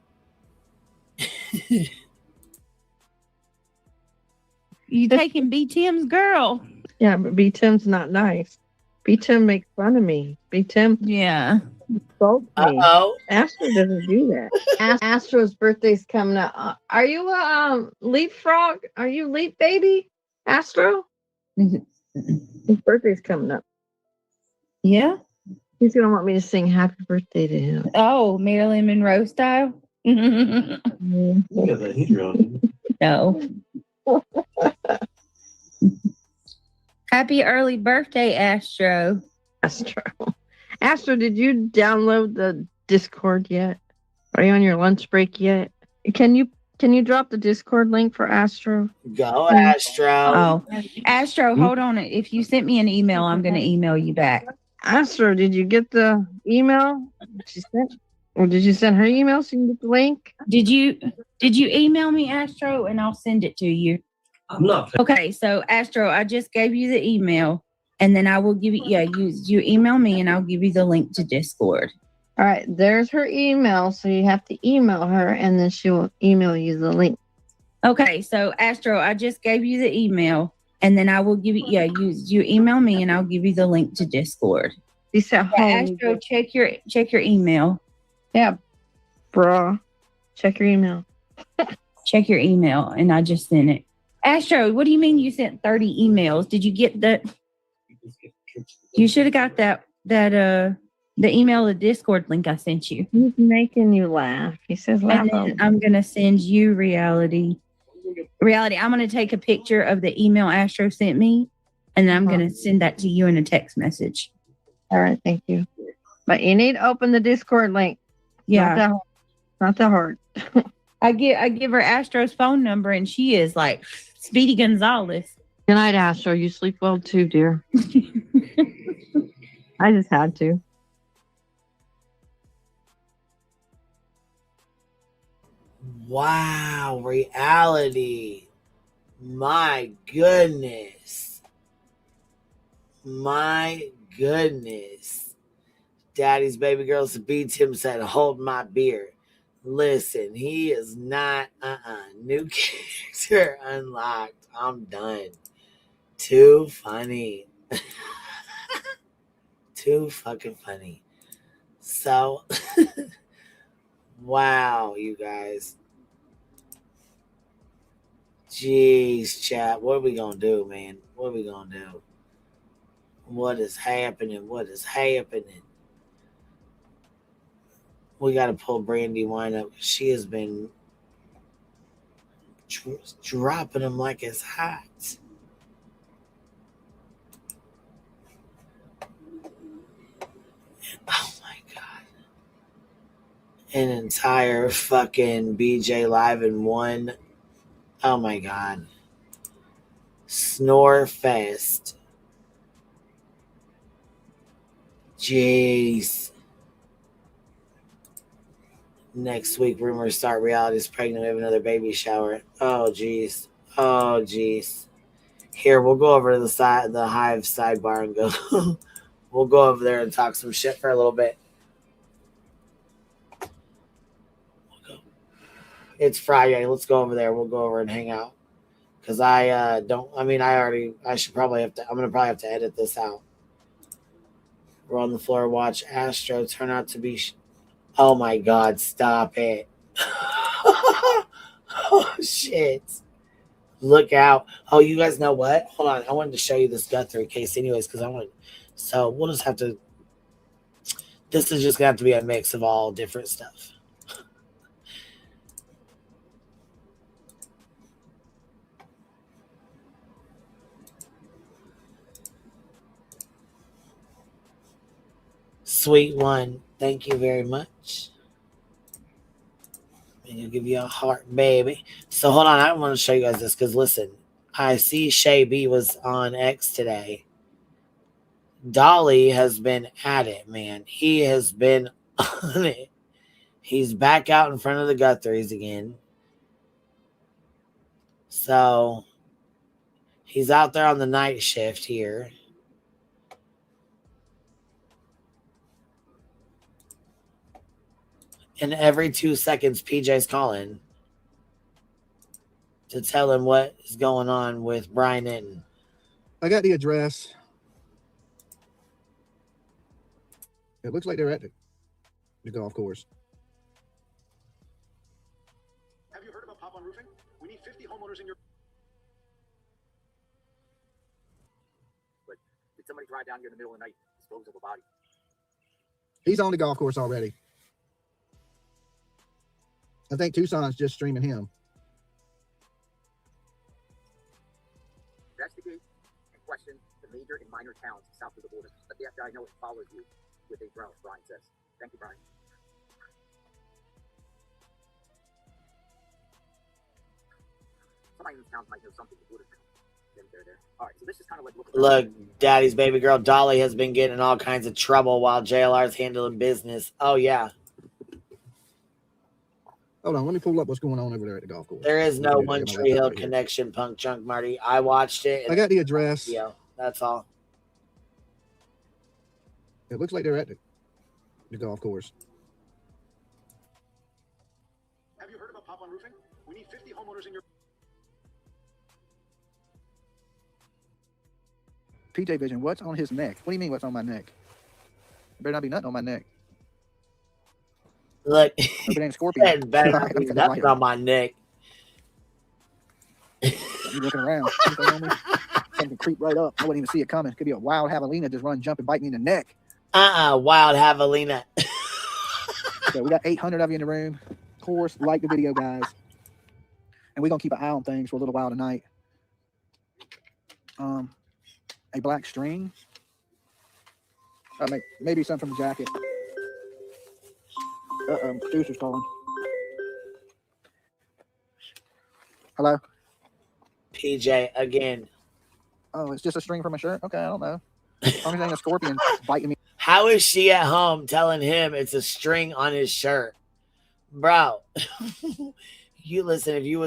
You taking B-Tim's girl. Yeah, but B-Tim's not nice. B-Tim makes fun of me. B-Tim. Yeah. Insults me. Uh-oh. Astro doesn't do that. Astro's birthday's coming up. Are you a leap frog? Are you leap baby? Astro? His birthday's coming up. Yeah. He's going to want me to sing happy birthday to him. Oh, Marilyn Monroe style? You got that heater on. No. Happy early birthday, Astro. Astro, did you download the Discord yet? Are you on your lunch break yet? Can you drop the Discord link for Astro? Go, Astro. Oh, Astro, hold on. If you sent me an email, I'm going to email you back. Astro, did you get the email she sent? Or did you send her email so you can get the link? Did you email me, Astro, and I'll send it to you? I'm not. Okay, so Astro, I just gave you the email, and then I will give you. Yeah, you email me, and I'll give you the link to Discord. All right, there's her email, so you have to email her, and then she will email you the link. Okay, so Astro, I just gave you the email, and then I will give you. Yeah, you email me, and I'll give you the link to Discord. You said, Astro, check your email. Yeah, bruh. Check your email. Check your email, and I just sent it. Astro, what do you mean you sent 30 emails? Did you get that? You should have got the email, the Discord link I sent you. He's making you laugh. He says, laugh. And then I'm going to send you reality. I'm going to take a picture of the email Astro sent me, and then I'm going to send that to you in a text message. All right, thank you. But you need to open the Discord link. Yeah. Not that hard. I give her Astro's phone number, and she is like Speedy Gonzalez. Good night, Astro. You sleep well too, dear. I just had to. Wow, reality. My goodness. My goodness. Daddy's baby girl B-Tim said, hold my beer. Listen, he is not new character unlocked. I'm done. Too funny. Too fucking funny. So wow, you guys. Jeez, chat. What are we gonna do, man? What are we gonna do? What is happening? What is happening? We got to pull Brandy Wine up. She has been dropping them like it's hot. Oh my God. An entire fucking BJ Live in one. Oh my God. Snore Fest. Jeez. Next week, rumors start. Reality's pregnant. We have another baby shower. Oh, jeez. Oh, jeez. Here, we'll go over to the Hive sidebar and go. We'll go over there and talk some shit for a little bit. It's Fri-yay. Let's go over there. We'll go over and hang out. Because I'm going to probably have to edit this out. We're on the floor. Watch Astro turn out to be... Oh my God, stop it. Oh shit. Look out. Oh, you guys know what? Hold on. I wanted to show you this Guthrie case anyways, so we'll just have to, this is just gonna have to be a mix of all different stuff. Sweet one. Thank you very much. And I'll give you a heart, baby. So hold on. I want to show you guys this because listen, I see Shay B was on X today. Dolly has been at it, man. He has been on it. He's back out in front of the Guthries again. So he's out there on the night shift here. And every 2 seconds, PJ's calling to tell him what is going on with Brian Inton. I got the address. It looks like they're at the golf course. Have you heard about Pop on Roofing? We need 50 homeowners in your... But did somebody drive down here in the middle of the night and dispose of a body? He's on the golf course already. I think Tucson's just streaming him. Investigate and question the major and minor towns south of the border. Let the FBI know it follows you with a drone, Brian says. Thank you, Brian. Somebody in these towns might know something that would have been there. All right, so this is kind of like... Look, Daddy's baby girl Dolly has been getting in all kinds of trouble while JLR's handling business. Oh, yeah. Hold on, let me pull up what's going on over there at the golf course. There is no One Tree Hill connection, Punk Junk Marty. I watched it. I got the address. Yeah, that's all. It looks like they're at the golf course. Have you heard about Pop on Roofing? We need 50 homeowners in your... PJ Vision, what's on his neck? What do you mean what's on my neck? There better not be nothing on my neck. Look, Scorpion. better not be nothing on my neck. You looking around. Something creep right up. I wouldn't even see it coming. Could be a wild javelina just run, jump, and bite me in the neck. Wild javelina. So we got 800 of you in the room. Of course, like the video, guys. And we're going to keep an eye on things for a little while tonight. A black string. Maybe something from the jacket. Producer's calling. Hello? PJ, again. Oh, it's just a string from a shirt? Okay, I don't know. Only thing a scorpion biting me. How is she at home telling him it's a string on his shirt? Bro, you listen, if you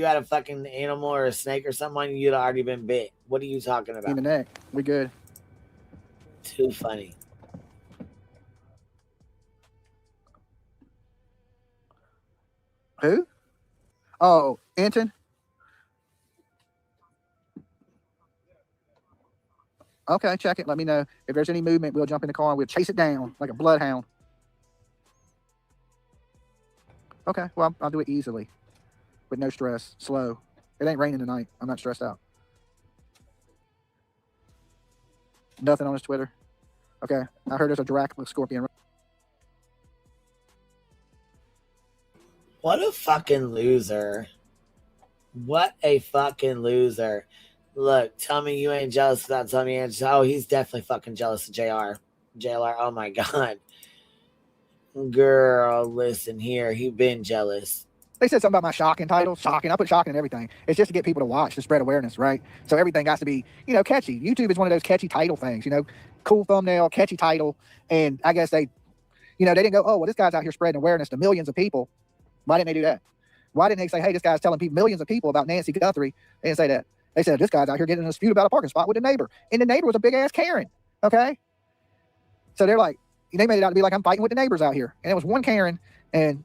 had a fucking animal or a snake or something on you, you'd already been bit. What are you talking about? In the neck. We good. Too funny. Who? Oh, Anton? Okay, check it. Let me know. If there's any movement, we'll jump in the car and we'll chase it down like a bloodhound. Okay, well, I'll do it easily. With no stress. Slow. It ain't raining tonight. I'm not stressed out. Nothing on his Twitter. Okay, I heard there's a Dracula scorpion. What a fucking loser. What a fucking loser. Look, tell me you ain't jealous without telling me. Oh, he's definitely fucking jealous of JR. JLR, oh my God. Girl, listen here. He been jealous. They said something about my shocking title. Shocking. I put shocking in everything. It's just to get people to watch, to spread awareness, right? So everything has to be, catchy. YouTube is one of those catchy title things, cool thumbnail, catchy title. And I guess they didn't go, oh, well, this guy's out here spreading awareness to millions of people. Why didn't they do that? Why didn't they say, hey, this guy's telling millions of people about Nancy Guthrie? They didn't say that. They said, this guy's out here getting in a dispute about a parking spot with a neighbor. And the neighbor was a big-ass Karen, okay? So they're like, they made it out to be like I'm fighting with the neighbors out here. And it was one Karen, and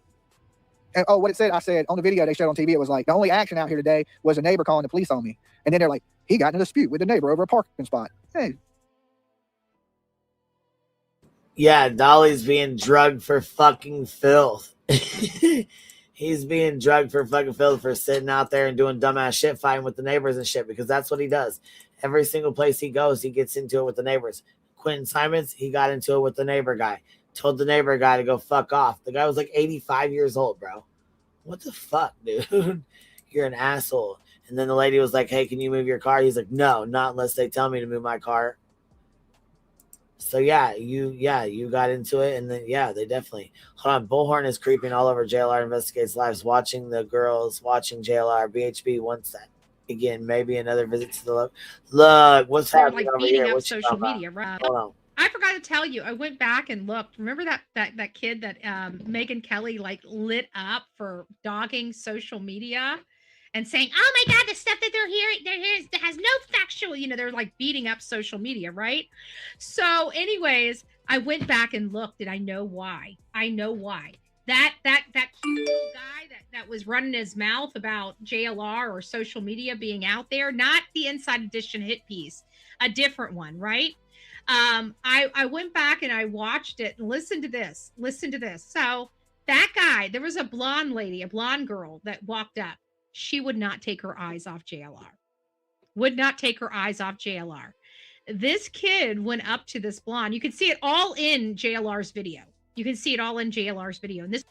oh, what it said, I said, on the video they showed on TV, it was like, the only action out here today was a neighbor calling the police on me. And then they're like, he got in a dispute with the neighbor over a parking spot. Hey. Yeah, Dolly's being drugged for fucking filth. He's being drugged for fucking filth for sitting out there and doing dumbass shit, fighting with the neighbors and shit, because that's what he does. Every single place he goes, he gets into it with the neighbors. Quentin Simons, he got into it with the neighbor guy. Told the neighbor guy to go fuck off. The guy was like 85 years old, bro. What the fuck, dude? You're an asshole. And then the lady was like, hey, can you move your car? He's like, no, not unless they tell me to move my car. So you got into it, and then they definitely. Hold on, Bullhorn is creeping all over JLR Investigates Lives, watching the girls, watching JLR. BHB wants that again. Maybe another visit to the look. What's They're happening like over beating here? up What's social media, right? Hold on. I forgot to tell you, I went back and looked. Remember that kid that Megyn Kelly like lit up for dogging social media and saying, "Oh my God, the stuff that they're hearing that has no factual." They're like beating up social media, right? So, anyways, I went back and looked, and I know why. That cute little guy that was running his mouth about JLR or social media being out there, not the Inside Edition hit piece, a different one, right? I went back and I watched it and listen to this. So that guy, there was a blonde lady, a blonde girl that walked up. She would not take her eyes off JLR. This kid went up to this blonde. You can see it all in JLR's video. And this.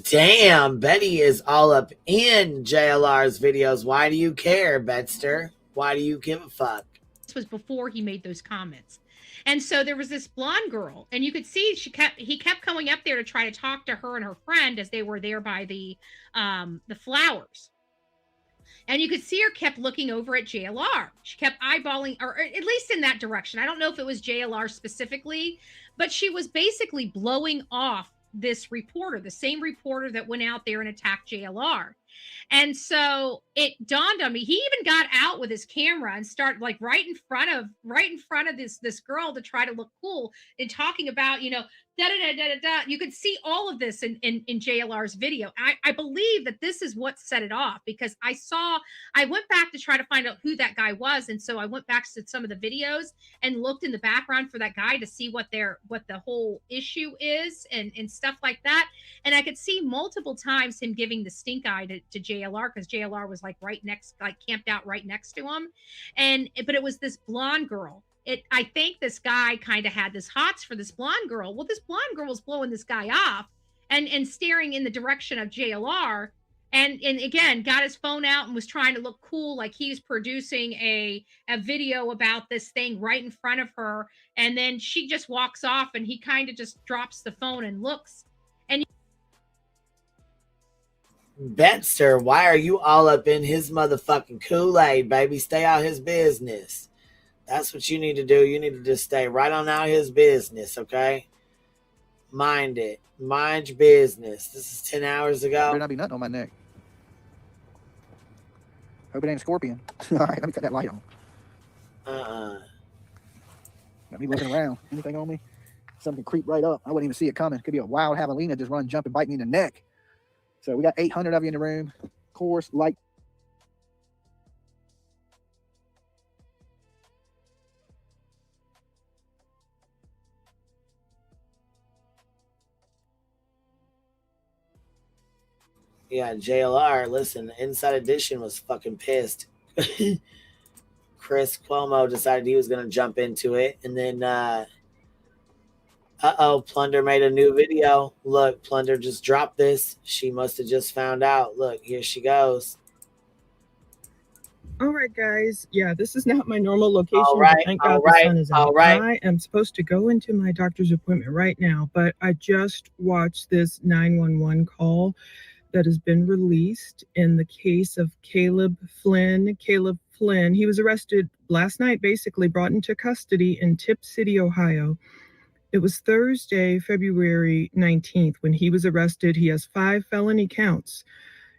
Damn, Betty is all up in JLR's videos. Why do you care, Betster? Why do you give a fuck? This was before he made those comments. And so there was this blonde girl, and you could see he kept coming up there to try to talk to her and her friend as they were there by the flowers. And you could see her kept looking over at JLR. She kept eyeballing, or at least in that direction. I don't know if it was JLR specifically, but she was basically blowing off this reporter, the same reporter that went out there and attacked JLR. And so it dawned on me, he even got out with his camera and started like right in front of this girl to try to look cool and talking about, you could see all of this in JLR's video. I believe that this is what set it off, because I went back to try to find out who that guy was. And so I went back to some of the videos and looked in the background for that guy to see what the whole issue is and stuff like that. And I could see multiple times him giving the stink eye to JLR, because JLR was like camped out right next to him. But it was this blonde girl. I think this guy kind of had this hots for this blonde girl. Well, this blonde girl was blowing this guy off and staring in the direction of JLR. And again, got his phone out and was trying to look cool, like he's producing a video about this thing right in front of her. And then she just walks off, and he kind of just drops the phone and looks. And Betster, why are you all up in his motherfucking Kool-Aid, baby? Stay out his business. That's what you need to do. You need to just stay right on out his business, okay? Mind it. Mind your business. This is 10 hours ago. Better not be nothing on my neck. Hope it ain't a scorpion. All right, let me cut that light on. Got me looking around. Anything on me? Something creep right up. I wouldn't even see it coming. Could be a wild javelina just run, jump, and bite me in the neck. So we got 800 of you in the room. Of course, like. Yeah, JLR, listen, Inside Edition was fucking pissed. Chris Cuomo decided he was going to jump into it. And then, Plunder made a new video. Look, Plunder just dropped this. She must have just found out. Look, here she goes. All right, guys. Yeah, this is not my normal location. All right, Thank God all the right, sun is all out. right. I am supposed to go into my doctor's appointment right now, but I just watched this 911 call that has been released in the case of Caleb Flynn. Caleb Flynn, he was arrested last night, basically brought into custody in Tip City, Ohio. It was Thursday, February 19th, when he was arrested. He has 5 felony counts.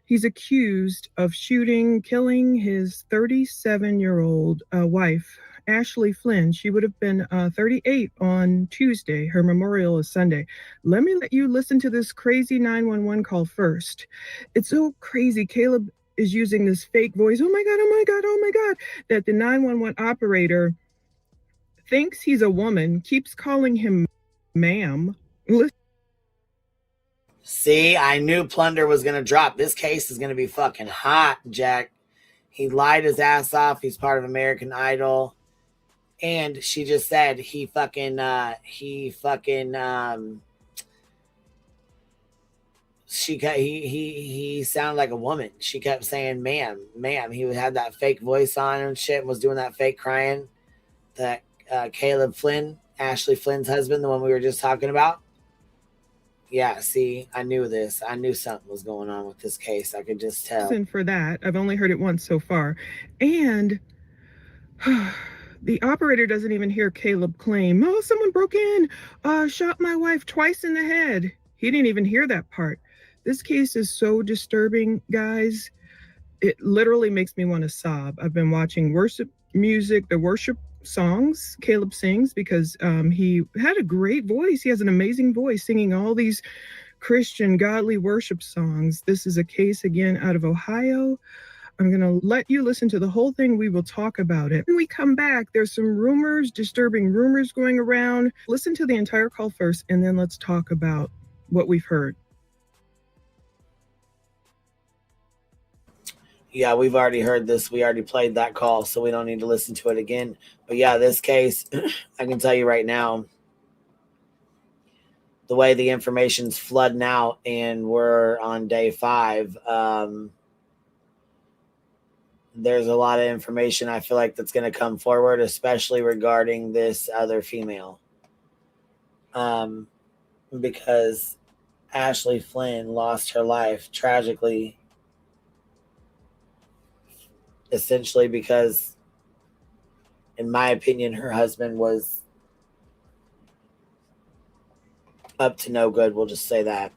He's accused of killing his 37-year-old wife, Ashley Flynn. She would have been 38 on Tuesday. Her memorial is Sunday. Let me let you listen to this crazy 911 call first. It's so crazy. Caleb is using this fake voice. Oh my God, oh my God, oh my God. That the 911 operator thinks he's a woman, keeps calling him ma'am. See, I knew Plunder was going to drop. This case is going to be fucking hot, Jack. He lied his ass off. He's part of American Idol. And she just said he sounded like a woman. She kept saying, ma'am. He had that fake voice on and shit and was doing that fake crying. that Caleb Flynn, Ashley Flynn's husband, the one we were just talking about. Yeah, see, I knew this. I knew something was going on with this case. I could just tell. For that, I've only heard it once so far. And the operator doesn't even hear Caleb claim, oh, someone broke in, shot my wife twice in the head. He didn't even hear that part. This case is so disturbing, guys. It literally makes me want to sob. I've been watching worship music, the worship songs Caleb sings, because he had a great voice. He has an amazing voice singing all these Christian godly worship songs. This is a case again out of Ohio. I'm going to let you listen to the whole thing. We will talk about it. When we come back, there's some rumors, disturbing rumors going around. Listen to the entire call first, and then let's talk about what we've heard. Yeah, we've already heard this. We already played that call, so we don't need to listen to it again. But yeah, this case, I can tell you right now, the way the information's flooding out, and we're on day 5, there's a lot of information I feel like that's going to come forward, especially regarding this other female. Because Ashley Flynn lost her life tragically, essentially because, in my opinion, her husband was up to no good. We'll just say that.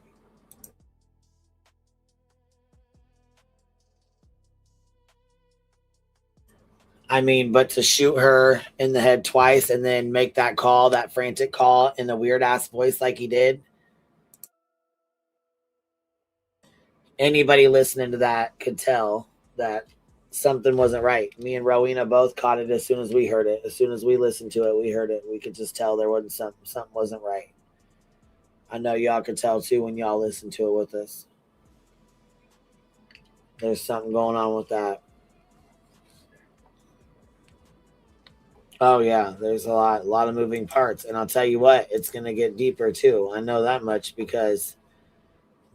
I mean, but to shoot her in the head twice and then make that call, that frantic call in a weird ass voice like he did. Anybody listening to that could tell that something wasn't right. Me and Rowena both caught it as soon as we heard it. As soon as we listened to it, we heard it. We could just tell there wasn't something wasn't right. I know y'all could tell too when y'all listen to it with us. There's something going on with that. Oh yeah, there's a lot of moving parts, and I'll tell you what, it's gonna get deeper too. I know that much because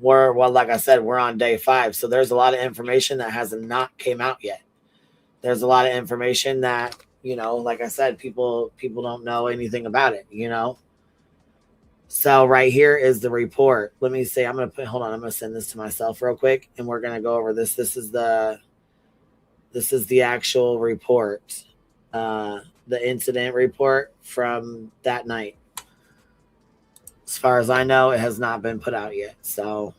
like I said, we're on day 5, so there's a lot of information that hasn't not came out yet. There's a lot of information that, like I said, people don't know anything about it, So right here is the report. Let me see. I'm gonna send this to myself real quick, and we're gonna go over this. This is the actual report. The incident report from that night. As far as I know, it has not been put out yet. So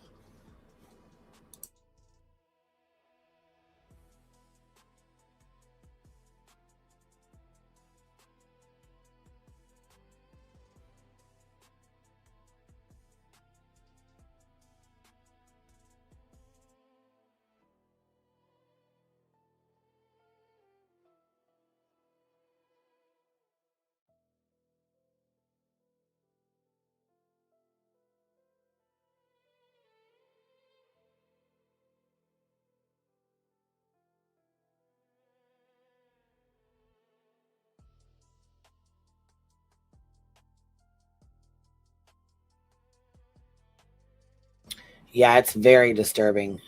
yeah, it's very disturbing.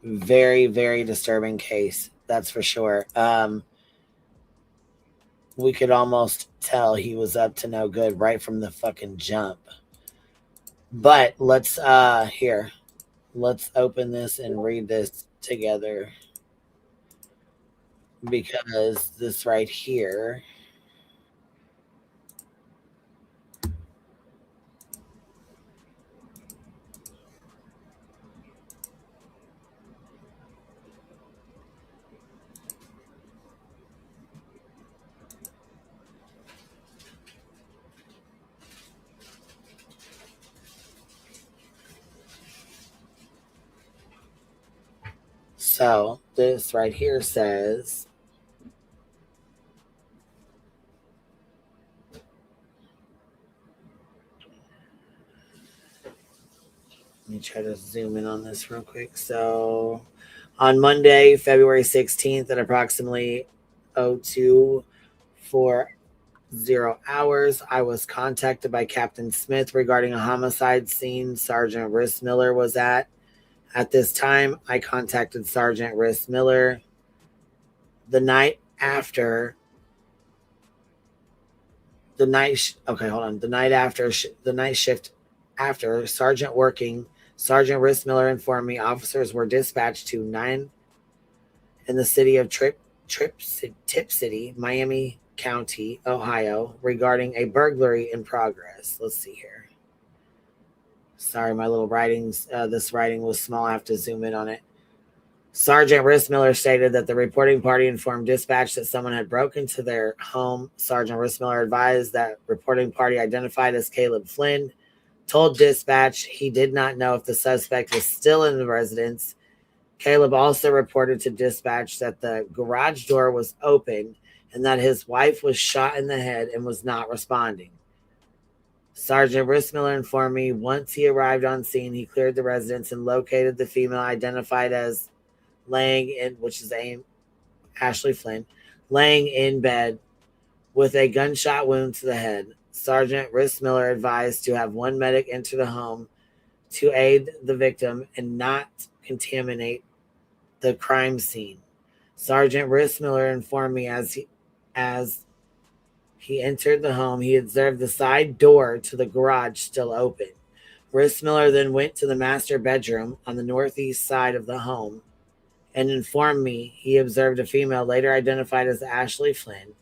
Very, very disturbing case. That's for sure. We could almost tell he was up to no good right from the fucking jump. But let's open this and read this together, because this right here So this right here says, let me try to zoom in on this real quick. So on Monday, February 16th at approximately 0240 hours, I was contacted by Captain Smith regarding a homicide scene Sergeant Rhys Miller was at. At this time, I contacted Sergeant Rhys Miller the night after The night shift after Sergeant Rissmiller informed me officers were dispatched to 9 in the city of Tip City, Miami County, Ohio, regarding a burglary in progress. Let's see here. Sorry, my little writings. This writing was small. I have to zoom in on it. Sergeant Rissmiller stated that the reporting party informed dispatch that someone had broken into their home. Sergeant Rissmiller advised that reporting party, identified as Caleb Flynn, told dispatch he did not know if the suspect was still in the residence. Caleb also reported to dispatch that the garage door was open and that his wife was shot in the head and was not responding. Sergeant Rissmiller informed me once he arrived on scene, he cleared the residence and located the female identified as Ashley Flynn, laying in bed with a gunshot wound to the head. Sergeant Rissmiller advised to have one medic enter the home to aid the victim and not contaminate the crime scene. Sergeant Rissmiller informed me as he entered the home, he observed the side door to the garage still open. Rissmiller then went to the master bedroom on the northeast side of the home and informed me he observed a female later identified as Ashley Flynn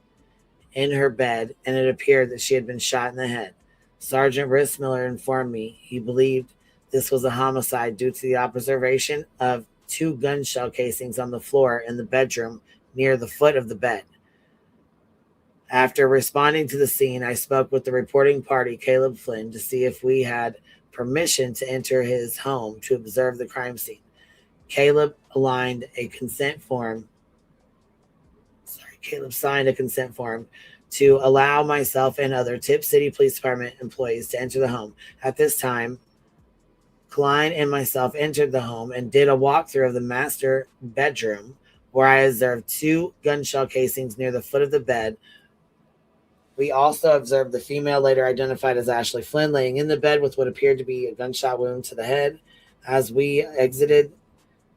in her bed, and it appeared that she had been shot in the head. Sergeant Rissmiller informed me he believed this was a homicide due to the observation of 2 gun shell casings on the floor in the bedroom near the foot of the bed. After responding to the scene, I spoke with the reporting party, Caleb Flynn, to see if we had permission to enter his home to observe the crime scene. Caleb signed a consent form to allow myself and other Tip City Police Department employees to enter the home. At this time, Klein and myself entered the home and did a walkthrough of the master bedroom where I observed 2 gun shell casings near the foot of the bed. We also observed the female later identified as Ashley Flynn laying in the bed with what appeared to be a gunshot wound to the head. As we exited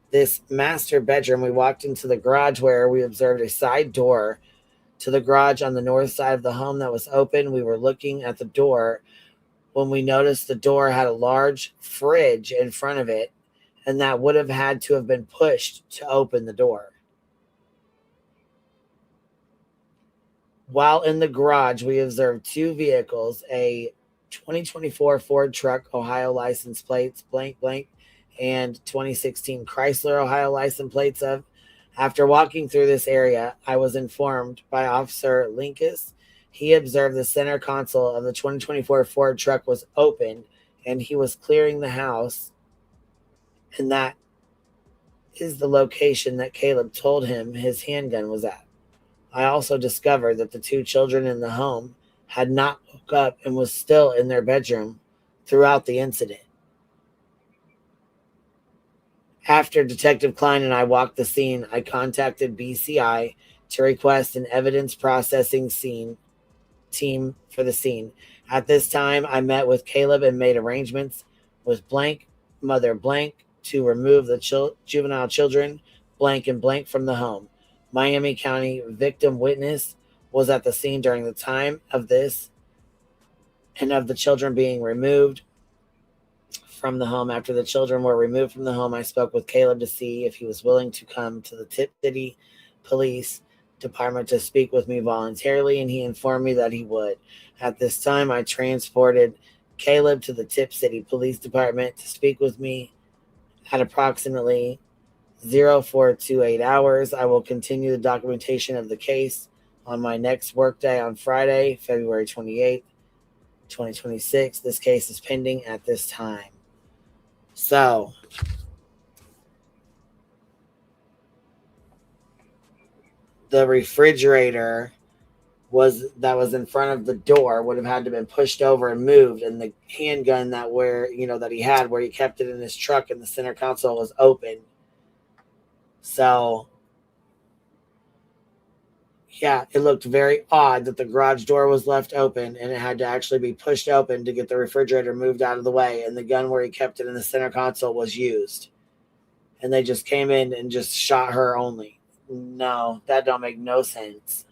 this master bedroom, we walked into the garage where we observed a side door to the garage on the north side of the home that was open. We were looking at the door when we noticed the door had a large fridge in front of it, and that would have had to have been pushed to open the door. While in the garage, we observed 2 vehicles, a 2024 Ford truck, Ohio license plates, blank, blank, and 2016 Chrysler, Ohio license plates of. After walking through this area, I was informed by Officer Linkus he observed the center console of the 2024 Ford truck was open and he was clearing the house, and that is the location that Caleb told him his handgun was at. I also discovered that the 2 children in the home had not woke up and was still in their bedroom throughout the incident. After Detective Klein and I walked the scene, I contacted BCI to request an evidence processing team for the scene. At this time, I met with Caleb and made arrangements with blank, mother blank, to remove the juvenile children blank and blank from the home. Miami County victim witness was at the scene during the time of this and of the children being removed from the home. After the children were removed from the home, I spoke with Caleb to see if he was willing to come to the Tip City Police Department to speak with me voluntarily, and he informed me that he would. At this time, I transported Caleb to the Tip City Police Department to speak with me at approximately 0428 hours. I will continue the documentation of the case on my next workday on Friday, February 28th, 2026. This case is pending at this time. So, the refrigerator that was in front of the door would have had to have been pushed over and moved, and the handgun that he had where he kept it in his truck in the center console was open. So, yeah, it looked very odd that the garage door was left open and it had to actually be pushed open to get the refrigerator moved out of the way, and the gun where he kept it in the center console was used. And they just came in and just shot her only. No, that don't make no sense.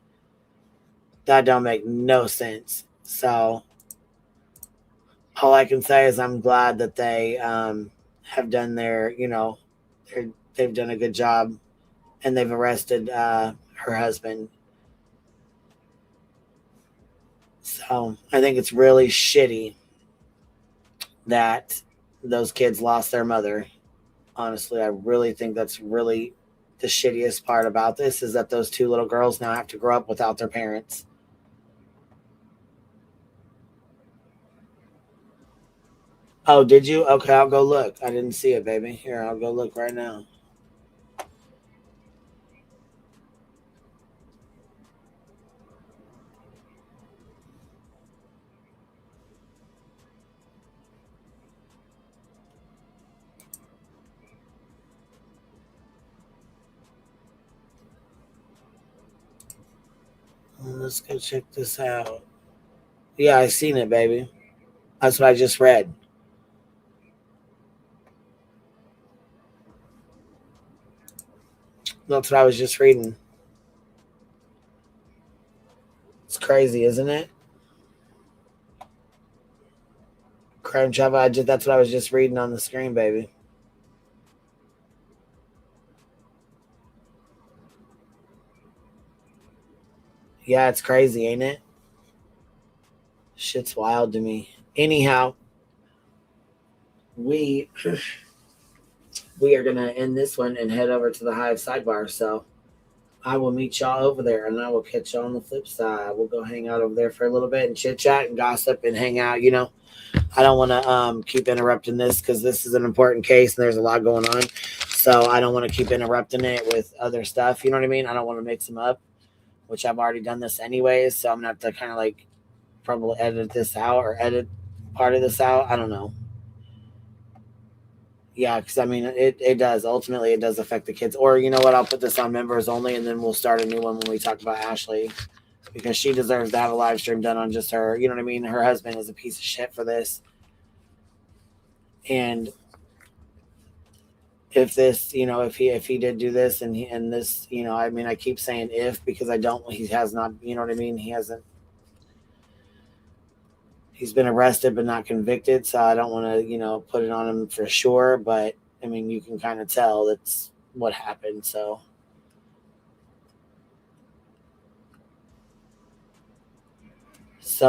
That don't make no sense. So all I can say is I'm glad that they have done their, they've done a good job, and they've arrested her husband. So I think it's really shitty that those kids lost their mother. Honestly, I really think that's really the shittiest part about this, is that those two little girls now have to grow up without their parents. Oh, did you? Okay, I'll go look. I didn't see it, baby. Here, I'll go look right now. Let's go check this out. Yeah, I seen it, baby. That's what I just read. That's what I was just reading. It's crazy, isn't it? Crime Travel. That's what I was just reading on the screen, baby. Yeah, it's crazy, ain't it? Shit's wild to me. Anyhow, we are gonna end this one and head over to the Hive Sidebar. So I will meet y'all over there, and I will catch y'all on the flip side. We'll go hang out over there for a little bit and chit chat and gossip and hang out. I don't want to keep interrupting this because this is an important case and there's a lot going on. So I don't want to keep interrupting it with other stuff. You know what I mean? I don't want to mix them up, which I've already done this anyways. So I'm gonna have to kind of like probably edit this out or edit part of this out. I don't know. Yeah, because I mean, it does. Ultimately, it does affect the kids. Or you know what? I'll put this on members only, and then we'll start a new one when we talk about Ashley, because she deserves to have a live stream done on just her. You know what I mean? Her husband is a piece of shit for this. And if this, if he did do this and this, I mean, I keep saying if because he has not, you know what I mean? He's been arrested but not convicted, so I don't want to, put it on him for sure. But I mean, you can kind of tell that's what happened. So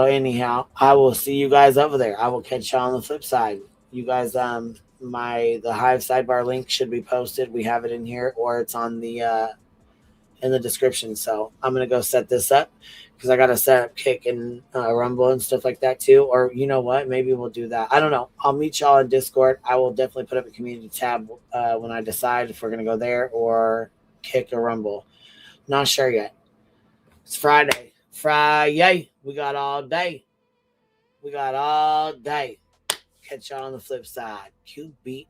anyhow, I will see you guys over there. I will catch y'all on the flip side. You guys, the Hive Sidebar link should be posted. We have it in here, or it's on the in the description. So I'm gonna go set this up because I gotta set up Kick and Rumble and stuff like that too. Or you know what? Maybe we'll do that. I don't know. I'll meet y'all in Discord. I will definitely put up a community tab when I decide if we're gonna go there or Kick or Rumble. Not sure yet. It's Friday. Fri-yay. We got all day. Catch y'all on the flip side. QB.